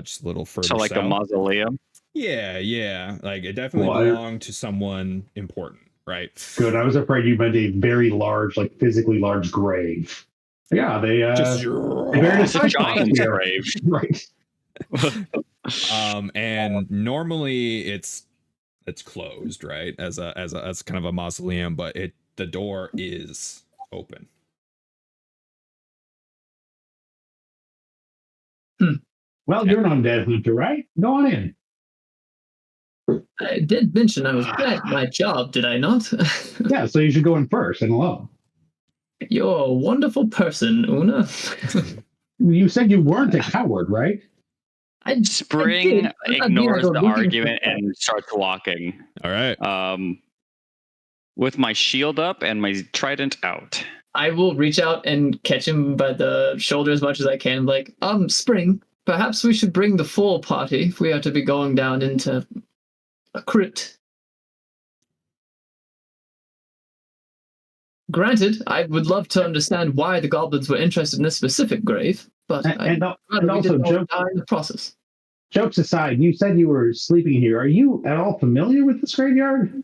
just a little further So like south. a mausoleum. Yeah, like it definitely belonged to someone important, right? Good. I was afraid you meant a very large, like physically large grave. Yeah, they buried It's a giant grave, right? And normally it's closed, right, as kind of a mausoleum, but the door is open. Well, you're an undead hunter, right? Go on in. I did mention I was bad at my job, did I not? Yeah, so you should go in first and alone. You're a wonderful person, Una. You said you weren't a coward, right? Spring ignores the argument and starts walking. All right. With my shield up and my trident out. I will reach out and catch him by the shoulder as much as I can. Like, Spring, perhaps we should bring the full party if we are to be going down into a crypt. Granted, I would love to understand why the goblins were interested in this specific grave, but and also, die in the process. Jokes aside, you said you were sleeping here. Are you at all familiar with this graveyard?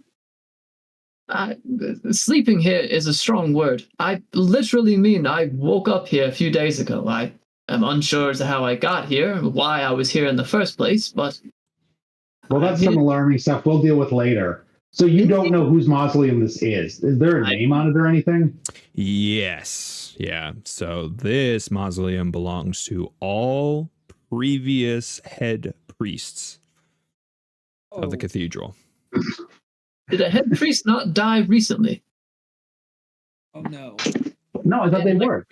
Sleeping here is a strong word. I literally mean I woke up here a few days ago. I am unsure as to how I got here, why I was here in the first place, but... Well, that's some alarming stuff we'll deal with later. So you don't know whose mausoleum this is. Is there a name on it or anything? Yes. Yeah. So this mausoleum belongs to all previous head priests of the cathedral. Did a head priest not die recently? Oh no. No, I thought they were.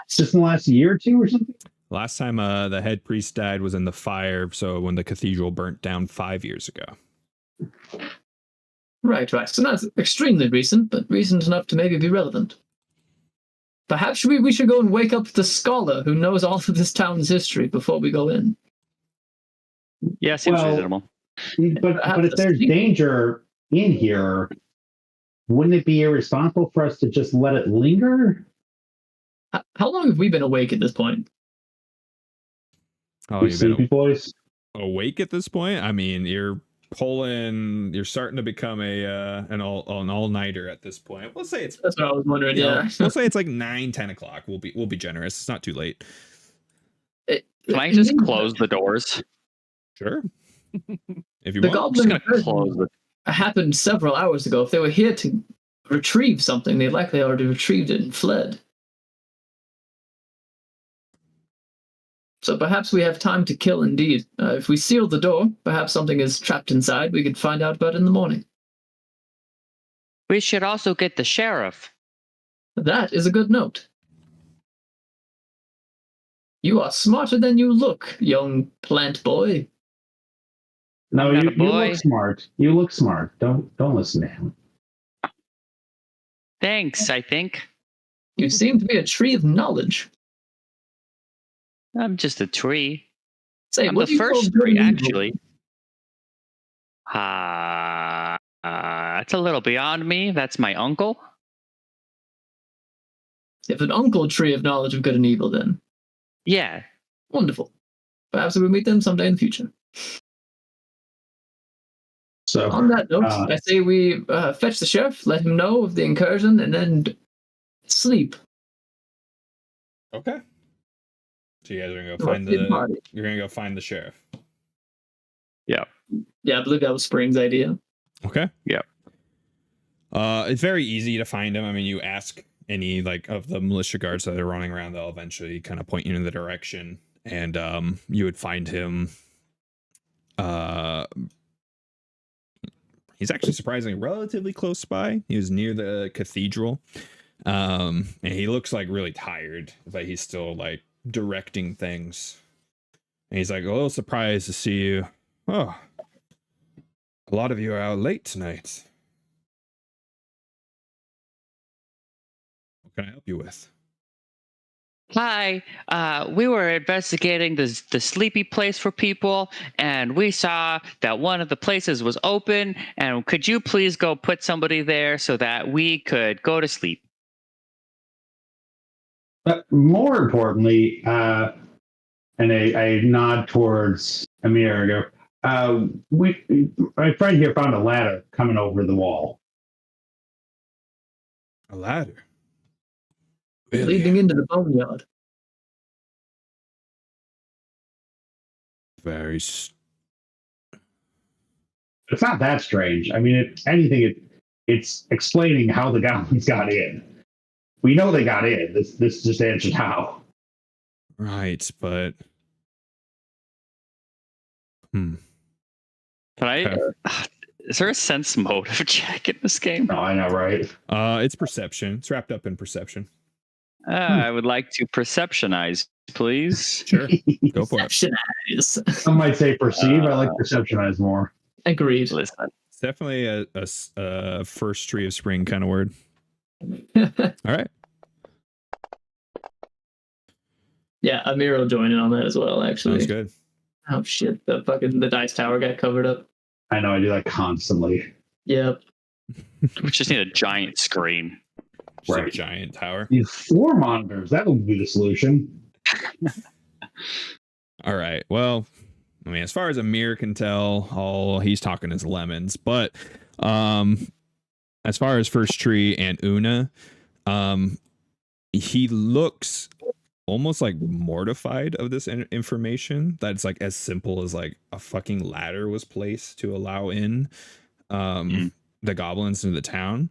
Just in the last year or two or something? Last time the head priest died was in the fire, so when the cathedral burnt down 5 years ago. Right. So not extremely recent, but recent enough to maybe be relevant. Perhaps we should go and wake up the scholar who knows all of this town's history before we go in. Yeah, seems reasonable. But if there's danger in here, wouldn't it be irresponsible for us to just let it linger? How long have we been awake at this point? Oh, you've been boys? awake at this point? I mean, you're you're starting to become an all-nighter at this point. We'll say it's, That's what I was wondering. you know, Yeah. we'll say it's like 9-10 o'clock. We'll be generous. It's not too late. Can I just close the doors? Sure. If you The want. goblin I'm just gonna close the. happened several hours ago. If they were here to retrieve something, they likely already retrieved it and fled. So perhaps we have time to kill indeed. If we seal the door, perhaps something is trapped inside. We could find out about it in the morning. We should also get the sheriff. That is a good note. You are smarter than you look, young plant boy. No, I'm not you a boy. look smart. You look smart. Don't listen to him. Thanks, I think. You seem to be a tree of knowledge. I'm just a tree. Say, I'm what the do you call first good tree, and evil? actually. That's a little beyond me. That's my uncle. You have an uncle tree of knowledge of good and evil, then. Yeah. Wonderful. Perhaps we will meet them someday in the future. So On that note, I say we fetch the sheriff, let him know of the incursion, and then sleep. Okay. So you guys are gonna go Or find sleep party. you're gonna go find the sheriff. Yeah, I believe that was Spring's idea. Okay. Yeah. It's very easy to find him. I mean, you ask any like of the militia guards that are running around, they'll eventually kind of point you in the direction, and you would find him. He's actually surprisingly relatively close by. He was near the cathedral, and he looks like really tired, but he's still like directing things. And he's like, a little surprised to see you. Oh, a lot of you are out late tonight. What can I help you with? Hi, we were investigating the sleepy place for people, and we saw that one of the places was open, and could you please go put somebody there so that we could go to sleep? But more importantly, and I nod towards Amir. I go, my friend here found a ladder coming over the wall. A ladder. Really? Leading into the boneyard. Very. It's not that strange. I mean, it's explaining how the goblins got in. We know they got in. This just answers how. Right, but. Can I? Is there a sense motive check in this game? Oh, I know, right? It's perception. It's wrapped up in perception. I would like to perceptionize, please. Sure. Go for it. Perceptionize. Some might say perceive. I like perceptionize more. Agreed. Listen. It's definitely a first tree of spring kind of word. All right. Yeah, Amir will join in on that as well, actually. Sounds good. Oh shit, the dice tower got covered up. I know, I do that constantly. Yep. We just need a giant screen. Just Right. a giant tower. These 4 monitors, that would be the solution. All right. Well, I mean, as far as Amir can tell, all he's talking is lemons. But as far as First Tree and Una, he looks almost like mortified of this information. That's like as simple as like a fucking ladder was placed to allow in the goblins into the town.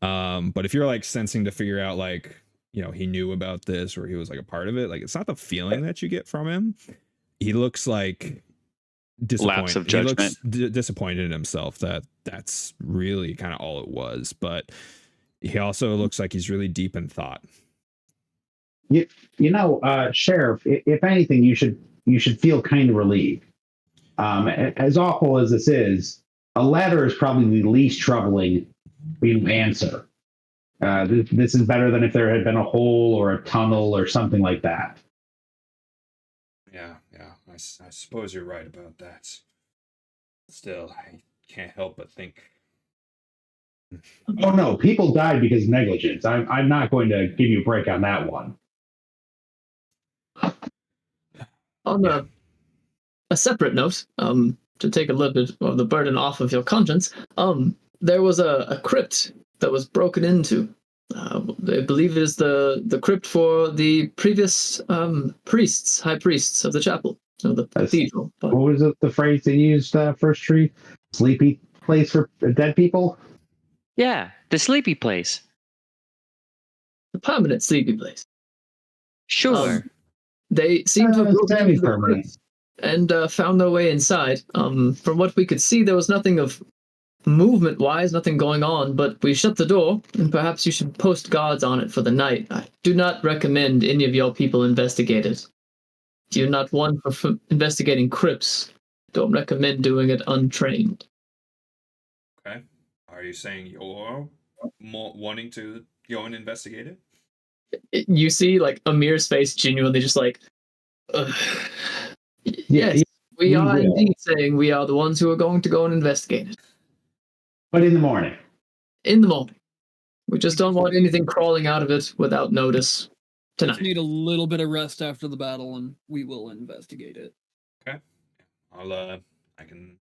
But if you're like sensing to figure out like, you know, he knew about this or he was like a part of it, like it's not the feeling that you get from him. He looks like disappointed. Lapse of judgment. He looks disappointed in himself that that's really kind of all it was. But he also looks like he's really deep in thought. You know, Sheriff, if anything, you should feel kind of relieved. As awful as this is, a ladder is probably the least troubling answer. This is better than if there had been a hole or a tunnel or something like that. Yeah, I suppose you're right about that. Still, I can't help but think. Oh no, people died because of negligence. I'm not going to give you a break on that one. On a separate note, to take a little bit of the burden off of your conscience, there was a crypt that was broken into. I believe it is the crypt for the previous high priests of the chapel, of the cathedral. But What was it, the phrase they used, first tree? Sleepy place for dead people? Yeah, the sleepy place. the permanent sleepy place. Sure. They seem to have broken into the semi-permanent. crypt and found their way inside. From what we could see, there was nothing of movement-wise, nothing going on, but we shut the door, and perhaps you should post guards on it for the night. I do not recommend any of your people investigate it. You're not one for investigating crypts. Don't recommend doing it untrained. Okay. Are you saying you're wanting to go and investigate it? You see, like, Amir's face genuinely just like, ugh. Yes, we are indeed saying we are the ones who are going to go and investigate it. But in the morning. In the morning. We just don't want anything crawling out of it without notice Just tonight. need a little bit of rest after the battle, and we will investigate it. Okay. I can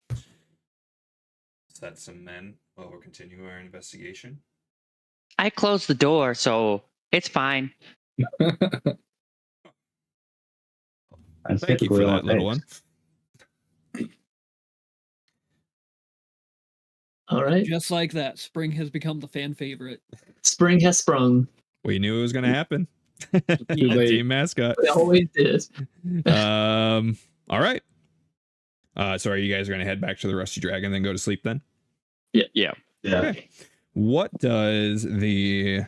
set some men while we're continuing our investigation. I closed the door, so it's fine. That's Thank you for typically all that, it little takes. one. All right. Just like that, spring has become the fan favorite. Spring has sprung. We knew it was going to happen. Too late. Team mascot. It always did. All right. So are you guys going to head back to the Rusty Dragon and then go to sleep then? Yeah. Yeah. Okay. What does the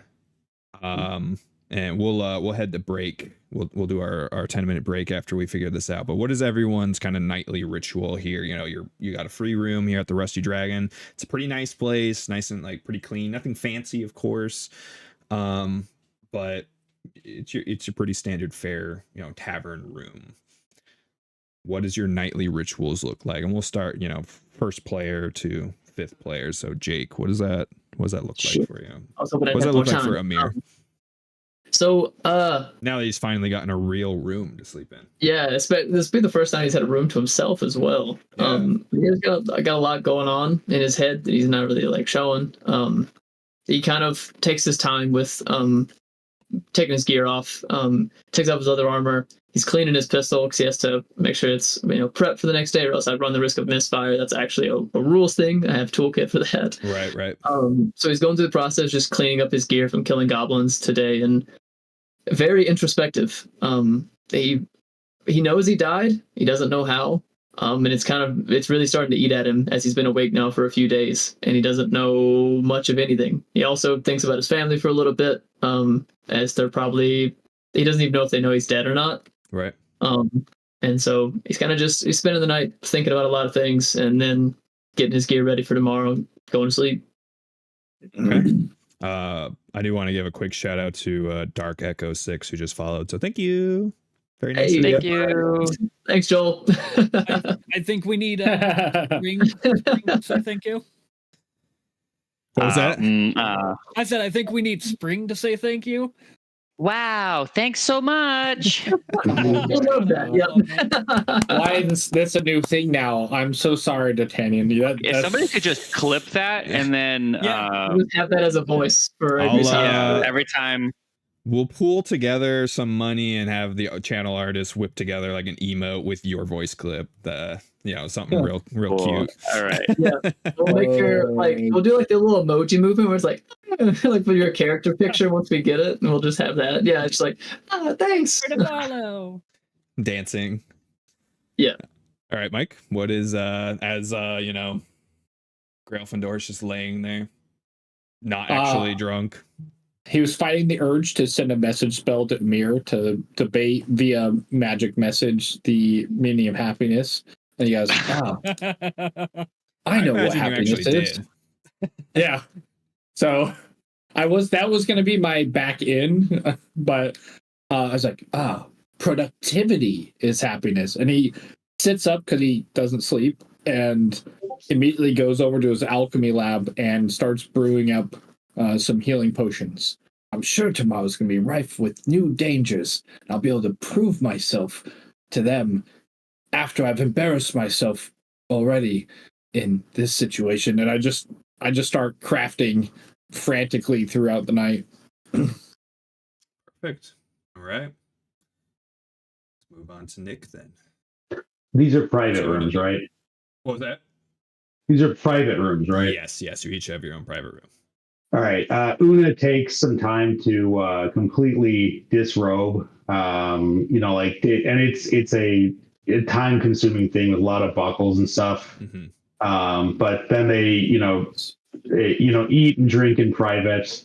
and we'll head to break. We'll do our 10-minute break after we figure this out. But what is everyone's kind of nightly ritual here? You know, you got a free room here at the Rusty Dragon. It's a pretty nice place, nice and like pretty clean. Nothing fancy, of course. But it's your pretty standard fare, tavern room. What does your nightly rituals look like? And we'll start, first player to fifth player. So Jake, what does that look like for you? I was hoping I'd What does have that look more like for time. Amir? Now that he's finally gotten a real room to sleep in. yeah, this will be the first time he's had a room to himself as well. Yeah. He's got a lot going on in his head that he's not really like showing. He kind of takes his time with taking his gear off, takes off his other armor. He's cleaning his pistol because he has to make sure it's prepped for the next day, or else I'd run the risk of misfire. That's actually a rules thing. I have toolkit for that. Right. So he's going through the process, just cleaning up his gear from killing goblins today, and very introspective. He knows he died. He doesn't know how. And it's really starting to eat at him as he's been awake now for a few days, and he doesn't know much of anything. He also thinks about his family for a little bit, as he doesn't even know if they know he's dead or not. Right. And so he's spending the night thinking about a lot of things, and then getting his gear ready for tomorrow, going to sleep. Okay. I do want to give a quick shout out to Dark Echo 6 who just followed. So thank you. Very nice. Hey, Thank you. Thanks, Joel. I think we need Spring to say thank you. What was that? I said I think we need Spring to say thank you. Wow, thanks so much. I love that. Yep. Why is this a new thing now? I'm so sorry, D'Artagnan. If somebody could just clip that and then Just have that as a voice for every time. every time. We'll pool together some money and have the channel artist whip together like an emote with your voice clip. Something real Cool. cute. All right. We'll make we'll do like the little emoji movement where it's like like with your character picture once we get it, and we'll just have that. Yeah, it's like thanks. Follow. Dancing. Yeah. All right, Mike. What is Graelfindor's just laying there, not actually drunk. He was fighting the urge to send a message spell to Amir to debate via magic message the meaning of happiness. And he goes, I know what imagine you happiness actually is. did. Yeah. So that was going to be my back in, but I was like, productivity is happiness. And he sits up because he doesn't sleep and immediately goes over to his alchemy lab and starts brewing up some healing potions. I'm sure tomorrow's going to be rife with new dangers. I'll be able to prove myself to them after I've embarrassed myself already in this situation, and I just start crafting frantically throughout the night. Perfect. All right. Let's move on to Nick then. These are private rooms, right? What was that? These are private rooms, right? Yes. You each have your own private room. All right. Una takes some time to completely disrobe. It's a time-consuming thing with a lot of buckles and stuff. But then they, eat and drink in private.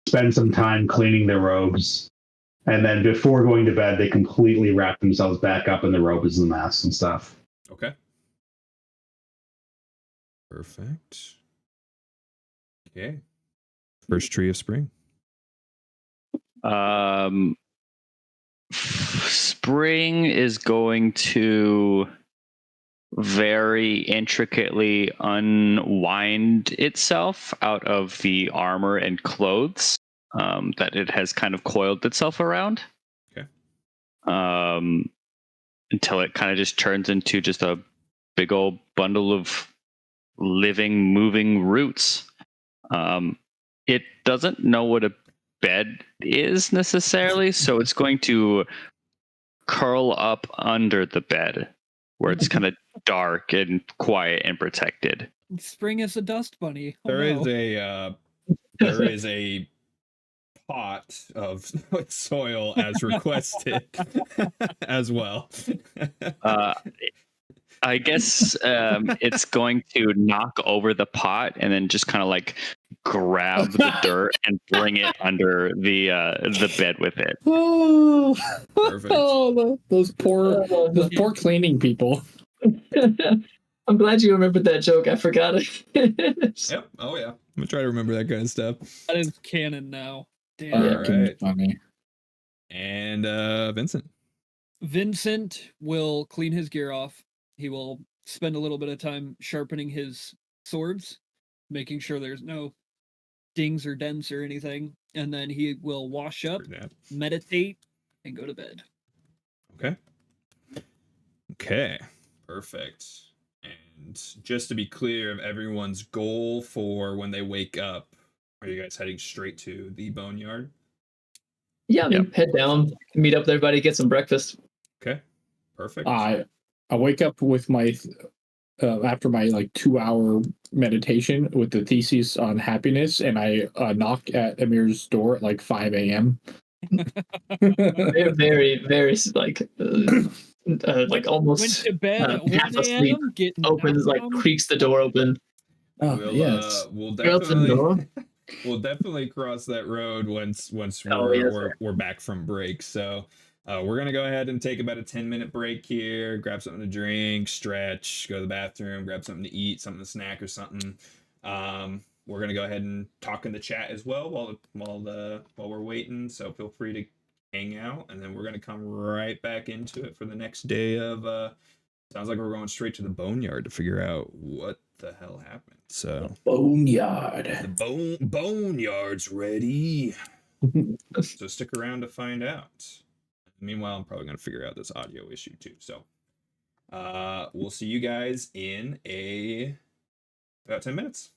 Spend some time cleaning their robes, and then before going to bed, they completely wrap themselves back up in the robes and masks and stuff. Okay. Perfect. Okay. First tree of spring. Spring is going to very intricately unwind itself out of the armor and clothes that it has kind of coiled itself around. Okay. Until it kind of just turns into just a big old bundle of living, moving roots. It doesn't know what a bed is necessarily, so it's going to curl up under the bed where it's kind of dark and quiet and protected. Spring is a dust bunny. Oh, There no. is a pot of soil as requested as well. I guess it's going to knock over the pot and then just kind of like grab the dirt and bring it under the bed with it. Oh, Perfect. oh, those poor cleaning people. I'm glad you remembered that joke. I forgot it. Yep. Oh yeah. I'm gonna try to remember that kind of stuff. That is canon now. Damn. All Yeah, right. funny. And Vincent. Vincent will clean his gear off. He will spend a little bit of time sharpening his swords, making sure there's no dings or dents or anything. And then he will wash up, meditate, and go to bed. Okay. Okay. Perfect. And just to be clear of everyone's goal for when they wake up, are you guys heading straight to the boneyard? Yeah, I mean, head down, meet up with everybody, get some breakfast. Okay. Perfect. I wake up with my after my 2-hour meditation with the thesis on happiness, and I knock at Amir's door at 5 a.m. Very, very almost Went to bed at half 1 asleep. a.m. Getting Opens knocked on. creaks the door open. Oh yes. We'll You're up the door. definitely cross that road once Oh, we're, yes, we're back from break. So we're gonna go ahead and take about a 10-minute break here, grab something to drink, stretch, go to the bathroom, grab something to eat, something to snack or something. We're gonna go ahead and talk in the chat as well while we're waiting. So feel free to hang out, and then we're gonna come right back into it for the next day of. Sounds like we're going straight to the boneyard to figure out what the hell happened. So Boneyard. the boneyard's ready. So stick around to find out. Meanwhile, I'm probably gonna figure out this audio issue too. So we'll see you guys in about 10 minutes.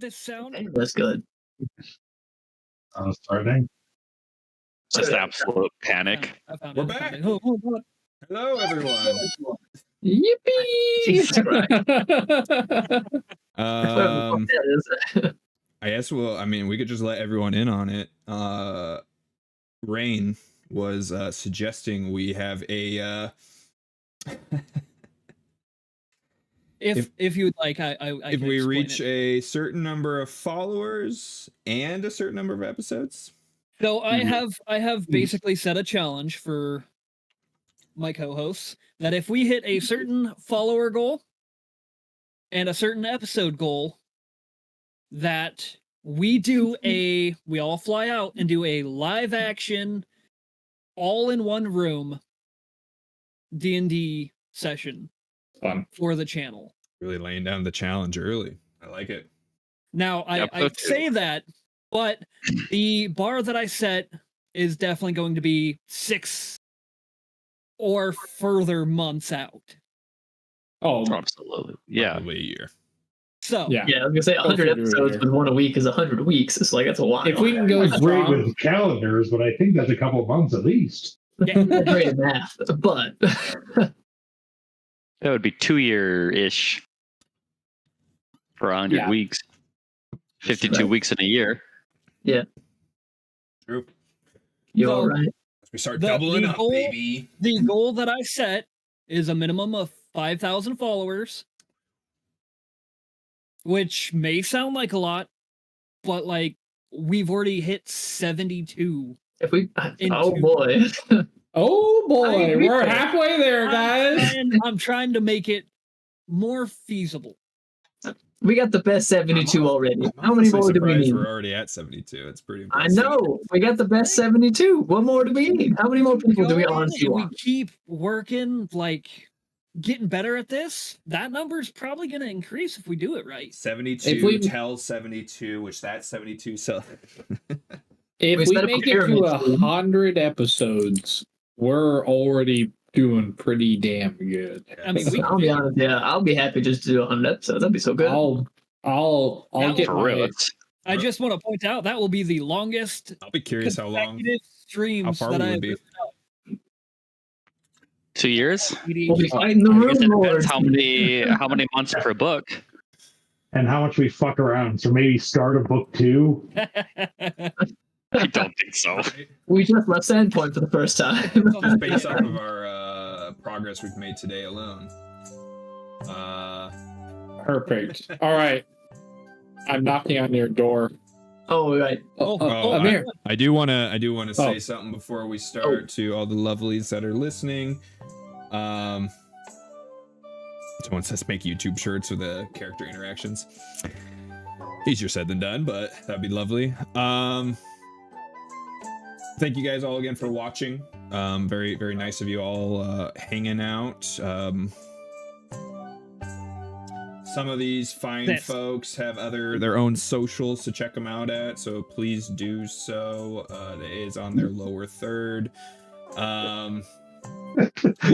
this sound? Hey, that's good. Starting. Just absolute panic. I found We're it. I found back. it. Oh, God. Hello, everyone. Jesus Christ. Um, That is- I guess we could just let everyone in on it. Rain was suggesting we have a If you would like, I if can we explain reach it. a certain number of followers and a certain number of episodes. So I Mm-hmm. have basically set a challenge for my co-hosts that if we hit a certain follower goal and a certain episode goal, that we all fly out and do a live action, all in one room D&D session Fun. for the channel. Really laying down the challenge early. I like it. Now I Episode two. say that, but the bar that I set is definitely going to be 6 or further months out. Oh, Absolutely. Yeah. Probably a year. So yeah. Yeah, I was gonna say 100 Closer to a episodes year. with one a week is 100 weeks. It's like that's a while. If we can go That's great strong, with calendars, but I think that's a couple of months at least. yeah, That's great at math, but That would be 2-year-ish for 100 Yeah. weeks. 52 Right. weeks in a year. True. you're So- all right. We start The- doubling the up, goal- baby. the goal that I set is a minimum of 5,000 followers, which may sound like a lot, but like we've already hit 72. If we, Into- oh boy, oh boy, I- we're halfway there, guys. I'm trying to make it more feasible. we got the best 72 already. I'm How many honestly more do we surprised need? We're already at 72. It's pretty I impressive. know we got the best 72. What more do we need? How many more people do we Going, honestly if we want? keep working, like getting better at this, that number's probably going to increase if we do it right. 72 If we- tells 72, which that's 72. So If We we set up a make it to pyramid scheme. 100 episodes, we're already doing pretty damn good. I mean, we I'll be honest. Yeah, I'll be happy just to do 100 episodes. That'd be so good. I'll That get For my real. I just want to point out that will be the longest I'll be curious how long, consecutive streams how far that we I would be. 2 years? We'll be fighting the I guess it depends Runelords. how many months per book. And how much we fuck around. So maybe start a book 2. I don't think so. We just left Sandpoint for the first time. Just based off of our progress we've made today alone. perfect. All right, I'm knocking on your door. Oh, right. Amir. I do want to say Oh. something before we start to all the lovelies that are listening. Someone says make YouTube shirts with the character interactions. Easier said than done, but that'd be lovely. Thank you guys all again for watching. Very, very nice of you all hanging out. Some of these fine folks have their own socials to check them out at, so please do so. It is on their lower third. You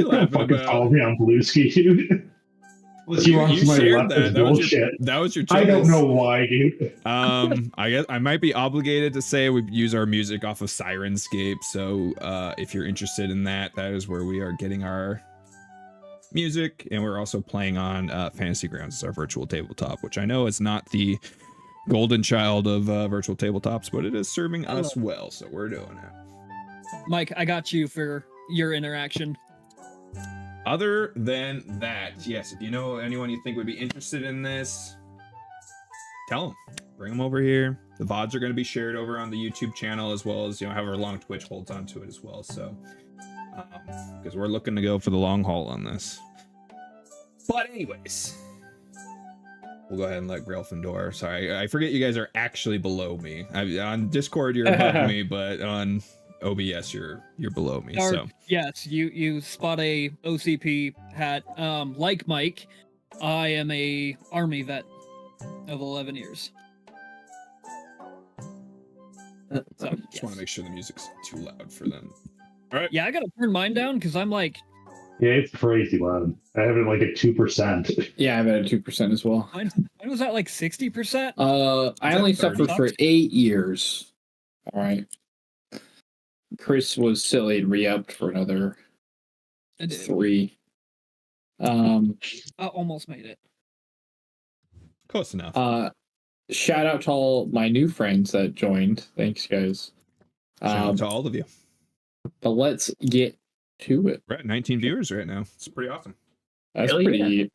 laughing Fucking about? follow me on Bluesky, dude. You shared that. That was your choice. I don't know why, dude. I guess I might be obligated to say we use our music off of Sirenscape. So if you're interested in that, that is where we are getting our music, and we're also playing on Fantasy Grounds as our virtual tabletop, which I know is not the golden child of virtual tabletops, but it is serving us well, so we're doing it. Mike, I got you for your interaction. Other than that, yes, if you know anyone you think would be interested in this, tell them. Bring them over here. The VODs are going to be shared over on the YouTube channel, as well as, however long Twitch holds onto it as well. So, because we're looking to go for the long haul on this. But anyways, we'll go ahead and let Gryffindor. Sorry, I forget you guys are actually below me. On Discord, you're above me, but on OBS, you're below me. Or, So yes, you spot a OCP hat. Like Mike, I am a army vet of 11 years. So, just want to make sure the music's too loud for them. All right. yeah, I gotta turn mine down because I'm like, Yeah, it's crazy loud. I have it like at 2%. Yeah, I'm at 2% as well. mine's It was at like 60%. I only suffered for 8 years. All right. Chris was silly and re-upped for another 3. I almost made it. Close enough. Shout out to all my new friends that joined. Thanks, guys. Shout out to all of you. But let's get to it. We're at 19 viewers right now. It's pretty awesome. That's Hell pretty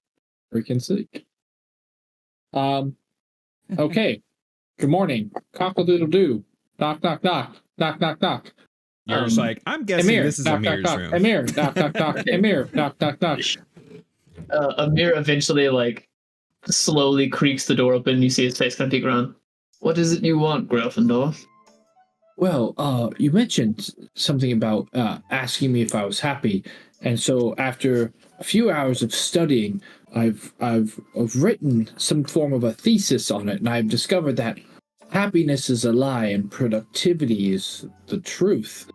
freaking sick. Okay. Good morning. Cockle-doodle-doo. Knock, knock, knock. Knock, knock, knock. You're just like, I'm guessing Amir, this is knock, Amir's knock, room. knock. Amir, knock, knock, knock. Amir, knock, knock, knock. Amir eventually like slowly creaks the door open. You see his face kind of peek around. What is it you want, Gryffindor? Well, you mentioned something about asking me if I was happy, and so after a few hours of studying, I've written some form of a thesis on it, and I've discovered that happiness is a lie and productivity is the truth.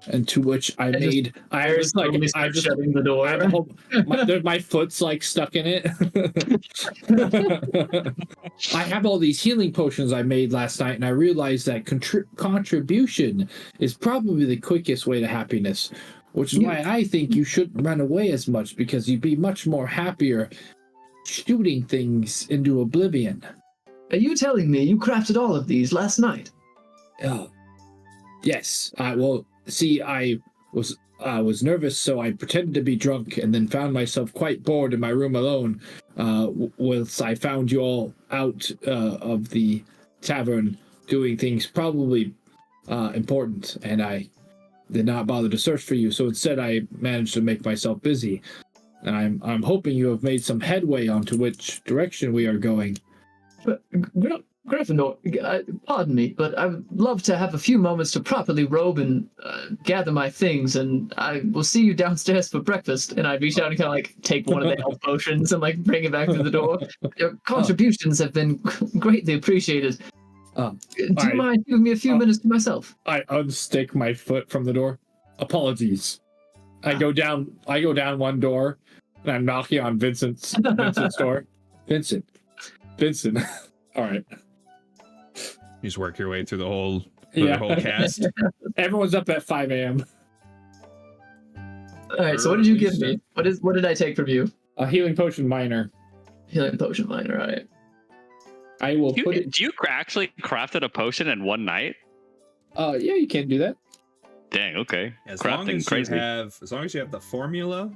And to which I was shutting the door. my foot's like stuck in it. I have all these healing potions I made last night, and I realized that contribution is probably the quickest way to happiness, which is why I think you shouldn't run away as much, because you'd be much more happier shooting things into oblivion. Are you telling me you crafted all of these last night? Yes. See, I was nervous, so I pretended to be drunk, and then found myself quite bored in my room alone. Whilst I found you all out of the tavern doing things probably important, and I did not bother to search for you. So instead, I managed to make myself busy, and I'm hoping you have made some headway onto which direction we are going. But Gryffindor, pardon me, but I would love to have a few moments to properly robe and gather my things, and I will see you downstairs for breakfast. And I reach out and kind of like take one of the health potions and like bring it back to the door. Your contributions have been greatly appreciated. Do you mind giving me a few minutes to myself? I unstick my foot from the door. Apologies. I go down one door, and I'm knocking on Vincent's door. Vincent. All right. You just work your way through the whole cast. Everyone's up at 5 a.m. All right. So what did you give me? What did I take from you? A healing potion minor. Healing potion minor. All right. I will put it. Do you actually crafted a potion in one night? Yeah, you can do that. Dang. Okay. As Crafting long as you have the formula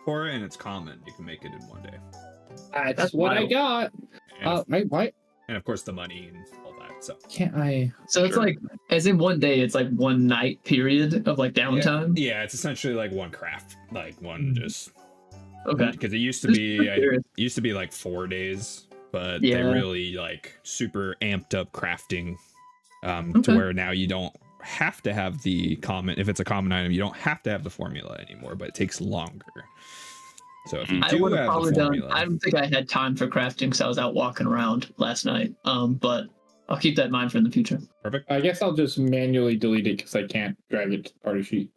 for it and it's common, you can make it in one day. That's what wild. I got. Wait. And of course the money and all that. So Can't I? So it's like, as in one day, it's like one night period of like downtime. yeah, it's essentially like one craft, like one just. Okay. Because it used to Just be curious. it used to be like 4 days, but Yeah. they really like super amped up crafting to Okay. where now you don't have to have the common. If it's a common item, you don't have to have the formula anymore, but it takes longer. So if you I do would have have probably the done. formula, I don't think I had time for crafting because I was out walking around last night. But I'll keep that in mind for in the future. perfect. I guess I'll just manually delete it because I can't drag it to the party sheet.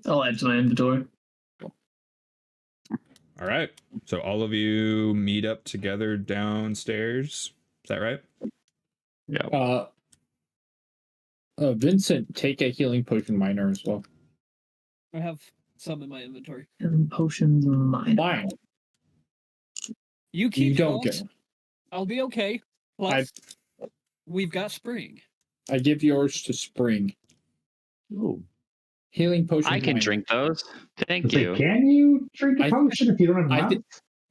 I'll add to my inventory. All right. So all of you meet up together downstairs. Is that right? Yeah. Vincent, take a healing potion minor as well. I have some in my inventory. And potions minor. Fine. You keep You don't yours. get. I'll be okay. Plus, we've got spring. I give yours to Spring. Ooh. Healing potion. I can minor. drink those. Thank It's like, you. can you drink a I- potion if you don't have I enough?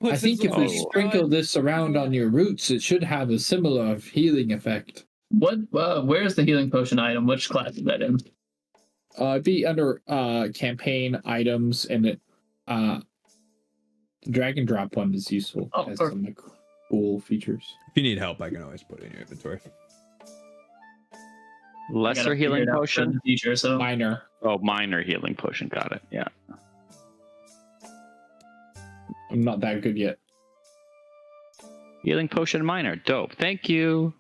thi- I think if we sprinkle this around on your roots, it should have a similar healing effect. What? Where's the healing potion item? Which class is that in? It'd be under campaign items, and it drag and drop one is useful. Oh, Has perfect. some like, cool features. If you need help, I can always put it in your inventory. I gotta Lesser figure healing it out for potion. the future. So Minor. Oh, minor healing potion. Got it. Yeah. I'm not that good yet. Healing potion minor. Dope. Thank you.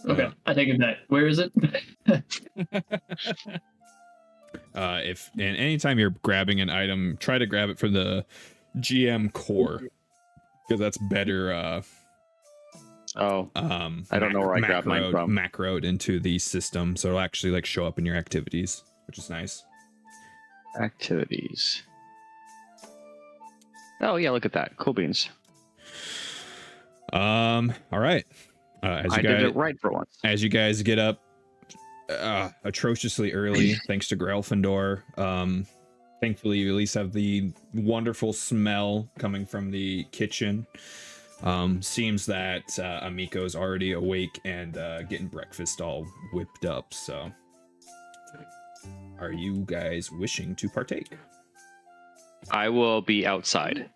okay. I take it back. Where is it? If and anytime you're grabbing an item, try to grab it from the GM core because that's better. I don't know where I grabbed mine from. Macroed into the system, so it'll actually like show up in your activities, which is nice. Activities. Oh yeah, look at that. Cool beans. All right. I did it right for once. As you guys get up atrociously early, thanks to Gryffindor. Thankfully, you at least have the wonderful smell coming from the kitchen. Seems that Amiko's already awake and getting breakfast all whipped up. So, are you guys wishing to partake? I will be outside.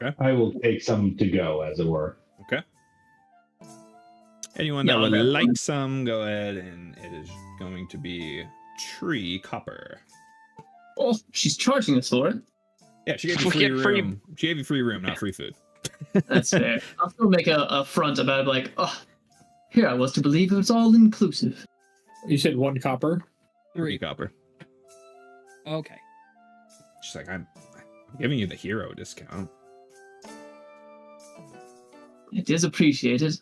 Okay. I will take some to go, as it were. Okay. Anyone that would like some, go ahead, and it is going to be Tree Copper. Oh, she's charging us for it. Yeah, she gave you free room. She gave you free room, not free food. That's fair. I'll still make a front about it, like, oh, here I was to believe it was all inclusive. You said 1 copper? 3 copper. Okay. She's like, I'm giving you the hero discount. It is appreciated.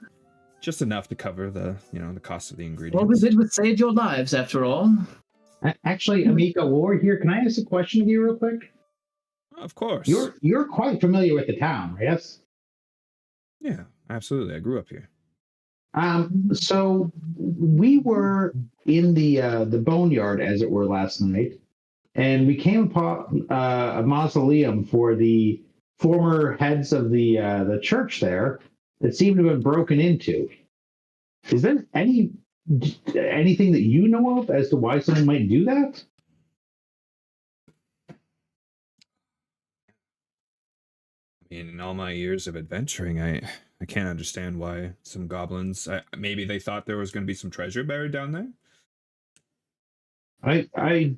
Just enough to cover the cost of the ingredients. What we did was save your lives, after all. Actually, Amiko, while we're here, can I ask a question of you real quick? Of course. You're quite familiar with the town, yes? Yeah, absolutely. I grew up here. So we were in the boneyard, as it were, last night, and we came upon a mausoleum for the former heads of the church there that seemed to have been broken into. Is there anything that you know of as to why someone might do that? I mean, in all my years of adventuring, I can't understand why some goblins. Maybe they thought there was going to be some treasure buried down there. I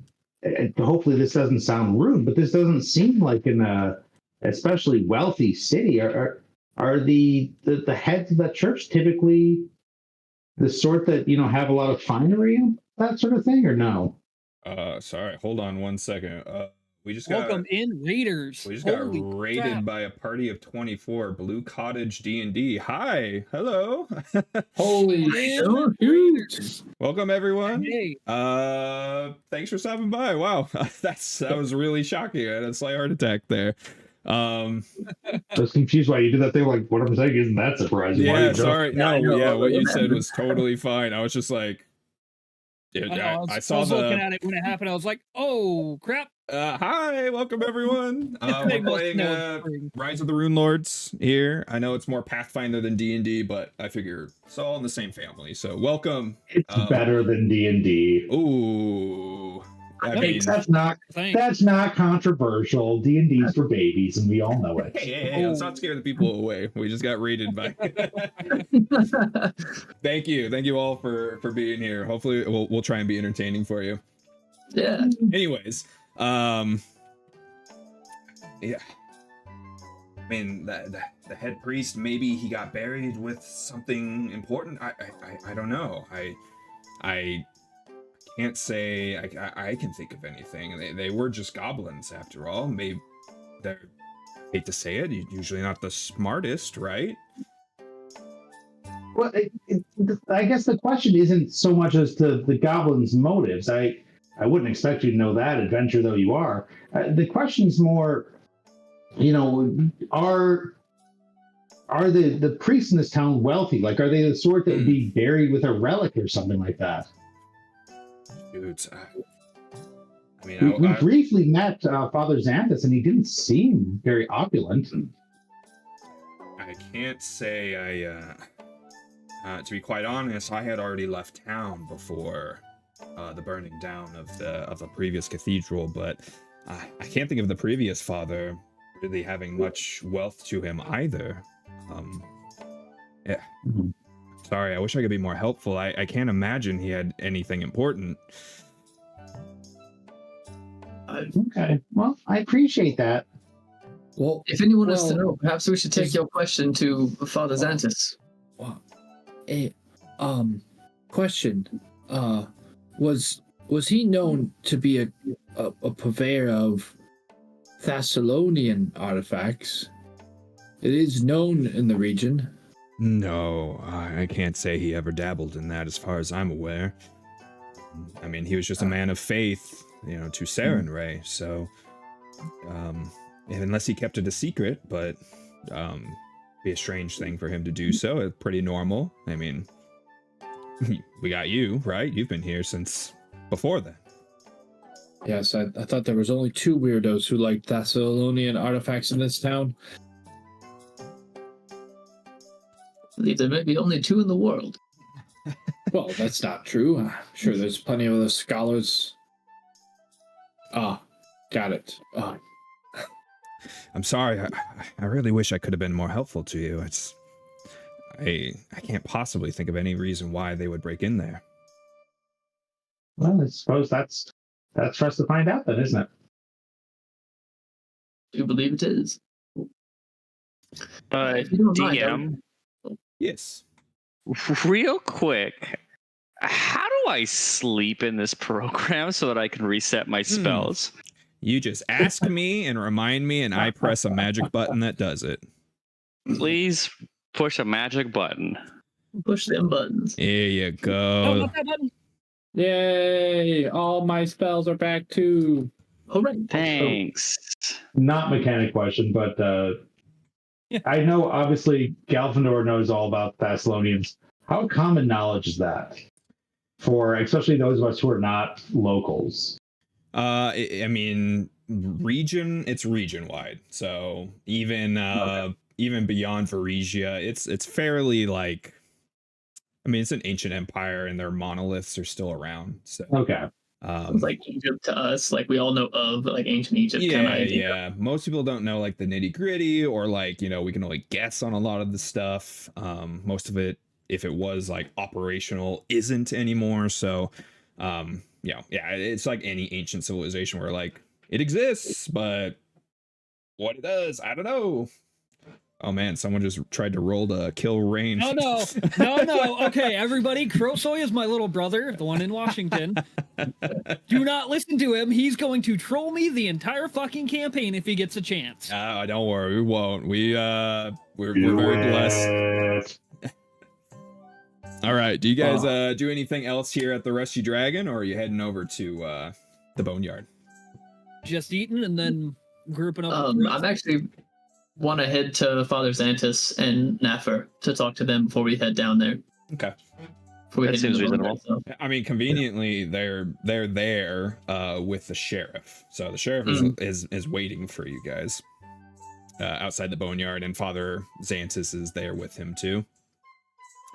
hopefully this doesn't sound rude, but this doesn't seem like in a especially wealthy city. Are the heads of that church typically the sort that have a lot of finery and that sort of thing, or no? Sorry, hold on one second. We just Welcome in, Raiders. We just Holy got raided crap. by a party of 24. Blue Cottage D&D. Hi, hello. Holy Raiders. Welcome everyone. Hey. Thanks for stopping by. Wow, that was really shocking. I had a slight heart attack there. I was confused why you did that thing. Like, what I'm saying isn't that surprising. Yeah, sorry. No, yeah, what you said was totally fine. I was just like, I saw looking at it when it happened. I was like, oh crap. Hi, welcome everyone. We're playing Rise of the Runelords here. I know it's more Pathfinder than D&D, but I figure it's all in the same family. So welcome. It's better than D&D. Ooh. I mean, that's not controversial. D&D's for babies, and we all know it. Hey, let's not scare the people away. We just got raided by. Thank you all for being here. Hopefully, we'll try and be entertaining for you. Yeah. Anyways, yeah. I mean, the head priest, maybe he got buried with something important. I don't know. I can't say I can think of anything. They were just goblins after all. Maybe they're, hate to say it, usually not the smartest, right? Well, I guess the question isn't so much as to the goblins' motives. I wouldn't expect you to know that, adventurer though you are. The question's more, are the priests in this town wealthy? Like, are they the sort that would be buried with a relic or something like that? Dudes, I mean, we briefly met Father Xanthus, and he didn't seem very opulent. I can't say to be quite honest, I had already left town before the burning down of the previous cathedral, but I can't think of the previous father really having much wealth to him either. Yeah. Mm-hmm. Sorry, I wish I could be more helpful. I can't imagine he had anything important. Okay, well, I appreciate that. Well, If anyone wants to know, perhaps we should take your question to Father Xanthus. Well, question. Was he known to be a purveyor of Thessalonian artifacts? It is known in the region. No, I can't say he ever dabbled in that as far as I'm aware. I mean, he was just a man of faith, to Sarenrae, so unless he kept it a secret, but be a strange thing for him to do so. It's pretty normal. I mean, we got you, right? You've been here since before then. Yes, I thought there was only 2 weirdos who liked Thessalonian artifacts in this town. I believe there may be only 2 in the world. Well, that's not true. I'm sure there's plenty of other scholars. Got it. I'm sorry. I really wish I could have been more helpful to you. I can't possibly think of any reason why they would break in there. Well, I suppose that's for us to find out then, isn't it? Do you believe it is? If you don't mind, DM, Yes. real quick, how do I sleep in this program so that I can reset my spells? You just ask me and remind me, and I press a magic button that does it. Please push a magic button. Push them buttons. There you Oh, go. not that button. Yay! All my spells are back too. All right. Thanks. Not mechanic question, but I know obviously Galfandor knows all about Thessalonians. How common knowledge is that for especially those of us who are not locals? I mean, it's region wide. So even beyond Varesia, it's fairly like, I mean, it's an ancient empire and their monoliths are still around. So Okay. It's like Egypt to us, like we all know of, like ancient Egypt. Yeah. Most people don't know like the nitty gritty, or like, we can only guess on a lot of the stuff. Most of it, if it was like operational, isn't anymore. So, it's like any ancient civilization where like it exists, but what it does, I don't know. Oh man, someone just tried to roll to kill Rain. No. Okay, everybody, Krosoy is my little brother, the one in Washington. Do not listen to him. He's going to troll me the entire fucking campaign if he gets a chance. Don't worry, we won't. We're very blessed. All right, do you guys do anything else here at the Rusty Dragon, or are you heading over to the Boneyard? Just eating and then grouping up. with I'm actually want to head to Father Xantus and Naffer to talk to them before we head down there. Okay. That seems reasonable. I mean, conveniently, they're there with the sheriff. So the sheriff is waiting for you guys outside the Boneyard, and Father Xantus is there with him too,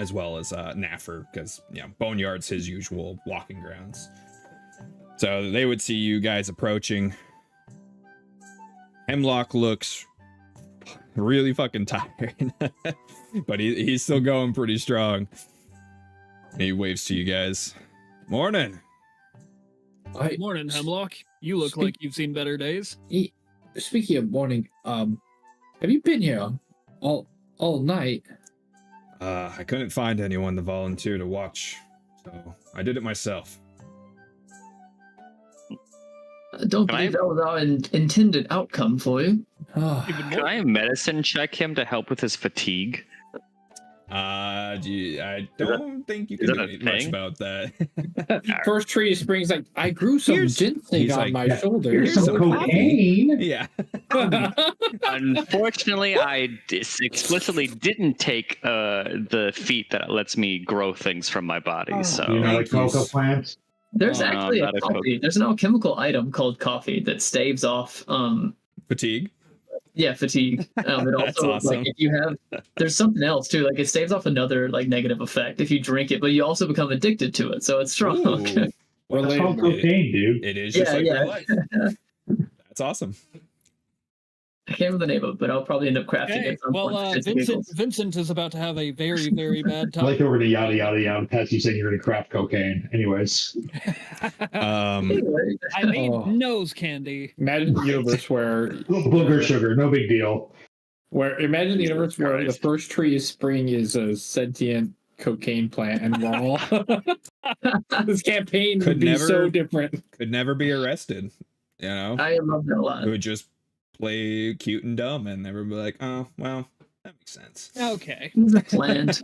as well as Naffer, because Boneyard's his usual walking grounds. So they would see you guys approaching. Hemlock looks really fucking tired, but he's still going pretty strong. He waves to you guys. Morning. Morning, Hemlock. You look like you've seen better days. Speaking of morning, have you been here all night? I couldn't find anyone to volunteer to watch, so I did it myself. I don't believe that was our intended outcome for you. Can I medicine check him to help with his fatigue? I don't think you can do much about that. First tree of spring's like, I grew some ginseng on my shoulder. Here's some cocaine. Yeah. Unfortunately, I explicitly didn't take the feat that lets me grow things from my body. So You know, like cocoa plants. There's actually a coffee. There's an alchemical item called coffee that staves off Fatigue. Yeah, fatigue. It also, That's awesome. like, if you have, there's something else too. Like it staves off another like negative effect if you drink it, but you also become addicted to it. So it's strong. Well, That's called cocaine, dude. It is just like real life. That's awesome. I can't remember the name of it, but I'll probably end up crafting Okay, it. at some well, point. Vincent is about to have a very, very bad I time. like over to yada yada yada. Past you saying you're going to craft cocaine. Anyways, I made nose candy. Imagine the universe where booger sugar, no big deal. imagine the universe where the first tree of spring is a sentient cocaine plant and we're all this campaign Could would be never- so different. Could never be arrested. You know, I love that a lot. we would just play cute and dumb, and everyone would be like, "Oh, well, that makes sense." Okay. These are planned.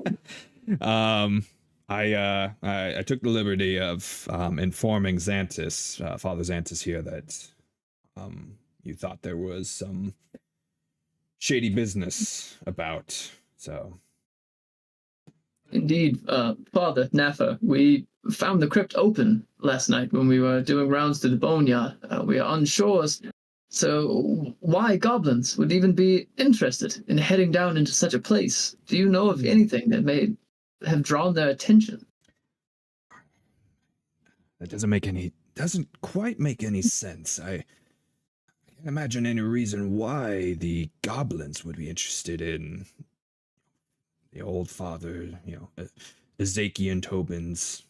I took the liberty of informing Xantus, Father Xantus here, that you thought there was some shady business about. So Indeed, Father Naffa, we found the crypt open last night when we were doing rounds to the boneyard. We are unsure as so why goblins would even be interested in heading down into such a place. Do you know of anything that may have drawn their attention? that doesn't quite make any sense. I can't imagine any reason why the goblins would be interested in the old father, Ezekiel Tobin's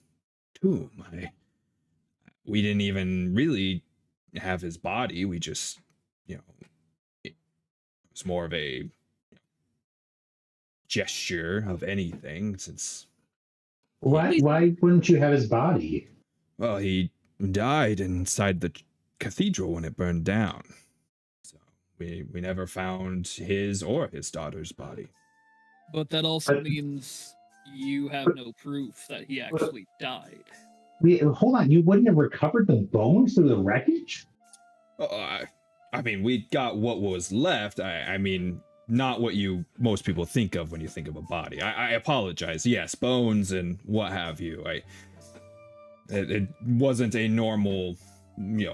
tomb. We didn't even really have his body. We just, it was more of a gesture of anything, since, Why wouldn't you have his body? well, he died inside the cathedral when it burned down. So we never found his or his daughter's body. But that also But- means you have no proof that he actually died. Hold on, you wouldn't have recovered the bones through the wreckage? I mean, we got what was left. I mean, not what most people think of when you think of a body. I apologize. Yes, bones and what have you. It wasn't a normal, In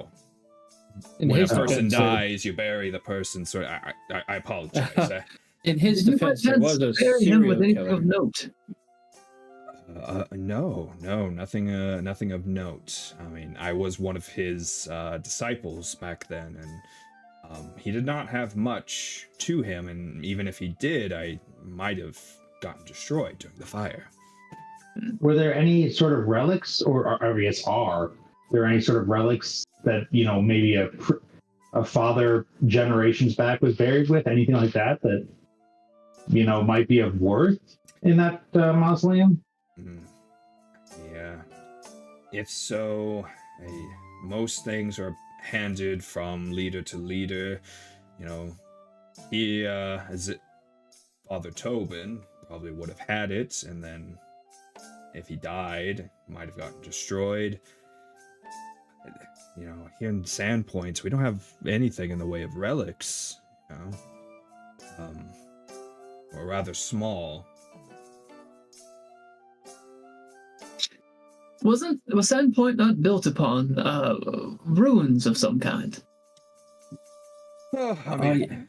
when a his person defense, dies, you bury the person. So I apologize. in his Did you defense, by there chance was a bury him serial with anything killer. of note? No, nothing of note. I mean, I was one of his disciples back then, and he did not have much to him, and even if he did, I might have gotten destroyed during the fire. Were there any sort of relics, or I guess are there any sort of relics that maybe a father generations back was buried with? Anything like that might be of worth in that mausoleum? Yeah. If so, most things are handed from leader to leader. He, as Father Tobin, probably would have had it, and then if he died, might have gotten destroyed. Here in Sandpoints, we don't have anything in the way of relics. We're rather small. Was Sandpoint not built upon ruins of some kind? Oh, I mean,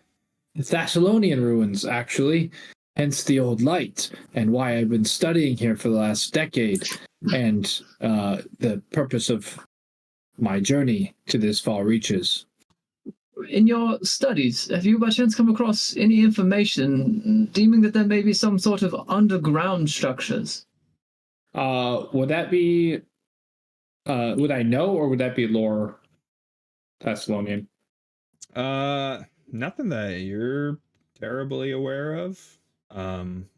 The Thessalonian ruins, actually, hence the old light, and why I've been studying here for the last decade, and the purpose of my journey to this far reaches. In your studies, have you by chance come across any information deeming that there may be some sort of underground structures? Would that be, would I know, or would that be lore Thessalonian? nothing that you're terribly aware of,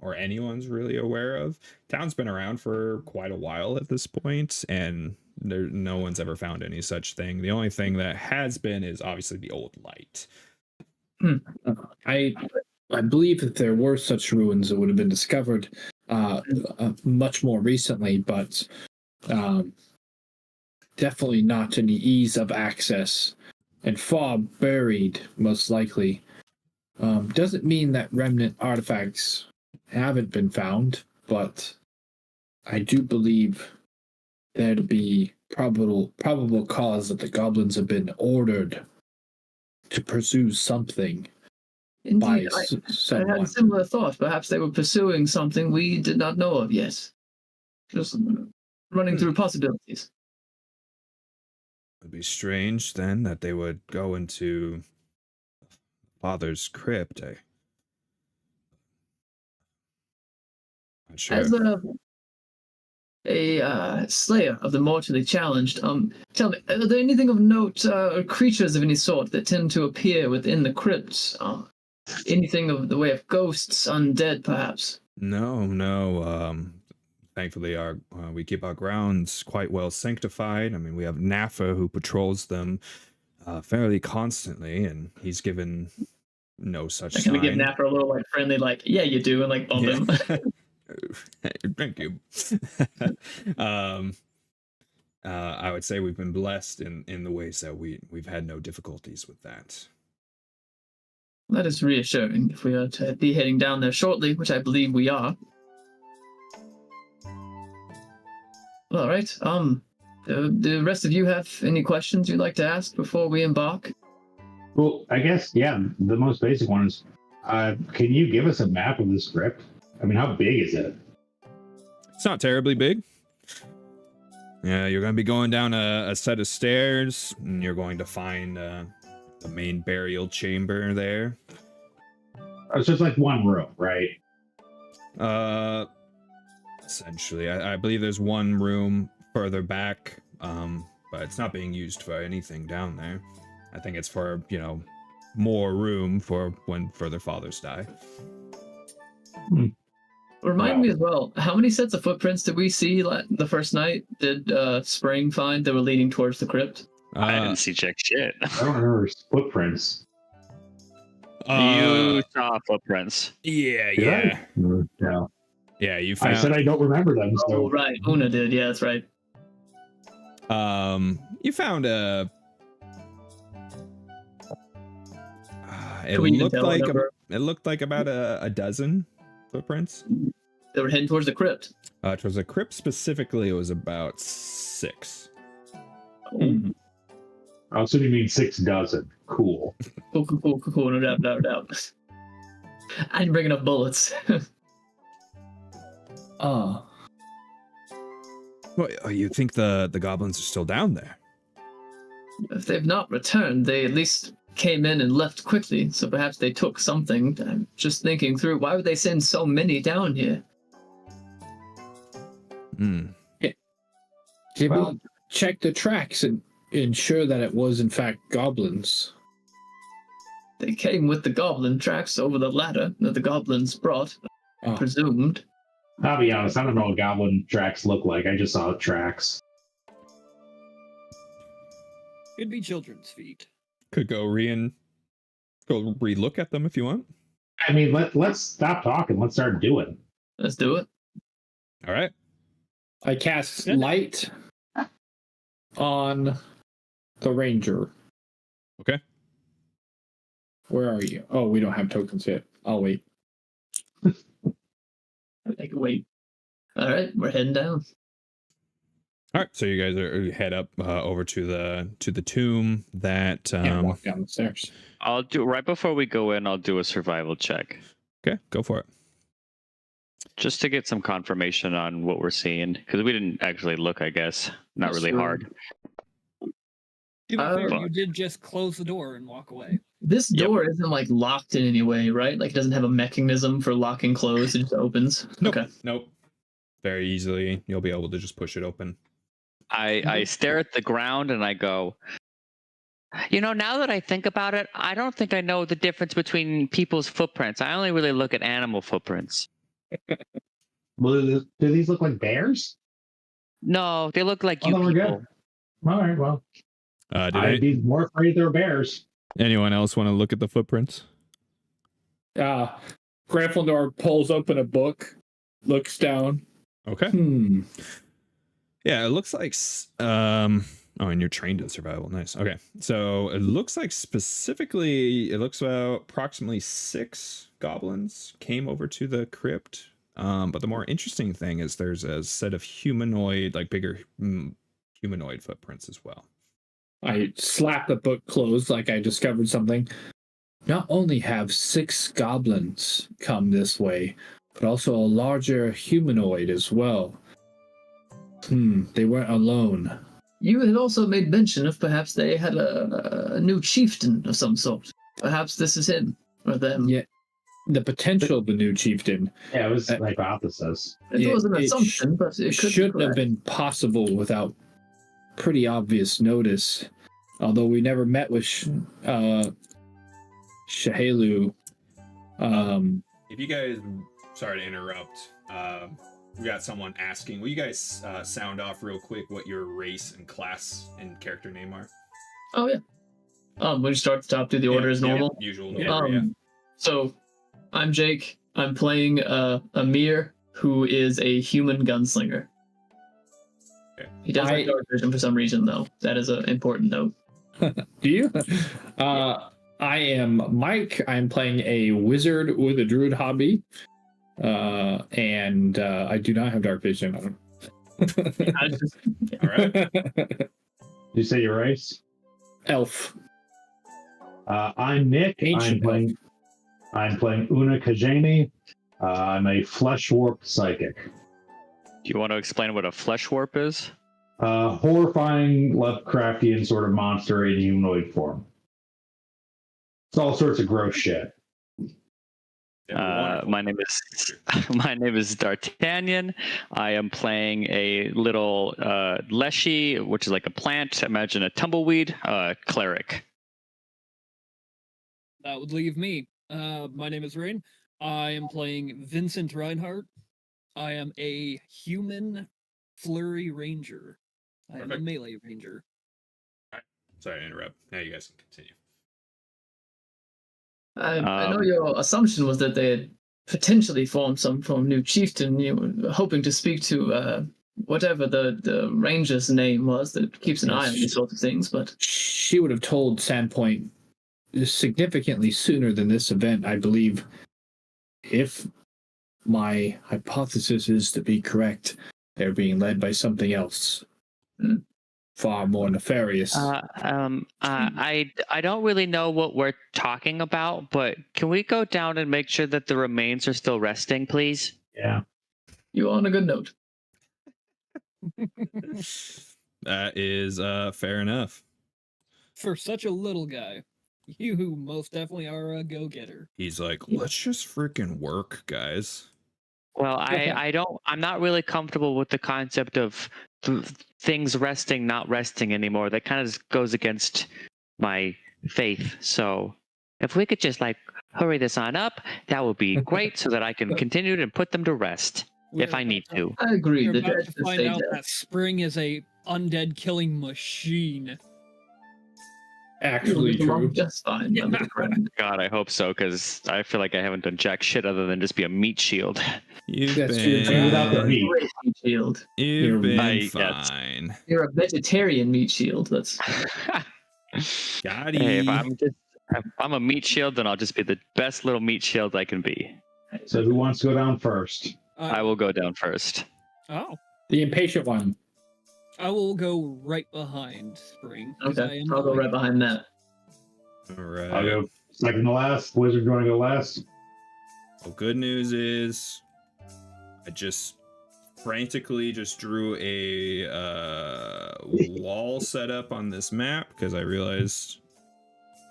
or anyone's really aware of. Town's been around for quite a while at this point, and no one's ever found any such thing. The only thing that has been is obviously the old light. I believe that there were such ruins that would have been discovered much more recently, but definitely not any ease of access and far buried, most likely. Doesn't mean that remnant artifacts haven't been found, but I do believe there to be probable cause that the goblins have been ordered to pursue something by Indeed, I had someone. a similar thought. Perhaps they were pursuing something we did not know of yet. Just running through possibilities. It'd be strange then that they would go into Father's crypt. Not sure. As a slayer of the mortally challenged, tell me, are there anything of note, or creatures of any sort that tend to appear within the crypts? Anything of the way of ghosts, undead, perhaps? No. thankfully we keep our grounds quite well sanctified. I mean, we have Nafa who patrols them fairly constantly, and he's given no such I sign. kind of give Napper a little like friendly, like, yeah, you do, and like bump him. Thank you. I would say we've been blessed in the ways that we've had no difficulties with that. That is reassuring. If we are to be heading down there shortly, which I believe we are. All right. The rest of you have any questions you'd like to ask before we embark? Well, I guess, yeah, the most basic one is, can you give us a map of the script? I mean, how big is it? It's not terribly big. Yeah, you're going to be going down a set of stairs, and you're going to find the main burial chamber there. It's just like one room, right? Essentially, I believe there's one room further back, but it's not being used for anything down there. I think it's for, more room for when further fathers die. Remind me as well, how many sets of footprints did we see the first night? Did Spring find that were leading towards the crypt? I didn't see jack shit. I don't remember footprints. You saw footprints. Yeah. No. Yeah, you found... I said I don't remember them. So. Oh, right. Una did. Yeah, that's right. You found a... it looked like about a dozen footprints. They were heading towards the crypt. Towards the crypt specifically, it was about 6. Oh, so you mean 6 dozen? Cool. Cool. No doubt. I didn't bring enough bullets. Well, you think the goblins are still down there? If they've not returned, they at least came in and left quickly, so perhaps they took something. I'm just thinking through, why would they send so many down here? Well, check the tracks and ensure that it was in fact goblins. They came with the goblin tracks over the ladder that the goblins brought, I presumed. I'll be honest, I don't know what goblin tracks look like. I just saw tracks. Could be children's feet. Could go re-look at them if you want. I mean, let's stop talking. Let's start doing. Let's do it. All right. I cast light on the ranger. Okay. Where are you? Oh, we don't have tokens yet. I'll wait. I can wait. All right, we're heading down. All right, so you guys head up over to the tomb that Can't walk down the stairs. I'll do right before we go in. I'll do a survival check. Okay, go for it. Just to get some confirmation on what we're seeing, because we didn't actually look. I guess not really hard. To be fair, you did just close the door and walk away. This door isn't like locked in any way, right? Like it doesn't have a mechanism for lock and close. It just opens. Nope. Okay. Nope. Very easily, you'll be able to just push it open. I stare at the ground and I go, now that I think about it, I don't think I know the difference between people's footprints. I only really look at animal footprints. Well, do these look like bears? No, they look like you we're people. good. All right, well. I'd be more afraid they're bears. Anyone else want to look at the footprints? Gryffindor pulls open a book, looks down. Okay. Yeah, it looks like and you're trained in survival. Nice. Okay. So it looks like about approximately 6 goblins came over to the crypt. But the more interesting thing is there's a set of bigger humanoid footprints as well. I slap the book closed like I discovered something. Not only have 6 goblins come this way, but also a larger humanoid as well. They weren't alone. You had also made mention of perhaps they had a new chieftain of some sort. Perhaps this is him or them. Yeah, the potential of the new chieftain. Yeah, it was hypothesis. It was an assumption, but it shouldn't have been possible without pretty obvious notice. Although we never met with Shahelu. If you guys, sorry to interrupt, we got someone asking. Will you guys sound off real quick what your race and class and character name are? Oh yeah. We start at the top, do the order as normal. Usual order, So, I'm Jake. I'm playing Amir, who is a human gunslinger. Okay. He does have dark vision for some reason, though. That is an important note. Do you? I am Mike. I'm playing a wizard with a druid hobby. And I do not have dark vision. All right. You say your race? Elf. I'm Nick. Ancient I'm playing Una Kajani. I'm a flesh warp psychic. Do you want to explain what a flesh warp is? Horrifying Lovecraftian sort of monster in humanoid form. It's all sorts of gross shit. My name is D'Artagnan. I am playing a little leshy, which is like a plant. Imagine a tumbleweed cleric. That would leave me. My name is Rain. I am playing Vincent Reinhardt. I am a human flurry ranger. I am a melee ranger. All right. Sorry to interrupt. Now you guys can continue. I know your assumption was that they had potentially formed some form of new chieftain. You were hoping to speak to whatever the ranger's name was that keeps an eye on these sorts of things, but she would have told Sandpoint significantly sooner than this event, I believe. If my hypothesis is to be correct, they're being led by something else. Far more nefarious. I don't really know what we're talking about, but can we go down and make sure that the remains are still resting, please? Yeah. you are on a good note. That is fair enough. For such a little guy, you most definitely are a go-getter. He's like, let's just freaking work, guys. Well, I'm not really comfortable with the concept of things resting, not resting anymore. That kind of just goes against my faith. So if we could just hurry this on up, that would be great so that I can continue to put them to rest if I need to. I agree. You're The about dead to should find stay out dead. that Spring is a undead killing machine. Actually It'll belong true. just fine, my little friend. God, I hope so, because I feel like I haven't done jack shit other than just be a meat shield. You've That's been, true. Without the meat. Great meat shield. you've been yes. fine. You're a vegetarian meat shield. That's Got Hey, it. if I'm a meat shield, then I'll just be the best little meat shield I can be. So who wants to go down first? I will go down first. Oh, The impatient one. I will go right behind Spring. 'cause okay. I am I'll go right behind that. All right. I'll go second to last. Wizard, you want to go last? Well, good news is I just frantically just drew a wall setup on this map because I realized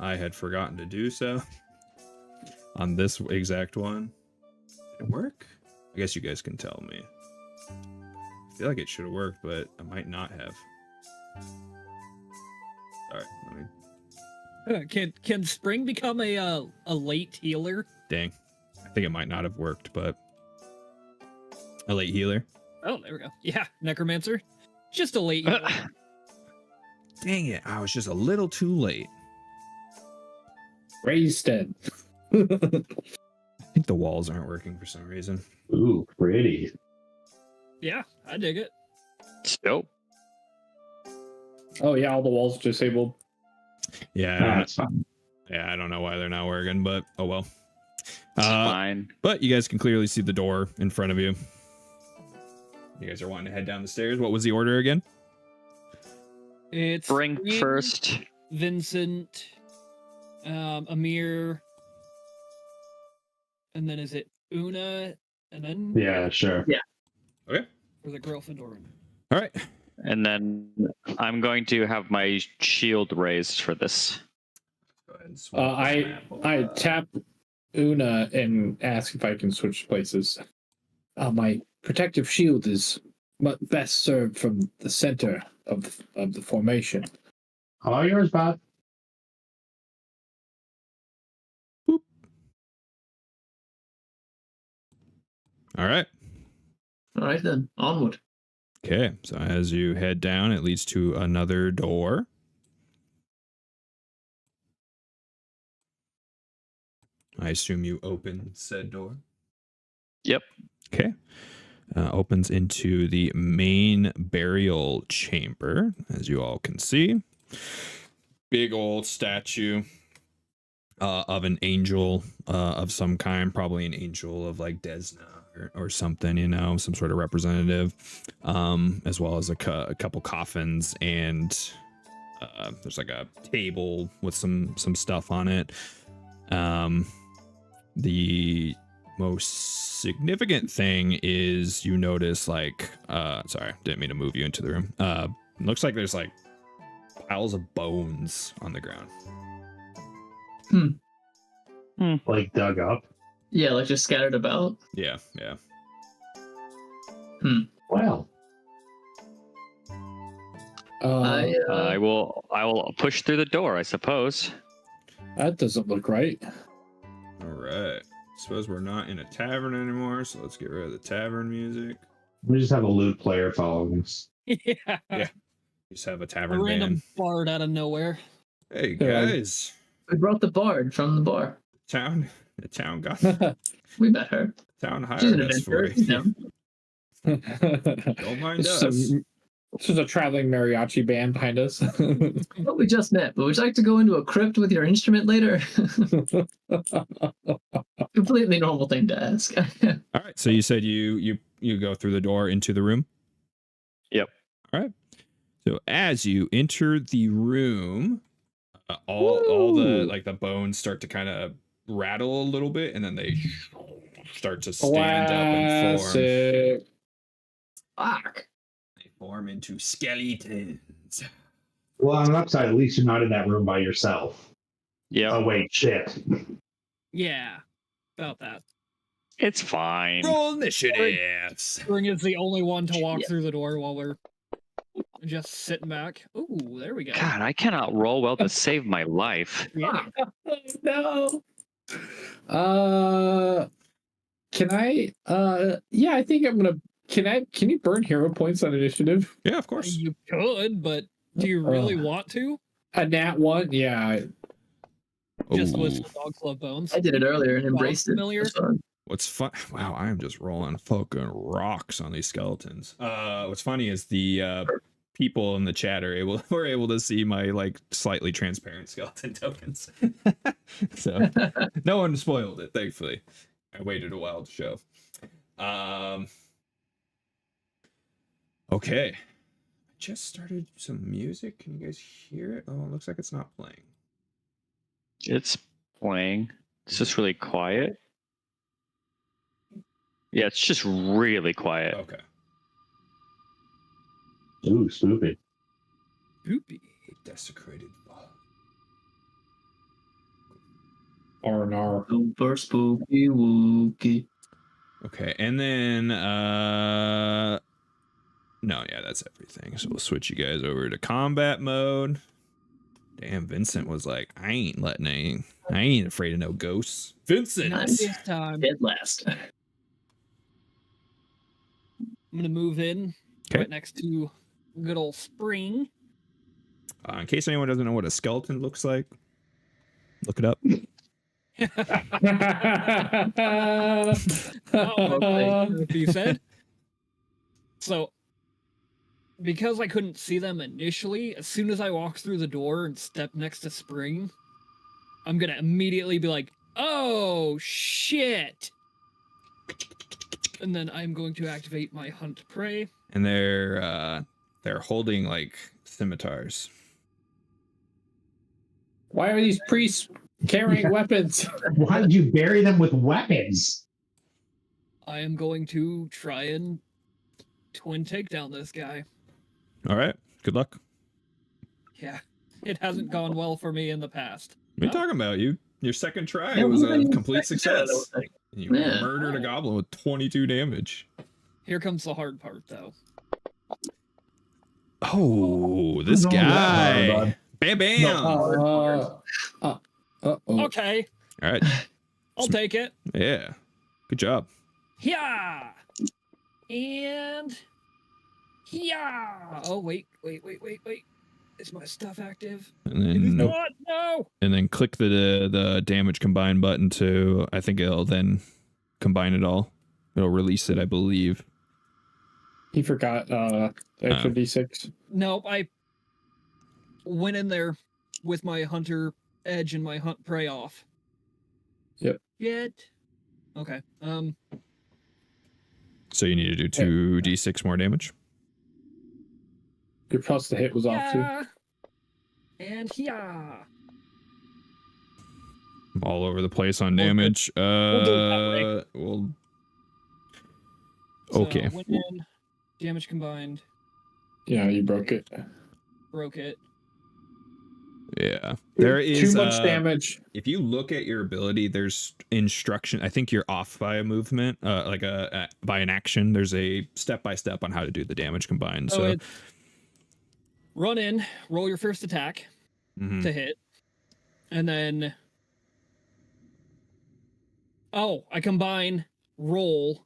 I had forgotten to do so on this exact one. Did it work? I guess you guys can tell me. I feel like it should have worked, but I might not have. All right, let me. Can Spring become a late healer? Dang, I think it might not have worked, but a late healer. Oh, there we go. Yeah, Necromancer. Just a late healer. Dang it, I was just a little too late. Raised dead. I think the walls aren't working for some reason. Ooh, pretty. Yeah, I dig it. Nope. Oh yeah, all the walls disabled. Yeah, That's fine. I don't know why they're not working, but oh well. It's fine. But you guys can clearly see the door in front of you. You guys are wanting to head down the stairs. What was the order again? It's Spring Spring, first. Vincent, Amir, and then is it Una, and then Yeah, sure. Okay. or the Gryffindor? All right. And then I'm going to have my shield raised for this. Go ahead and swap this map I over. tap Una and ask if I can switch places. My protective shield is best served from the center of the formation. All yours, Bob. All right. All right then, onward. Okay, so as you head down, it leads to another door. I assume you open said door. Yep. Okay. Opens into the main burial chamber, as you all can see. Big old statue of an angel of some kind, probably an angel of like Desna or something, you know, some sort of representative, as well as a couple coffins, and there's like a table with some stuff on it. The most significant thing is you notice like sorry, didn't mean to move you into the room. Looks like there's like piles of bones on the ground. Like dug up. Yeah, like just scattered about. Yeah. Wow. I will push through the door, I suppose. That doesn't look right. All right. Suppose we're not in a tavern anymore, so let's get rid of the tavern music. We just have a lute player following us. Yeah. Just have a A tavern random band. bard out of nowhere. Hey Yeah. guys, We brought the bard from the bar. the town got We met her. town She's an hired us for adventurer. it. You know. Don't mind It's us. this is a traveling mariachi band behind us. Well, we just met, but would you like to go into a crypt with your instrument later? Completely normal thing to ask. All right. So you said you go through the door into the room? Yep. All right. So as you enter the room, all the like the bones start to kind of rattle a little bit, and then they start to stand up and form. Classic. Fuck. They form into skeletons. Well, on the upside, at least you're not in that room by yourself. Yep. Oh wait, shit. Yeah, about that. It's fine. Roll initiatives. Spring is the only one to walk Yeah. through the door while we're just sitting back. Ooh, there we go. God, I cannot roll well to save my life. Yeah. No. Can I? Yeah, I think I'm gonna. Can you burn hero points on initiative? Yeah, of course. You could, but do you really want to? A nat one? Yeah. Just with Ooh. some dog club bones. I did it earlier and embraced it. Familiar? It was fun. What's fun? Wow, I am just rolling fucking rocks on these skeletons. What's funny is the people in the chat were able to see my like slightly transparent skeleton tokens. So no one spoiled it, thankfully. I waited a while to show. Okay. I just started some music. Can you guys hear it? Oh, it looks like it's not playing. It's playing. It's just really quiet. Yeah, it's just really quiet. Okay. Ooh, spooky. Poopy. The desecrated vault. R&R. Super spooky wookie. Okay, and then no, yeah, that's everything. So we'll switch you guys over to combat mode. Damn, Vincent was like, I ain't afraid of no ghosts. Vincent. Not this time. Dead last. I'm gonna move in Okay. right next to good old Spring. In case anyone doesn't know what a skeleton looks like, look it up. What you said. So, because I couldn't see them initially, as soon as I walk through the door and step next to Spring, I'm gonna immediately be like, "Oh shit!" And then I'm going to activate my hunt prey. And they're holding like scimitars. Why are these priests carrying weapons? Why did you bury them with weapons? I am going to try and twin take down this guy. All right, good luck. Yeah, it hasn't gone well for me in the past. What are you talking about? Your second try Yeah, was what a do you complete expect? success. And you Yeah. murdered a goblin with 22 damage. Here comes the hard part, though. Oh, this Who's on that guy. hard, bud? Bam, bam. Uh-oh. Okay, All right. I'll take it. Yeah. Good job. Yeah. And yeah. Oh wait. Is my stuff active? And It is then not. No. and then click the damage combine button to, I think it'll then combine it all. It'll release it, I believe. He forgot extra D6. No, I went in there with my hunter edge and my hunt prey off. Yep. Yet. Okay. So you need to do 2d6 more damage. Your plus to hit was off too. Yeah. And yeah. All over the place on We'll do- damage. we'll do it that way. Well, So, okay. went in, damage combined, Yeah, you broke it. broke it. Yeah. There is too much damage. If you look at your ability, there's instruction. I think you're off by a movement, by an action. There's a step-by-step on how to do the damage combined. So So it's run in, roll your first attack mhm. to hit, and then I combine, roll.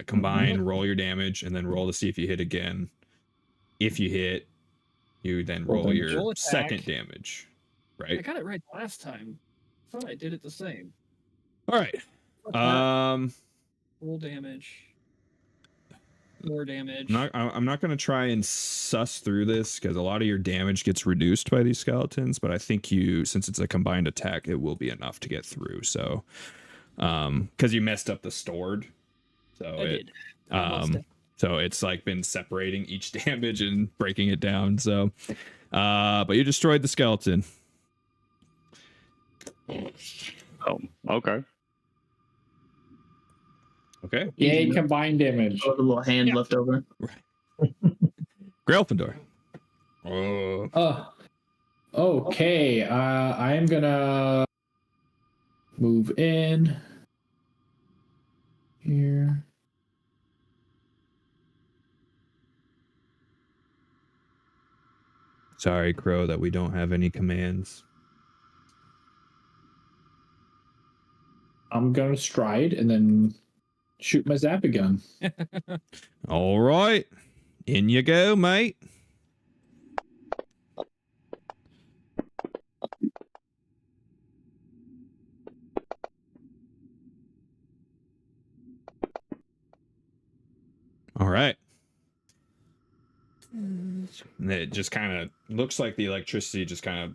Combine, roll your damage, and then roll to see if you hit again. If you hit, you then roll Roll your attack. second damage. I Right. got it right last time. I thought I did it the same. All right. Roll damage. More damage. I'm not going to try and suss through this because a lot of your damage gets reduced by these skeletons, but I think since it's a combined attack, it will be enough to get through. So, because you messed up the stored, so I did. I almost did. so it's like been separating each damage and breaking it down. So, but you destroyed the skeleton. Oh, okay. Okay, Yay, combined damage. Oh, the little hand Yeah. left over. Gryffindor. Okay. I am gonna move in here. Sorry, Crow, that we don't have any commands. I'm gonna stride and then shoot my zapper gun. All right, in you go, mate. All right. And it just kind of looks like the electricity just kind of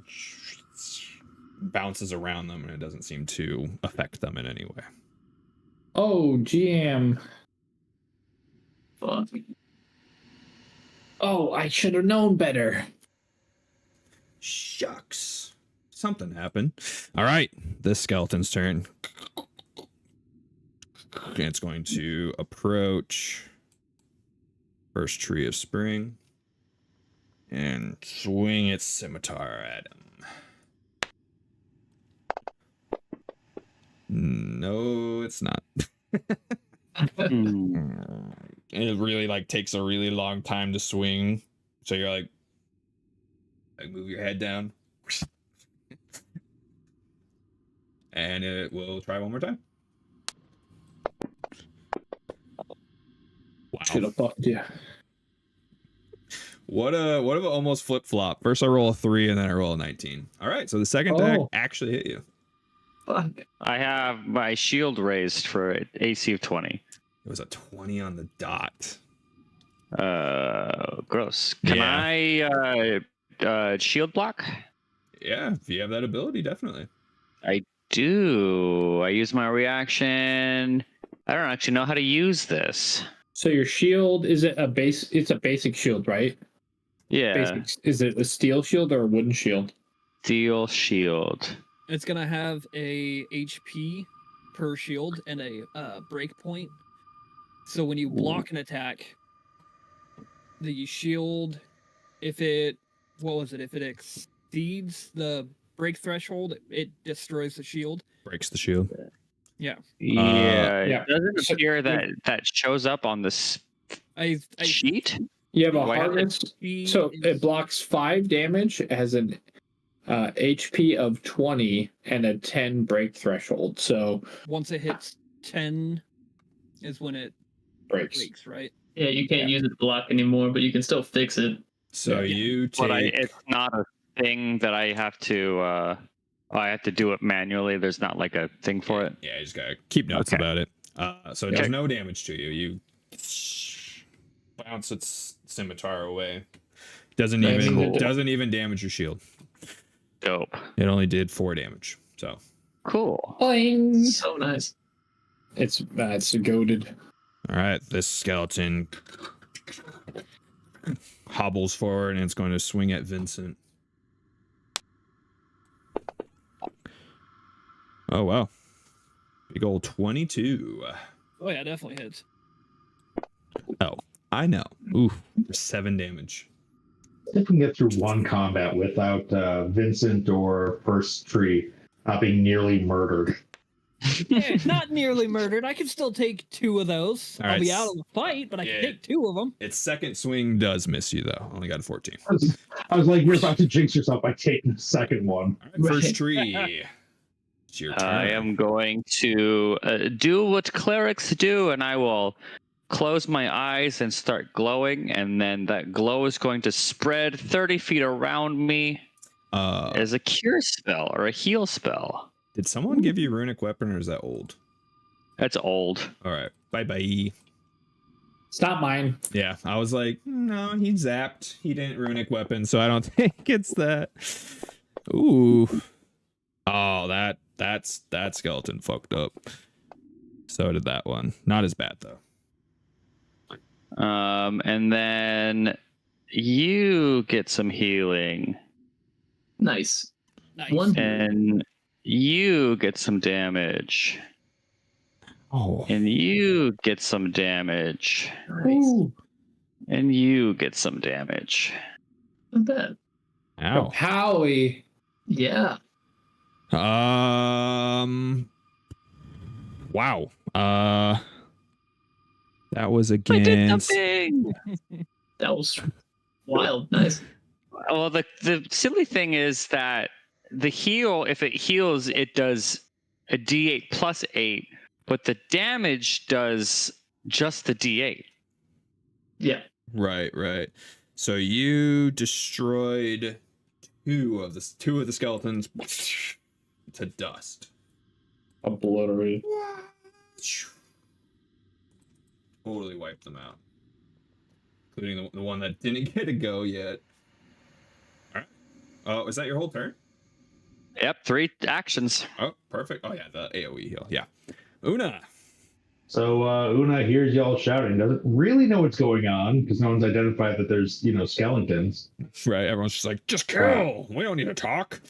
bounces around them, and it doesn't seem to affect them in any way. Oh, GM. Fuck. Oh, I should have known better. Shucks. Something happened. All right, this skeleton's turn. And it's going to approach first tree of spring and swing its scimitar at him. No, it's not. Hmm. And it really takes a really long time to swing. So you're like move your head down. And it will try one more time. Wow. Should have buffed you. What if it almost flip flop? First I roll a 3 and then I roll a 19. All right, so the second attack actually hit you. Fuck. I have my shield raised for an AC of 20. It was a 20 on the dot. Gross. Can I shield block? Yeah, if you have that ability, definitely. I do. I use my reaction. I don't actually know how to use this. So your shield, is it a base? It's a basic shield, right? Yeah. Basic, is it a steel shield or a wooden shield? Steel shield. It's gonna have a HP per shield and a break point. So when you block an attack, the shield, if it exceeds the break threshold, it destroys the shield. Breaks the shield. Yeah. Yeah. yeah. It doesn't So- appear that shows up on this I sheet. You have a Do I have harness. HP So is- it blocks 5 damage, it has an HP of 20 and a 10 break threshold. So once it hits 10 is when it Breaks. breaks, right? Yeah, you can't use it to block anymore, but you can still fix it. So you take. It's not a thing that I have to. I have to do it manually. There's not like a thing for it. Yeah, you just gotta keep notes Okay. about it. So it does Okay. no damage to you. You bounce its scimitar away. Doesn't That's even cool. doesn't even damage your shield. Dope. It only did 4 damage. So Cool. Boing. So nice. It's goaded. all right, this skeleton hobbles forward and it's going to swing at Vincent. Oh wow. Big old 22. Oh yeah, definitely hits. Oh, I know. Ooh, 7 damage. If we can get through one combat without Vincent or First Tree being nearly murdered. Yeah, not nearly murdered. I can still take 2 of those. All I'll be right. out of the fight, but I Yeah. can take 2 of them. Its second swing does miss you though. Only got a 14. I was like, you're about to jinx yourself by taking the second one. All right, First Tree. It's your turn. I am going to do what clerics do, and I will close my eyes and start glowing, and then that glow is going to spread 30 feet around me as a cure spell or a heal spell. Did someone give you runic weapon or is that old? That's old. All right. Bye-bye. It's not mine. Yeah, I was like, no, he zapped. He didn't runic weapon, so I don't think it's that. Ooh. Oh, that skeleton fucked up. So did that one. Not as bad though. And then you get some healing, Nice. Nice. One. and you get some damage, Oh. and you get some damage, Nice. and you get some damage. Not bad. Ow. Howie. Yeah. Wow. That was I did against. something. That was wild. Nice. Well, the silly thing is that the heal, if it heals, it does a D8 plus 8, but the damage does just the D8. Yeah. Right. So you destroyed two of the skeletons to dust. Obliterated. Totally wiped them out, including the one that didn't get a go yet. All right. Oh, is that your whole turn? Yep, 3 actions. Oh, perfect. Oh yeah, the AOE heal. Yeah. Una. So Una hears y'all shouting, doesn't really know what's going on because no one's identified that there's, skeletons. Right. Everyone's just like, just kill. We don't need to talk.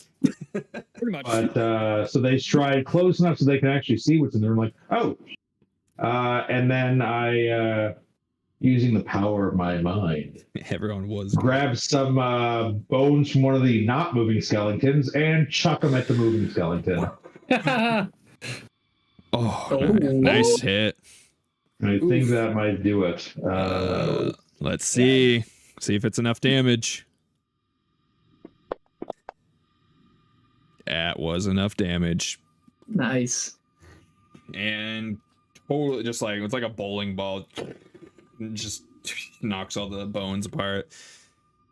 Pretty much. But so they stride close enough so they can actually see what's in the room. Like, oh, and then I, using the power of my mind, Everyone was. grab some bones from one of the not moving skeletons and chuck them at the moving skeleton. Oh, Oh. nice hit. I think that might do it. Let's see. See if it's enough damage. That was enough damage. Nice. And totally just like it's like a bowling ball. It just knocks all the bones apart.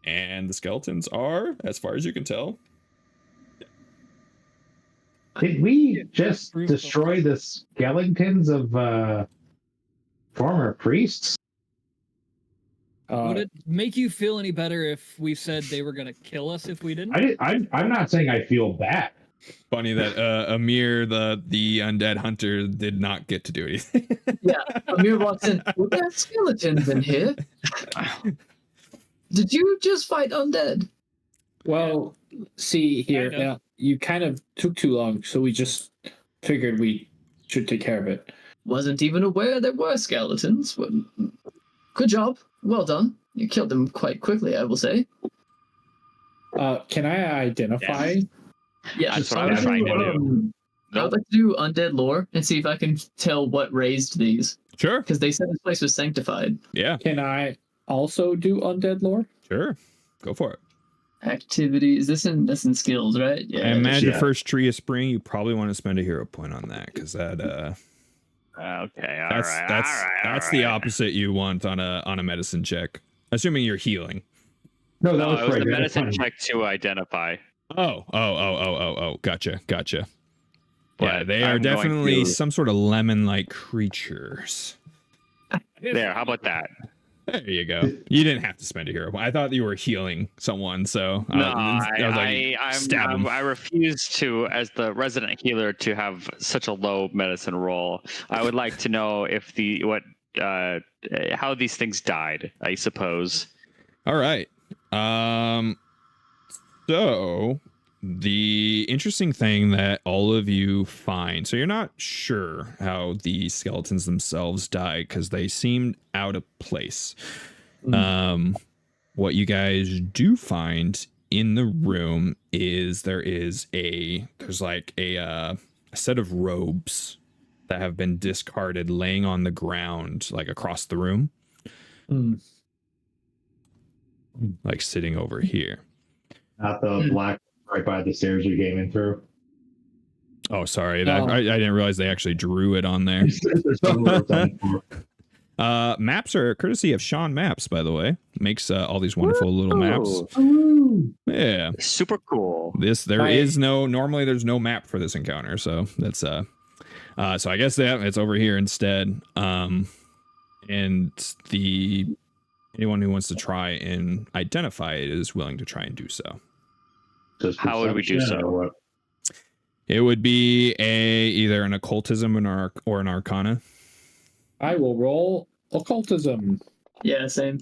And the skeletons are, as far as you can tell. Did we just destroy the skeletons of former priests? Would it make you feel any better if we said they were gonna kill us if we didn't? I'm not saying I feel bad. Funny that Amir, the undead hunter, did not get to do anything. Yeah. Amir walks in. Were there skeletons in here? Did you just fight undead? Well, see here, Kind of. you kind of took too long, so we just figured we should take care of it. Wasn't even aware there were skeletons. Well, good job. Well done. You killed them quite quickly, I will say. Can I identify? Yeah, That's what I was trying to do. I would like to do undead lore and see if I can tell what raised these. Sure. Because they said this place was sanctified. Yeah. Can I also do undead lore? Sure. Go for it. Activities. That's in skills, right? Yeah. I imagine yeah. first tree of spring, you probably want to spend a hero point on that because that Okay, all That's right, that's all right, that's all the right. opposite you want on a medicine check, assuming you're healing. No, that No, was it was for the medicine identifying. check to identify. Oh. Gotcha. Yeah, But they are I'm going definitely to- some sort of lemon-like creatures. There, how about that? There you go. You didn't have to spend a hero point. I thought you were healing someone, so No, I was like, stab him. I refuse to, as the resident healer, to have such a low medicine roll. I would like to know if how these things died, I suppose. All right. So the interesting thing that all of you find, so you're not sure how the skeletons themselves died because they seemed out of place. What you guys do find in the room is there's like a set of robes that have been discarded laying on the ground, like across the room, like sitting over here. Not the black right by the stairs you came in through. Oh, sorry. I didn't realize they actually drew it on there. There's some words on the floor. Maps are courtesy of Sean Maps, by the way. Makes all these wonderful little maps. Yeah. Super cool. Normally there's no map for this encounter, so that's so I guess that it's over here instead. And anyone who wants to try and identify it is willing to try and do so. How would we do so? Or what? It would be either an occultism or an arcana. I will roll occultism. Yeah, same.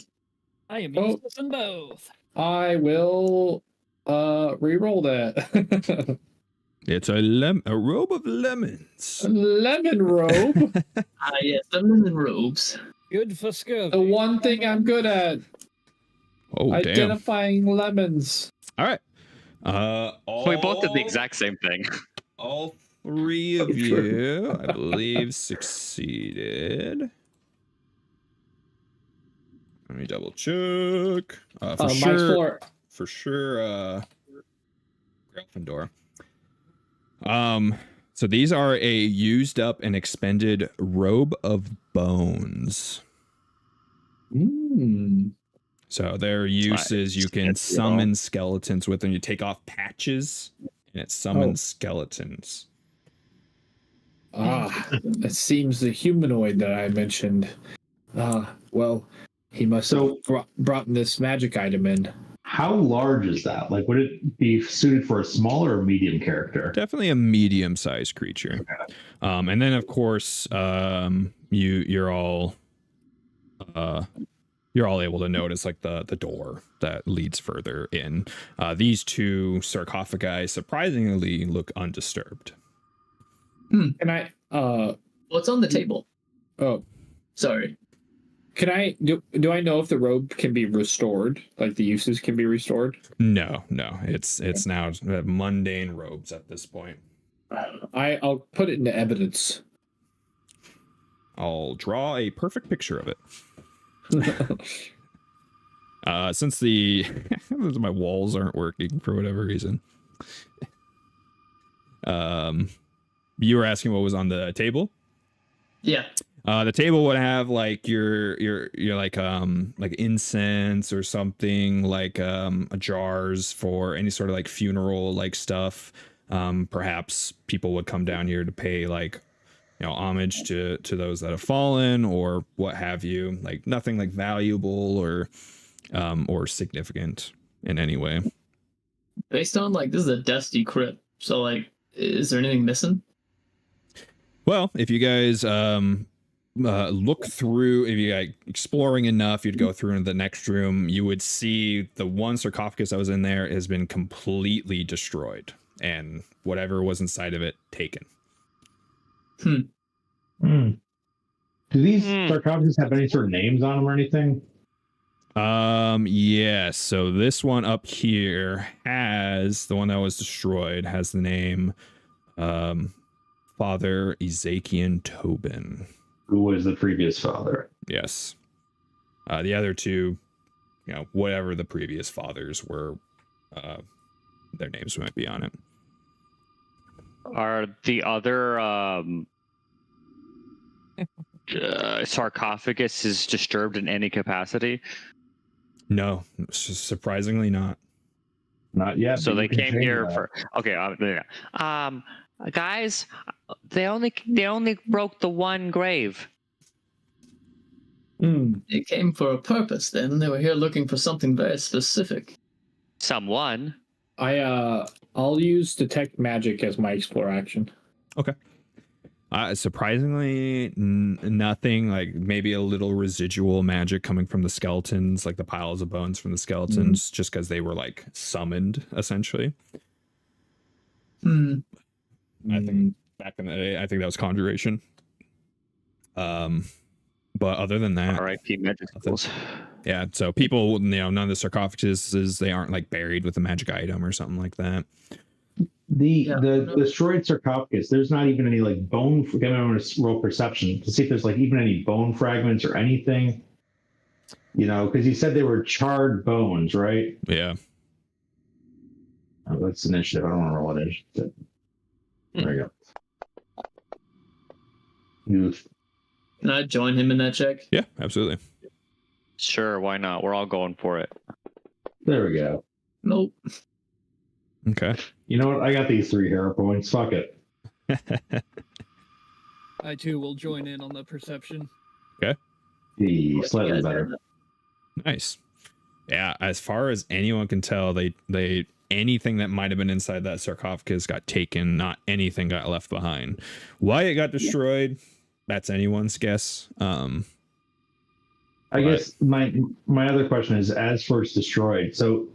I am useless in both. I will re-roll that. It's a robe of lemons. A lemon robe. Yes, the lemon robes. Good for scurvy. The one thing I'm good at. Oh, damn. Identifying lemons. All right. We both did the exact same thing. All three of you, I believe, succeeded. Let me double check. For sure, Gryffindor. So these are a used up and expended robe of bones. So their use is you can summon skeletons with them. You take off patches and it summons skeletons. It seems the humanoid that I mentioned. Well, he must have brought this magic item in. How large is that? Like, would it be suited for a small or a medium character? Definitely a medium-sized creature. Okay. And then of course, you're all able to notice like the door that leads further in. These two sarcophagi surprisingly look undisturbed. Can I What's on the table? Oh, Sorry. can I do I know if the robe can be restored? Like the uses can be restored? No, it's now mundane robes at this point. I'll put it into evidence. I'll draw a perfect picture of it. Since my walls aren't working for whatever reason. You were asking what was on the table? Yeah. The table would have like your like incense or something, like jars for any sort of like funeral like stuff. Perhaps people would come down here to pay like homage to those that have fallen or what have you. Like nothing like valuable or significant in any way. Based on like this is a dusty crypt, so like, is there anything missing? Well, if you guys look through, if you like exploring enough, you'd go through into the next room, you would see the one sarcophagus that was in there has been completely destroyed and whatever was inside of it taken. Do these sarcophagus have any sort of names on them or anything? Yes. So this one up here has the one that was destroyed has the name Father Ezekian Tobin. Who was the previous father? Yes. The other two, whatever the previous fathers were, their names might be on it. Are the other sarcophagus is disturbed in any capacity? No, surprisingly not. Not yet. So but they you can came change here that. for guys, they only broke the one grave. They came for a purpose. Then they were here looking for something very specific. Someone. I'll use detect magic as my explore action. Okay. Surprisingly, nothing. Like maybe a little residual magic coming from the skeletons, like the piles of bones from the skeletons, just because they were like summoned, essentially. I think back in the day, I think that was conjuration. But other than that, R.I.P. magic schools. Yeah, so people, none of the sarcophaguses, they aren't like buried with a magic item or something like that. The destroyed sarcophagus, there's not even any like bone. I'm going to roll perception to see if there's like even any bone fragments or anything. Because you said they were charred bones, right? Yeah. Oh, that's initiative. I don't want to roll initiative. There we go. Youth. Can I join him in that check? Yeah, absolutely. Sure, why not? We're all going for it. There we go. Nope. Okay. You know what? I got these 3 hero points. Fuck it. I too will join in on the perception. Okay. Slightly better. Nice. Yeah, as far as anyone can tell, they anything that might have been inside that sarcophagus got taken. Not anything got left behind. Why it got destroyed, that's anyone's guess. I guess my other question is, as for it's destroyed, so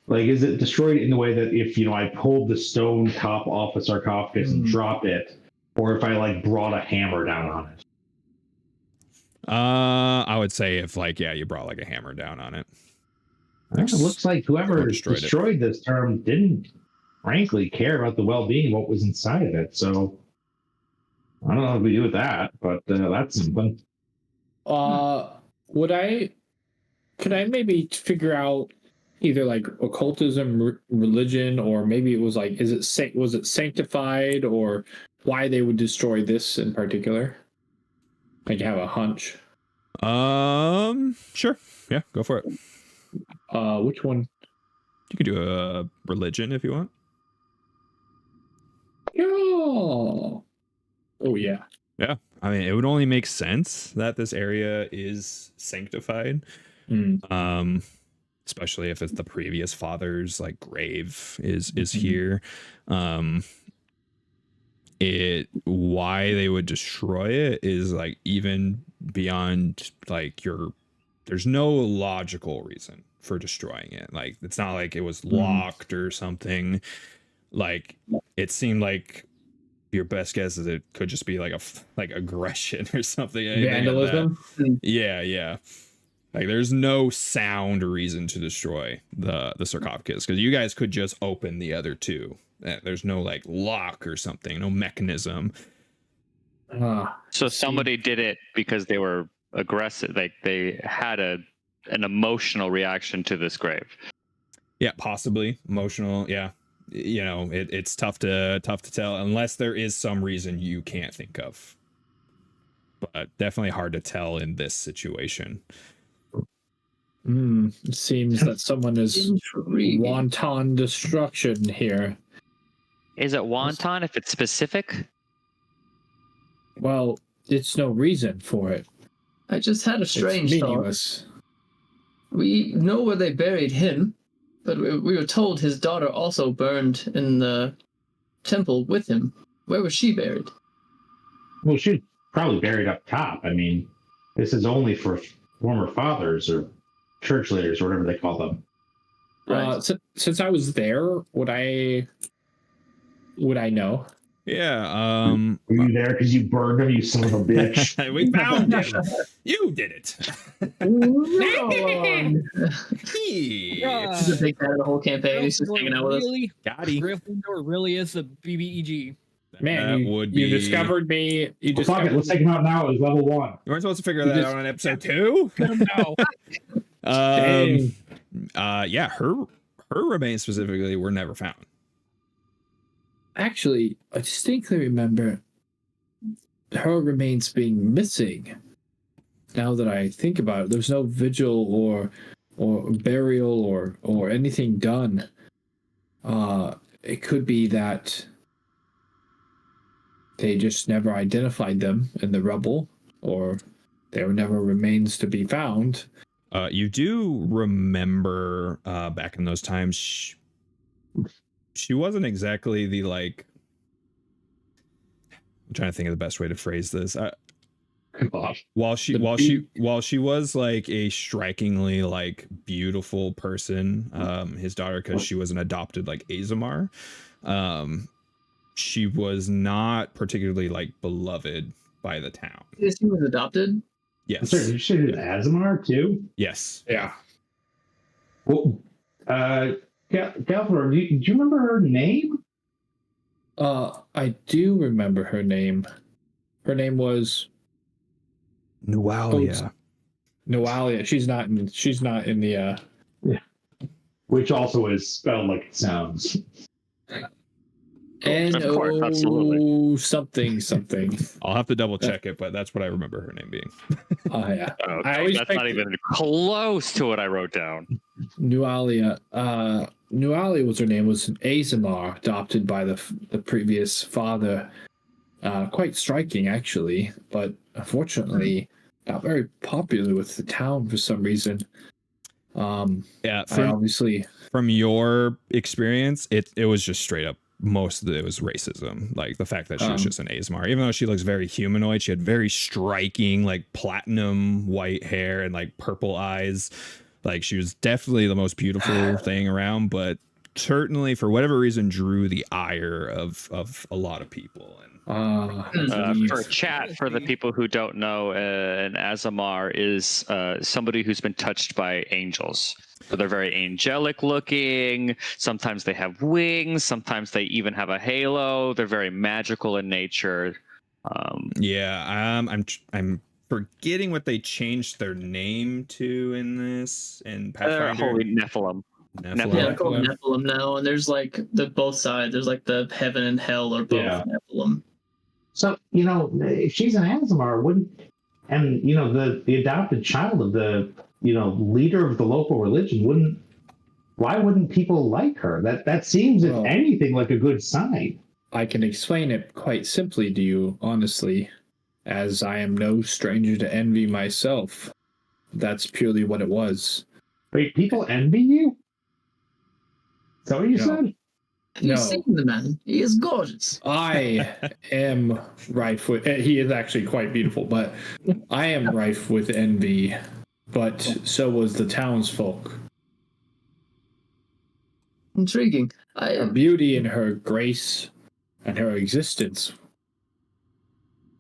like, is it destroyed in the way that if I pulled the stone top off a sarcophagus and dropped it, or if I like brought a hammer down on it? I would say if you brought like a hammer down on it. It looks like whoever destroyed this term didn't frankly care about the well-being of what was inside of it. So I don't know what we do with that, but that's something. Could I maybe figure out either like occultism, religion, or maybe it was like, was it sanctified, or why they would destroy this in particular? Like, you have a hunch? Sure. Yeah, go for it. Which one? You could do a religion if you want. Oh yeah. Yeah. I mean, it would only make sense that this area is sanctified. Especially if it's the previous father's like grave is here. Why they would destroy it is like even beyond like there's no logical reason for destroying it. Like, it's not like it was locked or something. Like, it seemed like your best guess is it could just be like aggression or something. Vandalism. Yeah. Like, there's no sound reason to destroy the sarcophagus, because you guys could just open the other two. There's no like lock or something, no mechanism. So somebody did it because they were aggressive. Like, they had an emotional reaction to this grave. Yeah, possibly emotional. Yeah, it's tough to tell unless there is some reason you can't think of. But definitely hard to tell in this situation. It seems that someone is wanton destruction here. Is it wanton if it's specific? Well, it's no reason for it. I just had a strange thought. We know where they buried him, but we were told his daughter also burned in the temple with him. Where was she buried? Well, she's probably buried up top. I mean, this is only for former fathers or church leaders or whatever they call them. Right. Since I was there, would I know? Yeah. Were you there because you burned him, you son of a bitch? We found him. You did it. He's a big fan of the whole campaign. He's just hanging out with us. Gryffindor really is the BBEG. Man, you discovered me. Let's take him out now. It was level 1. You weren't supposed to figure that out on episode 2? No. Yeah, her remains specifically were never found. Actually, I distinctly remember her remains being missing. Now that I think about it, there's no vigil or burial or anything done. It could be that they just never identified them in the rubble, or there were never remains to be found. You do remember back in those times, she wasn't exactly the like. I'm trying to think of the best way to phrase this. While she was like a strikingly like beautiful person, his daughter, because she was an adopted like Azamar, she was not particularly like beloved by the town. Yes, he was adopted. I'm Yes. sorry, did you say Azamar too? Yes. Yeah. Well, Galflor, do you remember her name? I do remember her name. Her name was Nualia. Noalia. She's not in the Which also is spelled like it sounds. Of course, absolutely. something. I'll have to double check it, but that's what I remember her name being. Oh yeah. Okay, I always that's not even close to what I wrote down. Nualia. Nualia was her name. Was Azamar, adopted by the previous father. Quite striking, actually, but unfortunately not very popular with the town for some reason. Yeah, From your experience, it was just straight up. Most of it was racism, like the fact that she was just an Azamar. Even though she looks very humanoid, she had very striking, like platinum white hair and like purple eyes. Like she was definitely the most beautiful thing around, but certainly for whatever reason drew the ire of a lot of people. And for chat, for the people who don't know, an Azamar is somebody who's been touched by angels. So they're very angelic looking. Sometimes they have wings. Sometimes they even have a halo. They're very magical in nature. I'm forgetting what they changed their name to in this and They're Pathfinder. holy Nephilim. Yeah, they're called Nephilim now, and there's like both sides. There's like the heaven and hell are both Nephilim. So, if she's an Azamar, the adopted child of the, leader of the local religion, why wouldn't people like her? That seems, if anything, like a good sign. I can explain it quite simply to you, honestly, as I am no stranger to envy myself. That's purely what it was. Wait, people envy you? Is that what you said? Have you seen the man? He is gorgeous. I am rife with. He is actually quite beautiful, but I am rife with envy. But so was the townsfolk. Intriguing. Her beauty and her grace and her existence.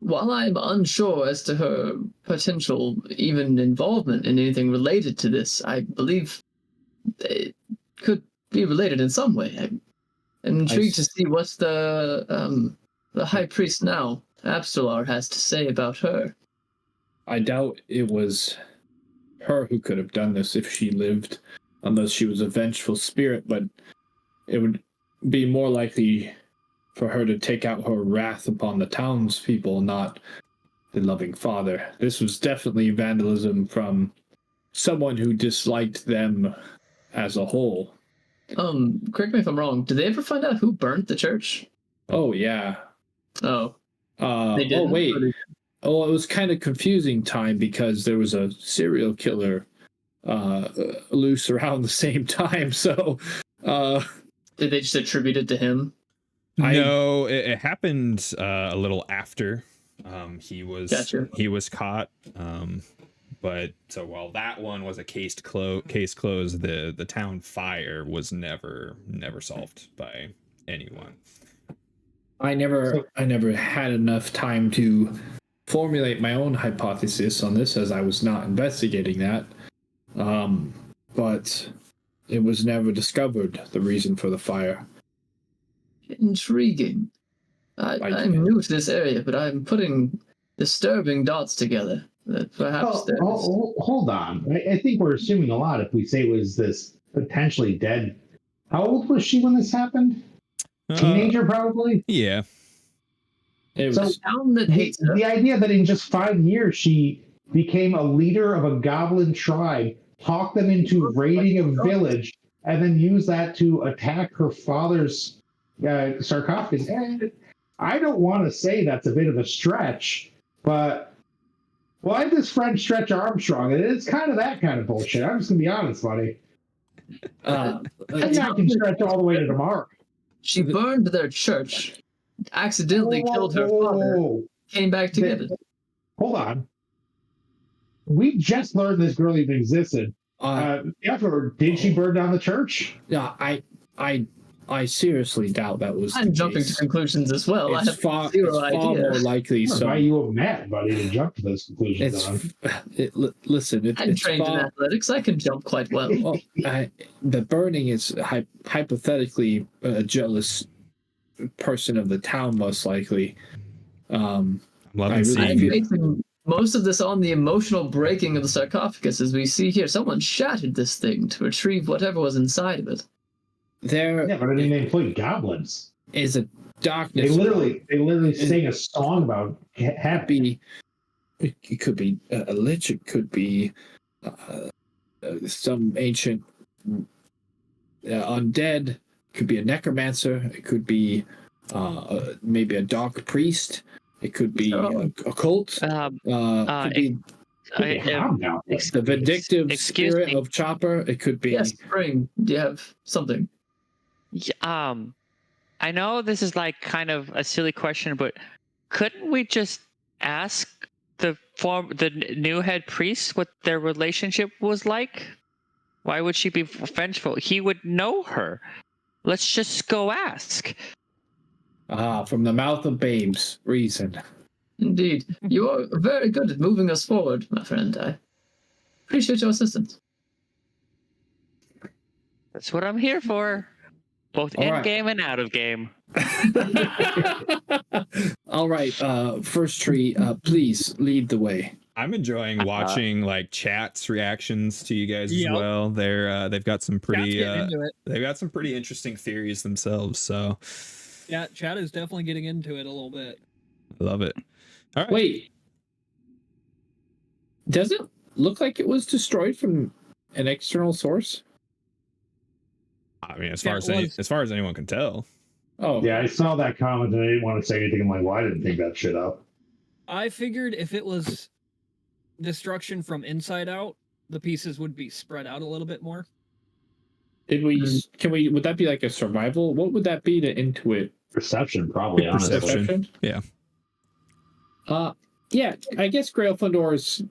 While I'm unsure as to her potential even involvement in anything related to this, I believe it could be related in some way. I'm intrigued to see what the high priest now, Absalar, has to say about her. I doubt it was her who could have done this if she lived, unless she was a vengeful spirit, but it would be more likely for her to take out her wrath upon the townspeople, not the loving father. This was definitely vandalism from someone who disliked them as a whole. Correct me if I'm wrong. Did they ever find out who burnt the church? Oh, yeah. Oh. They didn't? Oh, wait. Oh, it was kind of confusing time because there was a serial killer loose around the same time. So, did they just attribute it to him? No, it happened a little after he was caught. But so while that one was a case closed, the town fire was never solved by anyone. I never had enough time to formulate my own hypothesis on this, as I was not investigating that. But it was never discovered, the reason for the fire. Intriguing. I'm new to this area, but I'm putting disturbing dots together. That perhaps hold on. I think we're assuming a lot if we say it was this potentially dead. How old was she when this happened? Teenager, probably? Yeah. It So was Town that hates her. the idea that in just 5 years she became a leader of a goblin tribe, talked them into raiding a village, and then used that to attack her father's sarcophagus. And I don't want to say that's a bit of a stretch, but well, I have this friend Stretch Armstrong, and it's kind of that kind of bullshit. I'm just gonna be honest, buddy. I think I can stretch all the way to tomorrow. She burned their church, accidentally killed her father, Whoa. came back together. Hold on. We just learned this girl even existed. After, did she burn down the church? yeah, I seriously doubt that was. I'm the jumping to case. conclusions as well. I It's have far zero more idea. likely. So So why you a Matt, buddy, to jump to those conclusions it's on? listen. I'm It's trained in far, athletics. I can jump quite well. well, the burning is hypothetically a jealous person of the town, most likely. I'm I loving really seeing I'm feel- you. basing most of this on the emotional breaking of the sarcophagus, as we see here. Someone shattered this thing to retrieve whatever was inside of it. There Yeah, but I mean, they employed goblins. is a darkness. They literally sing a song about happy. It could be a lich. It could be some ancient undead. It could be a necromancer. It could be maybe a dark priest. It could be a cult. Could be Calm down. the vindictive excuse spirit me. of Chopper. It could be. Yes, Spring, do you have something? I know this is like kind of a silly question, but couldn't we just ask the new head priest what their relationship was like? Why would she be vengeful? He would know her. Let's just go ask. From the mouth of babes. Reason. Indeed. You are very good at moving us forward, my friend. I appreciate your assistance. That's what I'm here for. Both All in right. game and out of game. All right. First tree. Please lead the way. I'm enjoying watching like chat's reactions to you guys as Yep. well. They've got some Chat's pretty getting into it. they've got some pretty interesting theories themselves. So Yeah, chat is definitely getting into it a little bit. I love it. All right. Wait. Does it look like it was destroyed from an external source? I mean, as Yeah, far it as was. anyone can tell. Oh, Yeah, I saw that comment and I didn't want to say anything. I'm like, well, I didn't think that shit up. I figured if it was destruction from inside out, the pieces would be spread out a little bit more. Did we? Can we? Would that be like a survival? What would that be to intuit? Perception, probably, honestly. Perception. Yeah. Yeah. I guess Grailfindor's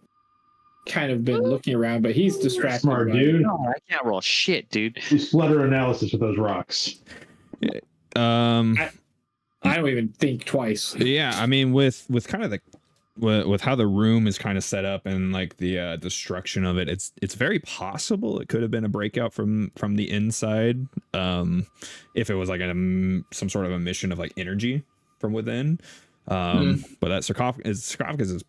kind of been looking around, but he's distracted. Smart by- dude. No, I can't roll shit, dude. Do splatter analysis with those rocks. I don't even think twice. Yeah, I mean, with kind of the with how the room is kind of set up and like the destruction of it, it's very possible it could have been a breakout from the inside. If it was like some sort of emission of like energy from within. But that sarcophagus is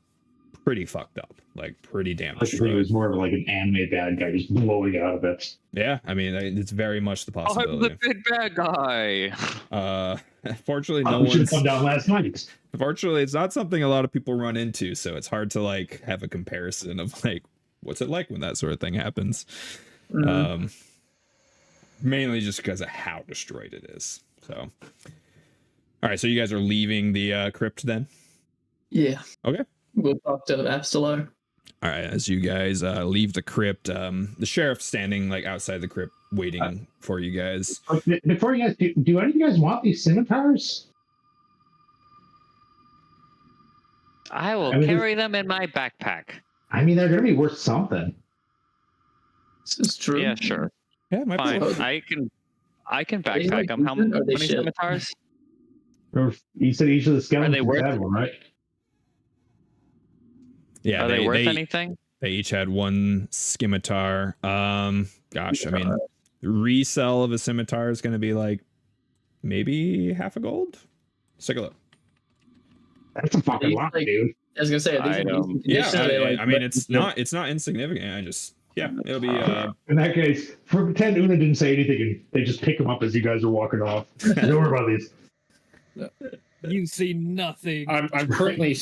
pretty fucked up, like pretty damn I think it destroyed. was more of like an anime bad guy just blowing out of it. Yeah, I mean, it's very much the I'm the possibility. big bad guy. Fortunately, I no should have one's. come down last night. Fortunately, it's not something a lot of people run into, so it's hard to like have a comparison of like what's it like when that sort of thing happens. Mainly just because of how destroyed it is. So, all right, so you guys are leaving the crypt then. Yeah. Okay. We'll talk to Abstelar. All right, as you guys leave the crypt, the sheriff's standing like outside the crypt waiting for you guys. Before you guys, do any of you guys want these scimitars? I will I mean, carry them in my backpack. I mean, they're going to be worth something. This is true. Yeah, sure. Yeah, it might be Fine. worth it. I can Are they, backpack like, them. How decent or are they many shit? scimitars? You said each of the skeletons worth had it? one, right? Yeah, Are they worth anything? They each had one scimitar. Gosh, I mean, resell of a scimitar is going to be like maybe half a gold. Let's take a look. That's a fucking These, lot, like, dude. I was gonna say, are these in Item. decent Yeah, condition? Are they, like, I mean, it's not insignificant. I just it'll be In that case, pretend Una didn't say anything and they just pick them up as you guys are walking off. Don't worry about these. You see nothing. I'm currently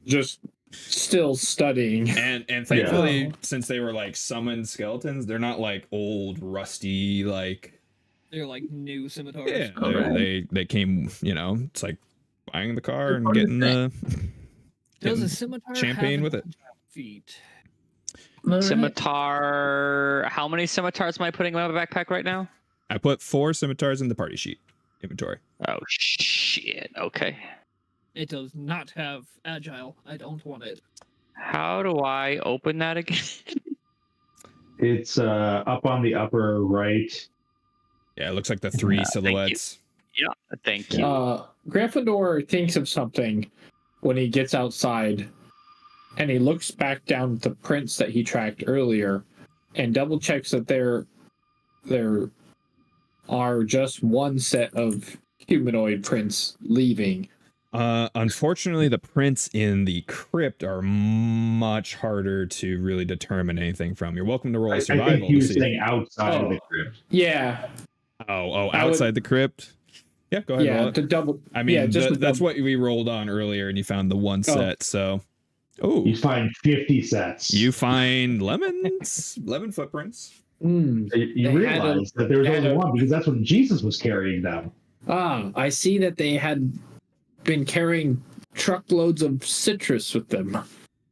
just still studying. And thankfully, since they were like summoned skeletons, they're not like old, rusty, like They're like new scimitars. yeah. Alright. They came, it's like buying the car and getting the Does a getting scimitar champagne have with it. feet? Alright. Scimitar. How many scimitars am I putting in my backpack right now? I put 4 scimitars in the party sheet inventory. Oh shit. Okay. It does not have agile. I don't want it. How do I open that again? It's up on the upper right. Yeah, it looks like the 3 silhouettes. Yeah. Thank you. Gryffindor thinks of something when he gets outside, and he looks back down at the prints that he tracked earlier, and double checks that there are just one set of humanoid prints leaving. Unfortunately, the prints in the crypt are much harder to really determine anything from. You're welcome to roll a I survival. think he to was see. saying outside of the crypt. Yeah, Outside the crypt. Yeah, go ahead. roll yeah, it. to double. I mean, yeah, just that's what we rolled on earlier, and you found the one set. So, You find 50 sets. you find lemon footprints. Mm. You They had realize that there was they had only a- one because that's what Jesus was carrying them. I see that they had been carrying truckloads of citrus with them.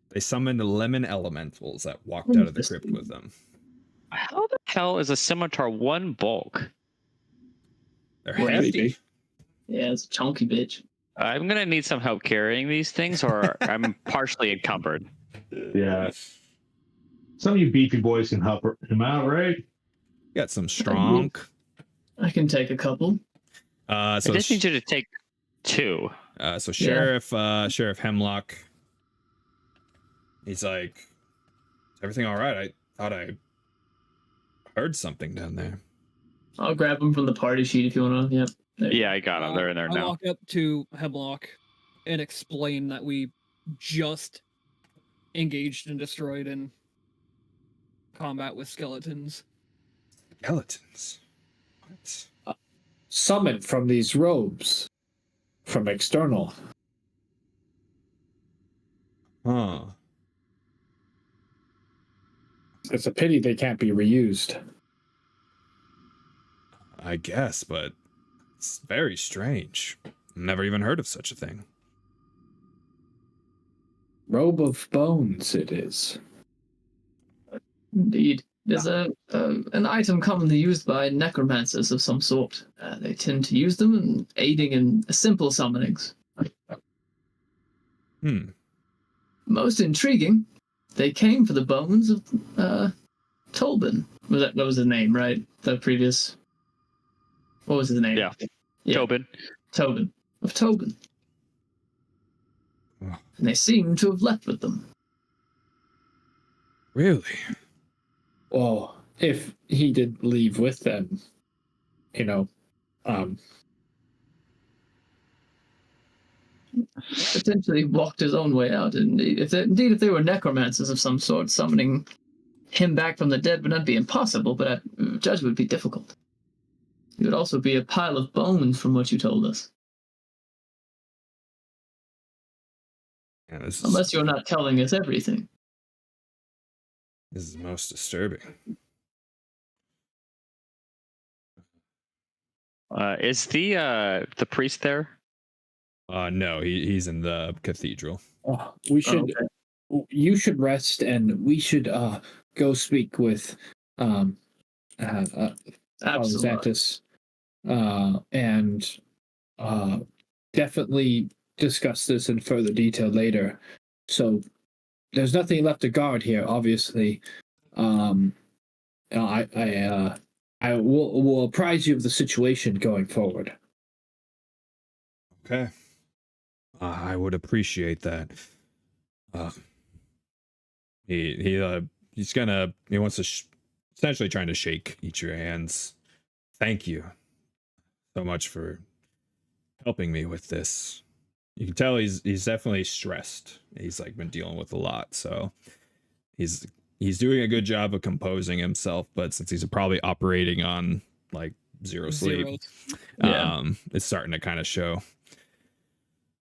They summoned lemon elementals that walked out of the crypt with them. How the hell is a scimitar 1 bulk? They're Hefty. heavy. Yeah, it's a chunky bitch. I'm gonna need some help carrying these things, or I'm partially encumbered. Yeah. Some of you beefy boys can help him out, right? Got some strong. I can take a couple. So I just need you to take 2. So Sheriff Hemlock, he's like, is everything all right? I thought I heard something down there. I'll grab them from the party sheet if you want to. Yep. There you Yeah, I got them. They're in there I now. walk up to Hemlock and explain that we just engaged and destroyed in combat with skeletons. Skeletons. What? Summoned from these robes from external. Huh. It's a pity they can't be reused. I guess, but it's very strange. Never even heard of such a thing. Robe of bones, it is. Indeed. There's an item commonly used by necromancers of some sort. They tend to use them in aiding in simple summonings. Most intriguing, they came for the bones of Tobin. That was his name, right? The previous. What was his name? Yeah. Yeah. Tobin. Tobin. Of Tobin. Oh. And they seem to have left with them. Really? Well, if he did leave with them, Potentially walked his own way out. And if they were necromancers of some sort, summoning him back from the dead would not be impossible, but judge would be difficult. He would also be a pile of bones, from what you told us. Yeah, this Unless you're not telling us everything. is most disturbing. Is the priest there? No, he's in the cathedral. we should. You should rest, and we should go speak with Absolutely. Xantus, and definitely discuss this in further detail later. So there's nothing left to guard here, obviously. I will apprise you of the situation going forward. Okay. I would appreciate that. He wants to essentially trying to shake each of your hands. Thank you so much for helping me with this. You can tell he's definitely stressed. He's like been dealing with a lot, so he's doing a good job of composing himself, but since he's probably operating on like zero sleep, Yeah. it's starting to kind of show.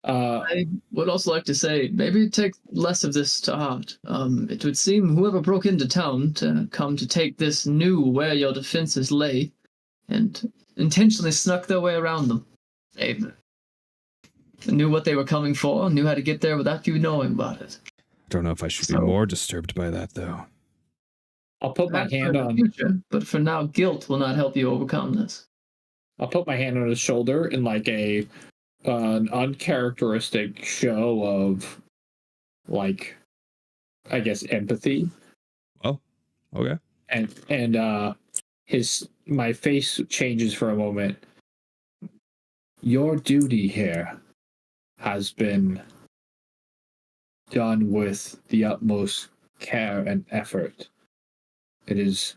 I would also like to say, maybe take less of this to heart. It would seem whoever broke into town to come to take this knew where your defenses lay, and intentionally snuck their way around them. They knew what they were coming for, knew how to get there without you knowing about it. Don't know if I should be more disturbed by that, though. I'll put my Perhaps hand for the on. future, but for now, guilt will not help you overcome this. I'll put my hand on his shoulder in like an uncharacteristic show of, like, I guess empathy. Oh, okay. And my face changes for a moment. Your duty here has been done with the utmost care and effort. It is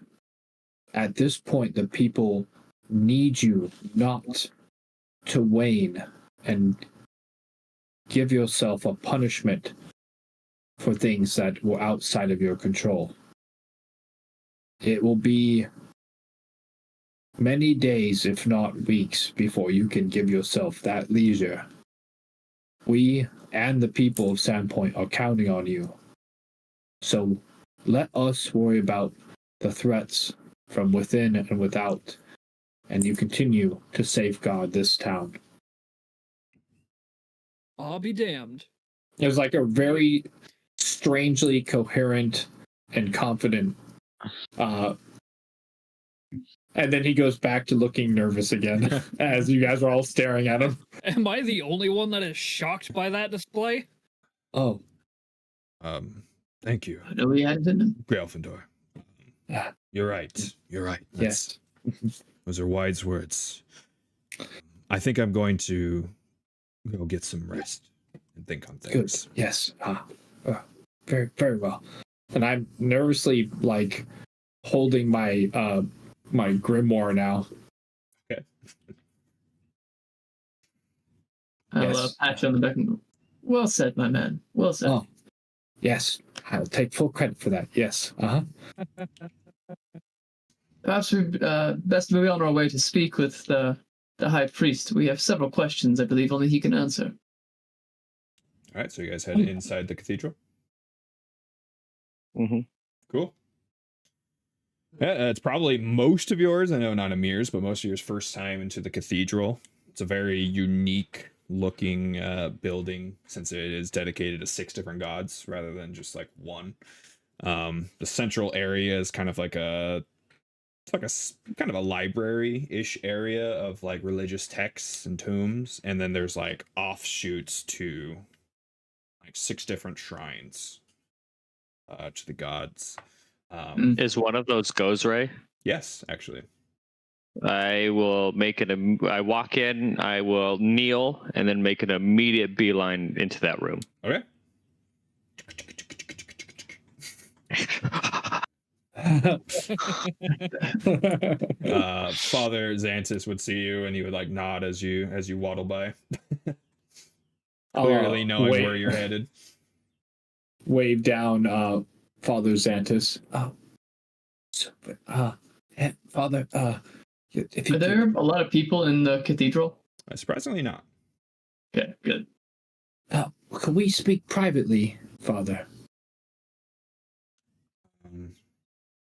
at this point the people need you not to wane and give yourself a punishment for things that were outside of your control. It will be many days, if not weeks, before you can give yourself that leisure. We and the people of Sandpoint are counting on you. So let us worry about the threats from within and without, and you continue to safeguard this town. I'll be damned. It was like a very strangely coherent and confident. And then he goes back to looking nervous again as you guys are all staring at him. Am I the only one that is shocked by that display? Oh, Thank you, I know we had it in him. Gryffindor. yeah. You're right. You're right. Yes. Those are wise words. I think I'm going to go get some rest and think on Good. things. Yes. Very, very well. And I'm nervously like holding my my grimoire now. Okay. I'll Yes. pat you on the back and go, well said, my man. Well said. Oh, yes. I'll take full credit for that. Yes. Perhaps we best move on our way to speak with the High Priest. We have several questions I believe only he can answer. All right, so you guys head inside the cathedral. Mm-hmm. Cool. Yeah, it's probably most of yours. I know not Amir's, but most of yours first time into the cathedral. It's a very unique looking building since it is dedicated to 6 different gods rather than just like one. The central area is kind of like kind of a library-ish area of like religious texts and tombs, and then there's like offshoots to like 6 different shrines to the gods. Is one of those Gozray? Yes, actually. I will make I walk in, I will kneel, and then make an immediate beeline into that room. Okay. Father Xantus would see you and he would like nod as you waddle by. Clearly knowing where you're headed. Wave down Father Xantus. Father, if you Are there a lot of people in the cathedral? Surprisingly not. Okay, good. can we speak privately, Father?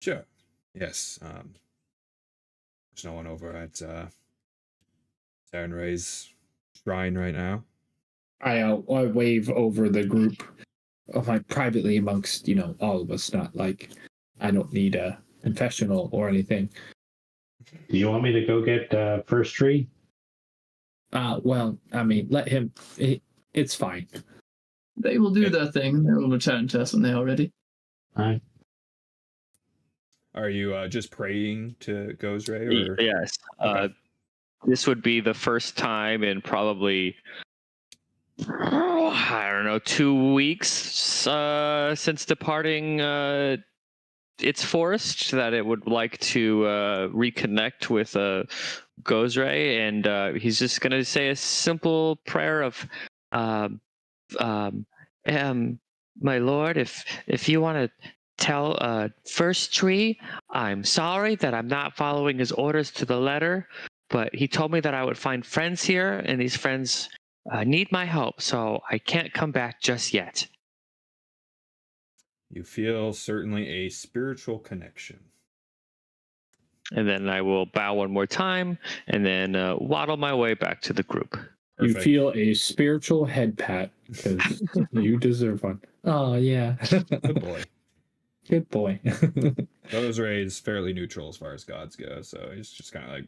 Sure. Yes. There's no one over at Saren Ray's shrine right now. I wave over the group, like privately amongst all of us. Not like I don't need a confessional or anything. Do you want me to go get first tree? Well, I mean, let him. It's fine. They will do their thing. They will return to us when they are ready. All right. Are you just praying to Gozray? Or? Yes. Okay. This would be the first time in probably, I don't know, 2 weeks since departing its forest that it would like to reconnect with Gozray, and he's just going to say a simple prayer of, my lord, if you want to tell First Tree, I'm sorry that I'm not following his orders to the letter, but he told me that I would find friends here, and these friends need my help, so I can't come back just yet. You feel certainly a spiritual connection. And then I will bow one more time and then waddle my way back to the group. You Perfect. feel a spiritual head pat because you deserve one. Oh, yeah. Good boy. Good boy. Ozray is fairly neutral as far as gods go, so he's just kind of like,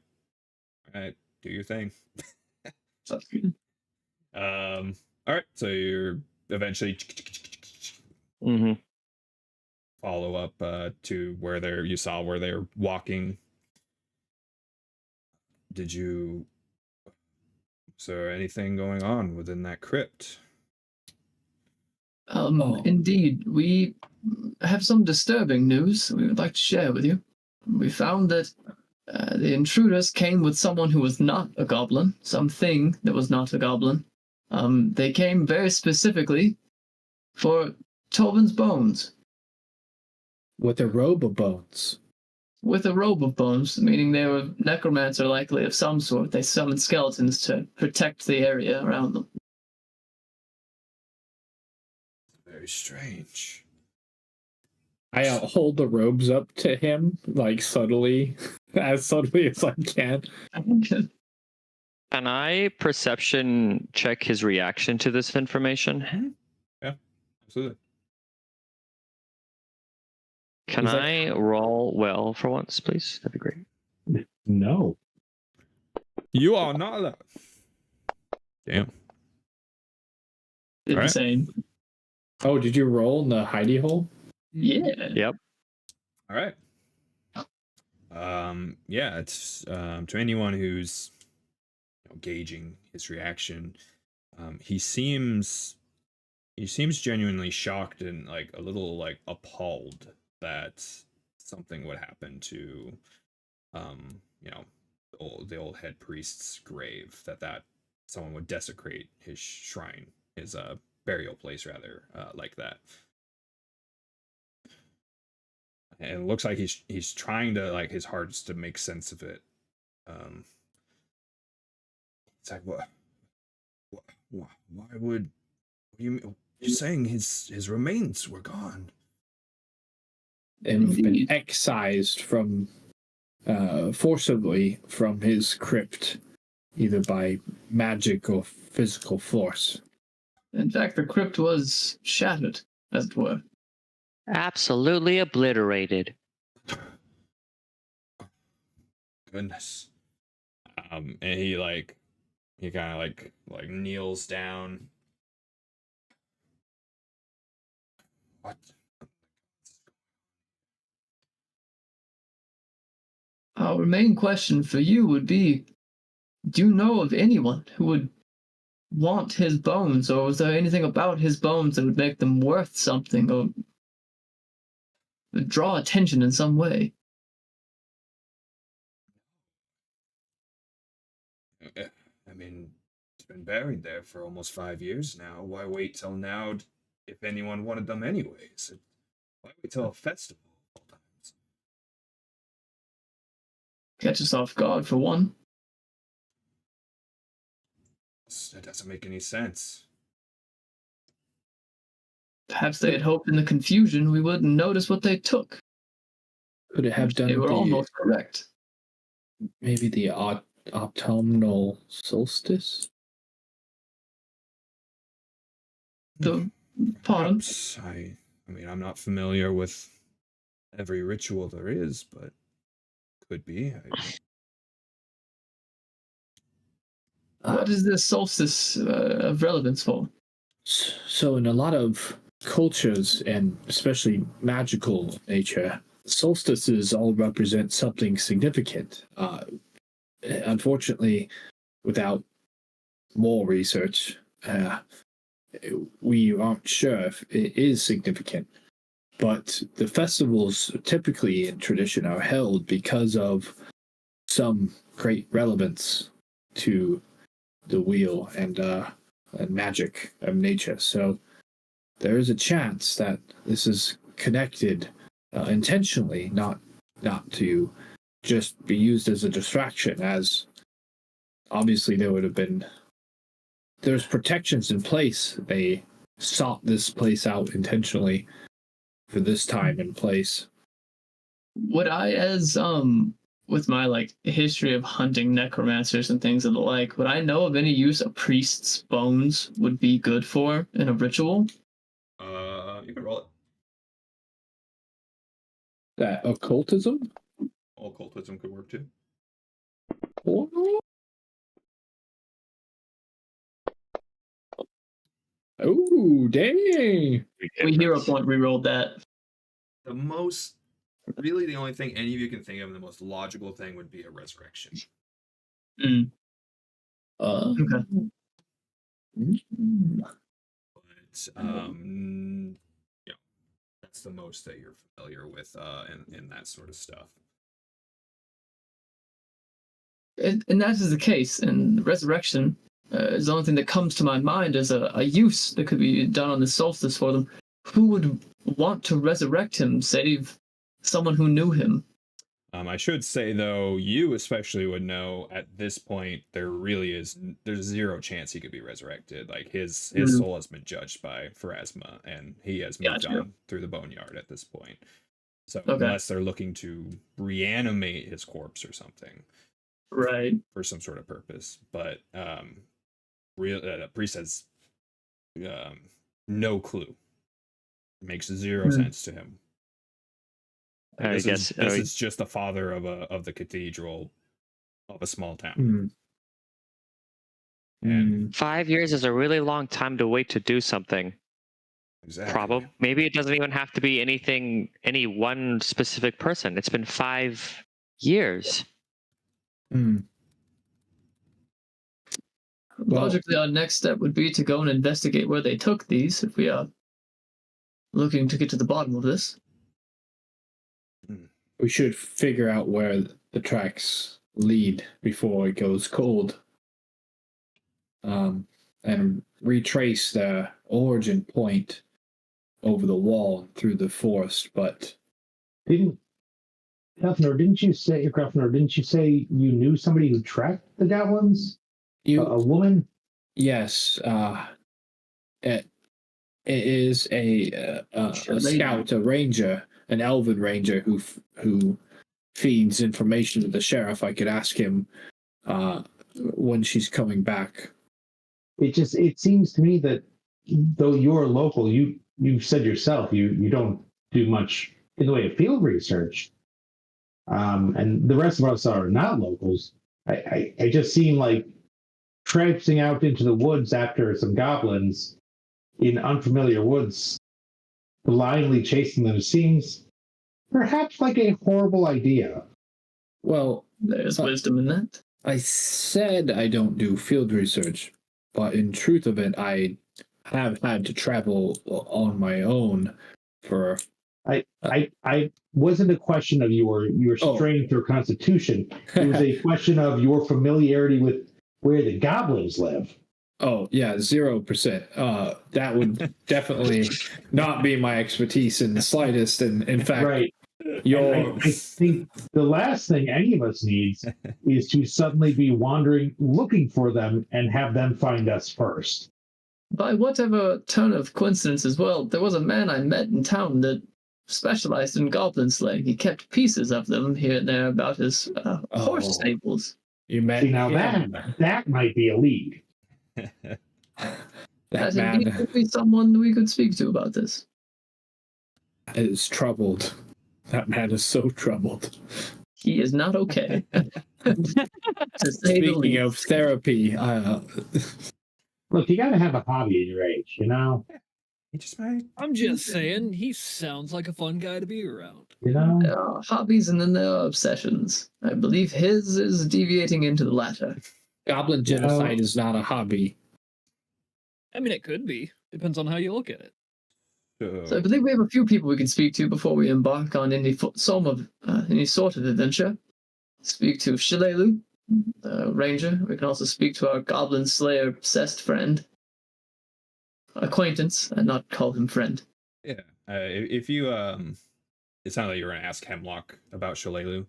all right, do your thing. Sounds good. All right, so you're eventually Mm-hmm. follow up to where you saw where they're walking. Is there anything going on within that crypt? Indeed, we have some disturbing news we would like to share with you. We found that the intruders came with someone who was not a goblin, something that was not a goblin. They came very specifically for Tobin's bones. With a robe of bones. With a robe of bones, meaning they were necromancer likely of some sort. They summoned skeletons to protect the area around them. Very strange. I hold the robes up to him, like subtly, as subtly as I can. Can I perception check his reaction to this information? Yeah, absolutely. Can He's like- I roll well for once, please? That'd be great. No. You are not allowed. Damn. All right. Insane. Oh, did you roll in the hidey hole? Yeah. Yep. All right. Yeah, it's to anyone who's gauging his reaction. He seems genuinely shocked and like a little like appalled that something would happen to the old head priest's grave, that someone would desecrate his shrine, his burial place rather, like that. And it looks like he's trying to, like, his hardest to make sense of it. It's like, why would you're saying his remains were gone? And have been Indeed. excised from forcibly from his crypt, either by magic or physical force. In fact, the crypt was shattered, as it were. Absolutely obliterated. Goodness. And he kind of like kneels down. What? Our main question for you would be, do you know of anyone who would want his bones, or was there anything about his bones that would make them worth something, or draw attention in some way? I mean, it's been buried there for almost 5 years now. Why wait till now if anyone wanted them anyways? Why wait till a festival? Catch us off guard, for one. That doesn't make any sense. Perhaps they had hoped in the confusion we wouldn't notice what they took. Could it have done They were almost correct. maybe the autumnal solstice? So, pardon? Perhaps. I mean, I'm not familiar with every ritual there is, but could be. What is this solstice of relevance for? So in a lot of cultures, and especially magical nature, solstices all represent something significant. Unfortunately, without more research, we aren't sure if it is significant. But the festivals typically in tradition are held because of some great relevance to the wheel and magic of nature. So there is a chance that this is connected intentionally, not to just be used as a distraction, as obviously there would have been there's protections in place. They sought this place out intentionally for this time and place. Would I, as with my like history of hunting necromancers and things of the like, would I know of any use a priest's bones would be good for in a ritual? You can roll it. That occultism? Occultism could work too. Oh, dang. We hero point rerolled that. The only thing any of you can think of, the most logical thing would be a resurrection. Mm. Okay. But yeah, that's the most that you're familiar with in that sort of stuff. And that is the case. And resurrection is the only thing that comes to my mind as a use that could be done on the solstice for them. Who would want to resurrect him, save someone who knew him? I should say, though, you especially would know at this point there's zero chance he could be resurrected. Like his soul has been judged by Pharasma, and he has moved on through the boneyard at this point. So unless they're looking to reanimate his corpse or something, right, for some sort of purpose, but priest has no clue. It makes zero sense to him. This is just the father of the cathedral of a small town. And 5 years is a really long time to wait to do something. Exactly. Probably. Maybe it doesn't even have to be any one specific person. It's been 5 years. Logically, our next step would be to go and investigate where they took these if we are looking to get to the bottom of this. We should figure out where the tracks lead before it goes cold. And retrace the origin point over the wall through the forest. But didn't you say you knew somebody who tracked the goblins? A woman? Yes. It is a scout, a ranger, an elven ranger who feeds information to the sheriff. I could ask him when she's coming back. It seems to me that though you're local, you said yourself you don't do much in the way of field research, and the rest of us are not locals. I just seem like traipsing out into the woods after some goblins in unfamiliar woods, blindly chasing them seems perhaps like a horrible idea. Well, there's wisdom in that. I said I don't do field research, but in truth of it, I have had to travel on my own for. I wasn't a question of your strength or constitution. It was a question of your familiarity with where the goblins live. Oh yeah, 0%. That would definitely not be my expertise in the slightest. And in fact, right. I think the last thing any of us needs is to suddenly be wandering, looking for them, and have them find us first. By whatever turn of coincidence as well, there was a man I met in town that specialized in goblin slaying. He kept pieces of them here and there about his horse stables. You met now that might be a lead. That indeed could be someone we could speak to about this. Is troubled. That man is so troubled. He is not okay. Speaking of therapy, look, you got to have a hobby at your age, you know. I'm just saying, he sounds like a fun guy to be around. You know, there are hobbies and then there are obsessions. I believe his is deviating into the latter. Goblin genocide is not a hobby. I mean, it could be. Depends on how you look at it. So I believe we have a few people we can speak to before we embark on any sort of adventure. Speak to Shilelu, the ranger. We can also speak to our goblin slayer obsessed friend. Acquaintance, and not call him friend. Yeah. If you it sounded like you were going to ask Hemlock about Shilelu.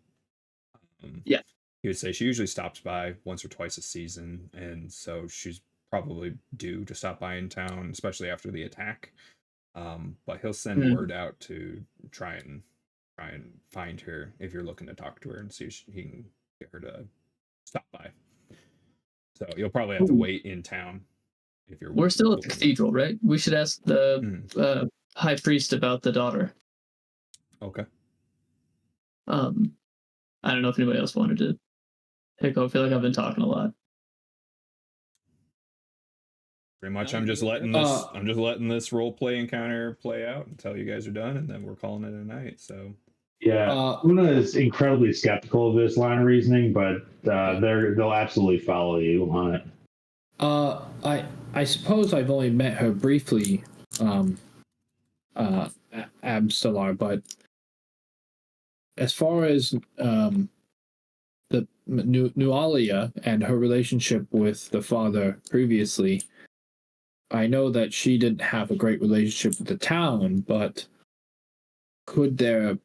Yeah. He would say she usually stops by once or twice a season, and so she's probably due to stop by in town, especially after the attack. But he'll send word out to try and find her if you're looking to talk to her and see if he can get her to stop by. So you'll probably have to wait in town if you're. We're still at the cathedral, right? We should ask the high priest about the daughter. Okay. I don't know if anybody else wanted to pick up. I feel like I've been talking a lot. Pretty much, I'm just letting this role play encounter play out until you guys are done, and then we're calling it a night. So. Yeah, Una is incredibly skeptical of this line of reasoning, but they'll absolutely follow you on it. I suppose I've only met her briefly, Abstellar, but as far as the Nualia and her relationship with the father previously, I know that she didn't have a great relationship with the town, but could there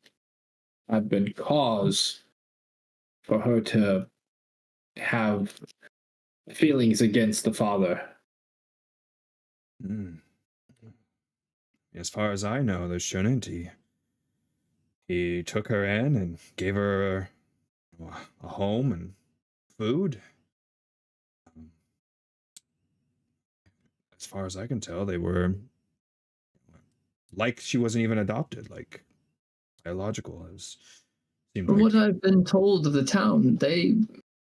have been cause for her to have feelings against the father? As far as I know, the shouldn't. He took her in and gave her a home and food. As far as I can tell, they were like she wasn't even adopted, like biological. From what I've been told of the town, they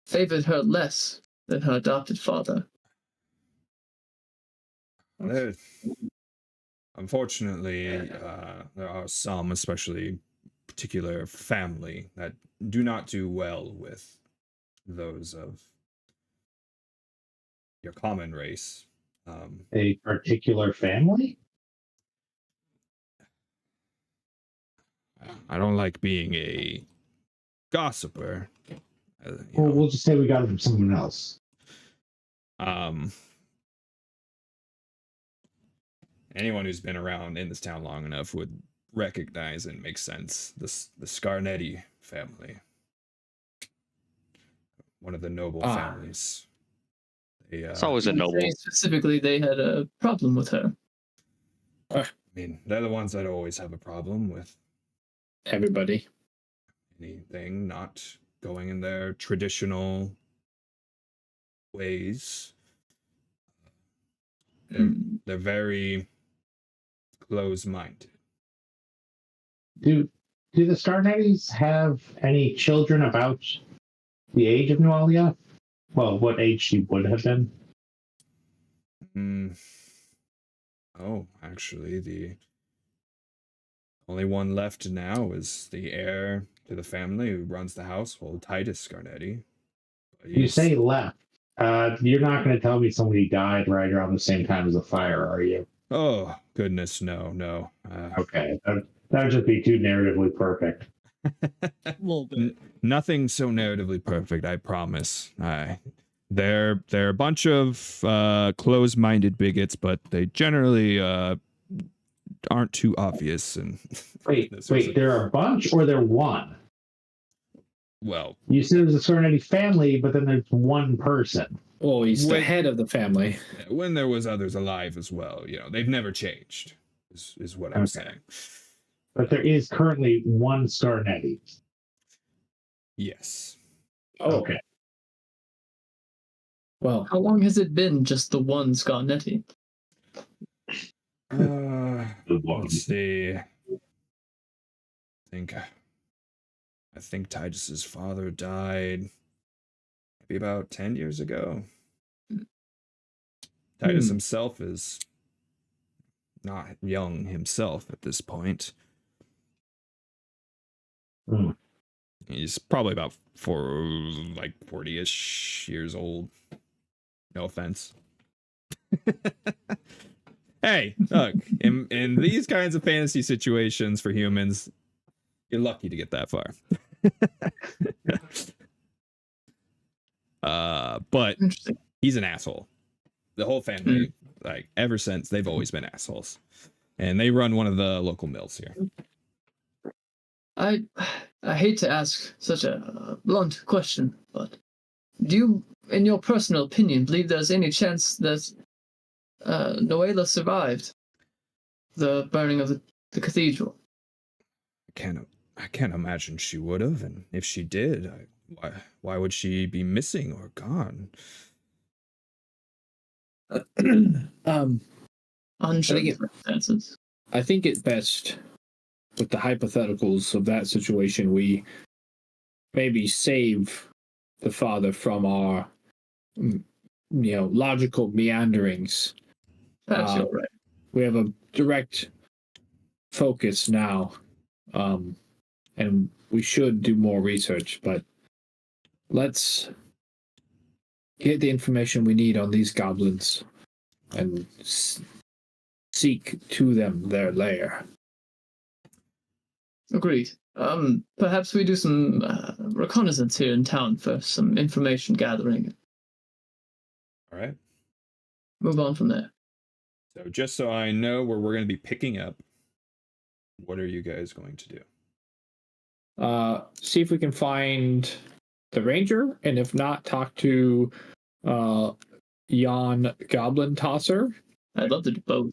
favored her less than her adopted father. Unfortunately, there are some, especially particular family, that do not do well with those of your common race. A particular family? I don't like being a gossiper. We'll just say we got it from someone else. Anyone who's been around in this town long enough would recognize and make sense the Scarnetti family, one of the noble families. It's always a noble. Specifically, they had a problem with her. I mean, they're the ones that always have a problem with everybody. Anything not going in their traditional ways. They're very close-minded. Do the Scarnettis have any children about the age of Nualia? Well, what age she would have been? Oh, actually, the only one left now is the heir to the family who runs the household, Titus Scarnetti. You say left. You're not going to tell me somebody died right around the same time as the fire, are you? Oh, goodness, no. Okay, that would just be too narratively perfect. A little bit. Nothing so narratively perfect, I promise. They're a bunch of close-minded bigots, but they generally aren't too obvious. And wait, they're a bunch or they're one? Well, you said it was a Scarnetti family, but then there's one person. Oh, he's the head of the family. When there was others alive as well, they've never changed, is what I'm saying. But there is currently one Scarnetti. Yes. Oh, okay. Well, how long has it been just the one Scarnetti? Let's see. I think Titus's father died maybe about 10 years ago. Titus himself is not young himself at this point. He's probably about 40-ish years old. No offense. Hey, look, in these kinds of fantasy situations for humans, you're lucky to get that far. But he's an asshole. The whole family, ever since, they've always been assholes. And they run one of the local mills here. I hate to ask such a blunt question, but do you, in your personal opinion, believe there's any chance that Noela survived the burning of the cathedral? I can't imagine she would have, and if she did, why would she be missing or gone? Unsure circumstances. I think it best with the hypotheticals of that situation, we maybe save the father from our, logical meanderings. Perhaps you're right. We have a direct focus now, and we should do more research, but let's get the information we need on these goblins and seek to them their lair. Agreed. Perhaps we do some reconnaissance here in town for some information gathering. All right. Move on from there. So just so I know where we're going to be picking up, what are you guys going to do? See if we can find the ranger, and if not, talk to Jan Goblin Tosser. I'd love to do both.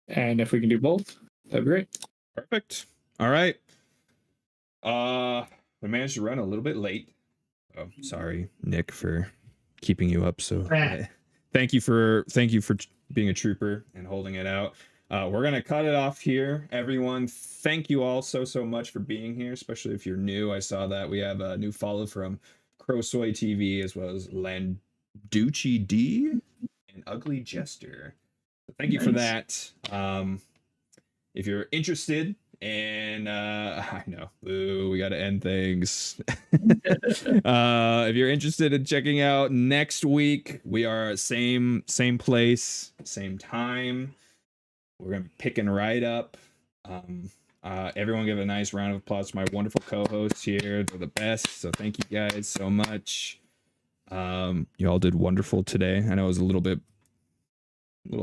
And if we can do both, that'd be great. Perfect. All right. We managed to run a little bit late. Oh, sorry, Nick, for keeping you up. So thank you for being a trooper and holding it out. We're gonna cut it off here, everyone. Thank you all so much for being here, especially if you're new. I saw that we have a new follow from Crowsoy TV, as well as Landucci D and Ugly Jester. So thank you for that. If you're interested, and I know, boo, we got to end things. If you're interested in checking out next week, we are same place, same time. We're gonna be picking right up. Everyone give a nice round of applause to my wonderful co-hosts here. They're the best. So thank you guys so much. You all did wonderful today. I know it was a little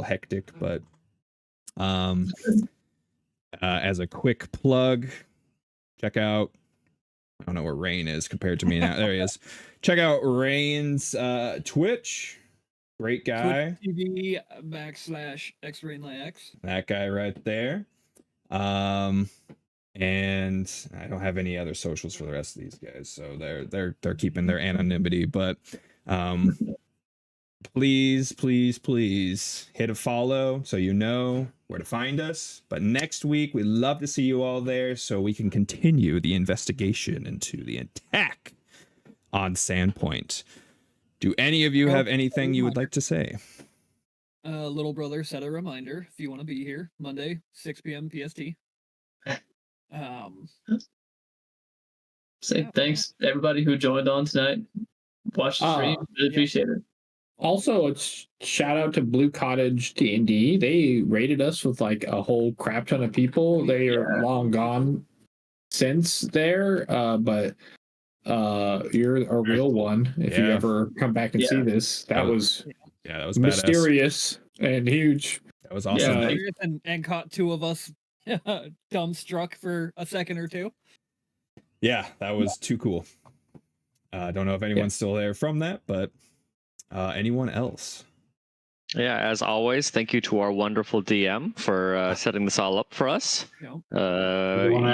hectic, but as a quick plug, check out, I don't know where Rain is compared to me now. There he is. Check out Rain's Twitch. Great guy. Twitch TV /XRainLaX. That guy right there. And I don't have any other socials for the rest of these guys, so they're keeping their anonymity. But please hit a follow so you know where to find us. But next week, we'd love to see you all there so we can continue the investigation into the attack on Sandpoint. Do any of you have anything you would like to say? Little brother set a reminder if you want to be here Monday, 6 p.m. PST. Say thanks to everybody who joined on tonight. Watch the stream. Really appreciate it. Also, it's shout out to Blue Cottage D&D. They rated us with like a whole crap ton of people. They are long gone since there, but you're a real one. If you ever come back and see this, that was mysterious and huge. That was awesome. And caught two of us dumbstruck for a second or two. Yeah, that was too cool. I don't know if anyone's still there from that, but anyone else? Yeah, as always, thank you to our wonderful DM for setting this all up for us. You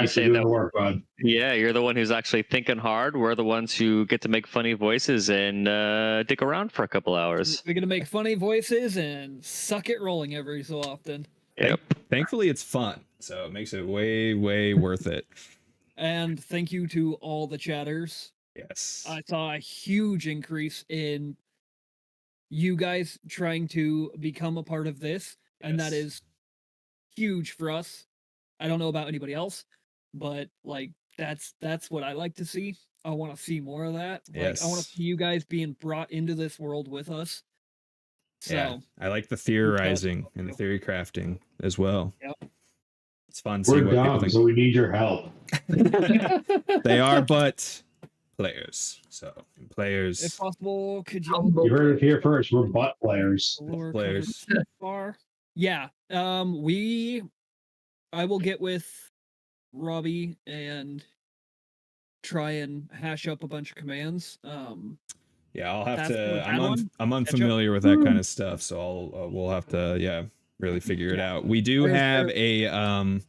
say that work, bud. Yeah, you're the one who's actually thinking hard. We're the ones who get to make funny voices and dick around for a couple hours. We're gonna make funny voices and suck it rolling every so often. Yep. Thankfully, it's fun, so it makes it way worth it. And thank you to all the chatters. Yes. I saw a huge increase in you guys trying to become a part of this, and that is huge for us. I don't know about anybody else, but like that's what I like to see. I want to see more of that. Like I want to see you guys being brought into this world with us. So yeah, I like the theorizing and the theory crafting as well. Yep. It's fun. We're dumb, so we need your help. They are but players. So players. If possible, could you? You heard it here first. We're butt players. Players. Yeah. I will get with Robbie and try and hash up a bunch of commands. Yeah, I'll have That's the to. bad one? I'm unfamiliar with that kind of stuff, so we'll have to really figure it out. We do have an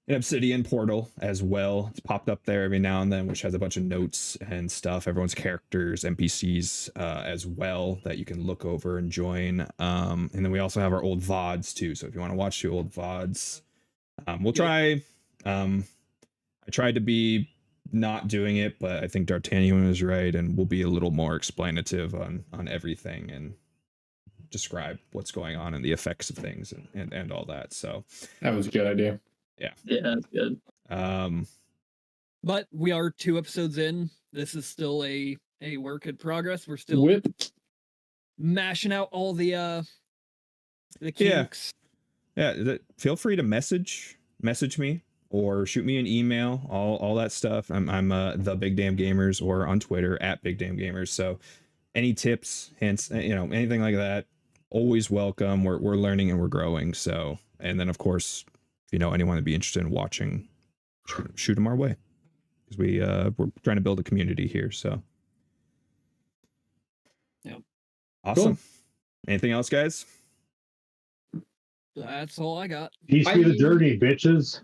Obsidian portal as well. It's popped up there every now and then, which has a bunch of notes and stuff, everyone's characters, NPCs as well, that you can look over and join. And then we also have our old VODs too. So if you want to watch the old VODs, we'll try. I tried to be not doing it, but I think D'Artagnan was right, and we'll be a little more explanative on everything and describe what's going on and the effects of things and all that. So That was a good idea. Yeah, that's good. But we are 2 episodes in. This is still a work in progress. We're still mashing out all the kinks. Yeah, feel free to message me or shoot me an email, all that stuff. I'm the BigDamnGamers, or on Twitter at BigDamnGamers. So any tips, hints, anything like that, always welcome. We're learning and we're growing. So, and then of course, if you know anyone that'd be interested in watching, shoot them our way, because we're trying to build a community here. So yeah, awesome. Cool. Anything else, guys? That's all I got. Peace be the journey, bitches.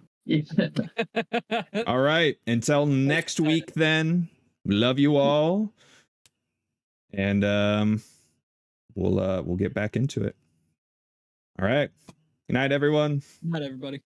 All right. Until next week, then. Love you all, and we'll get back into it. All right. Good night, everyone. Good night, everybody.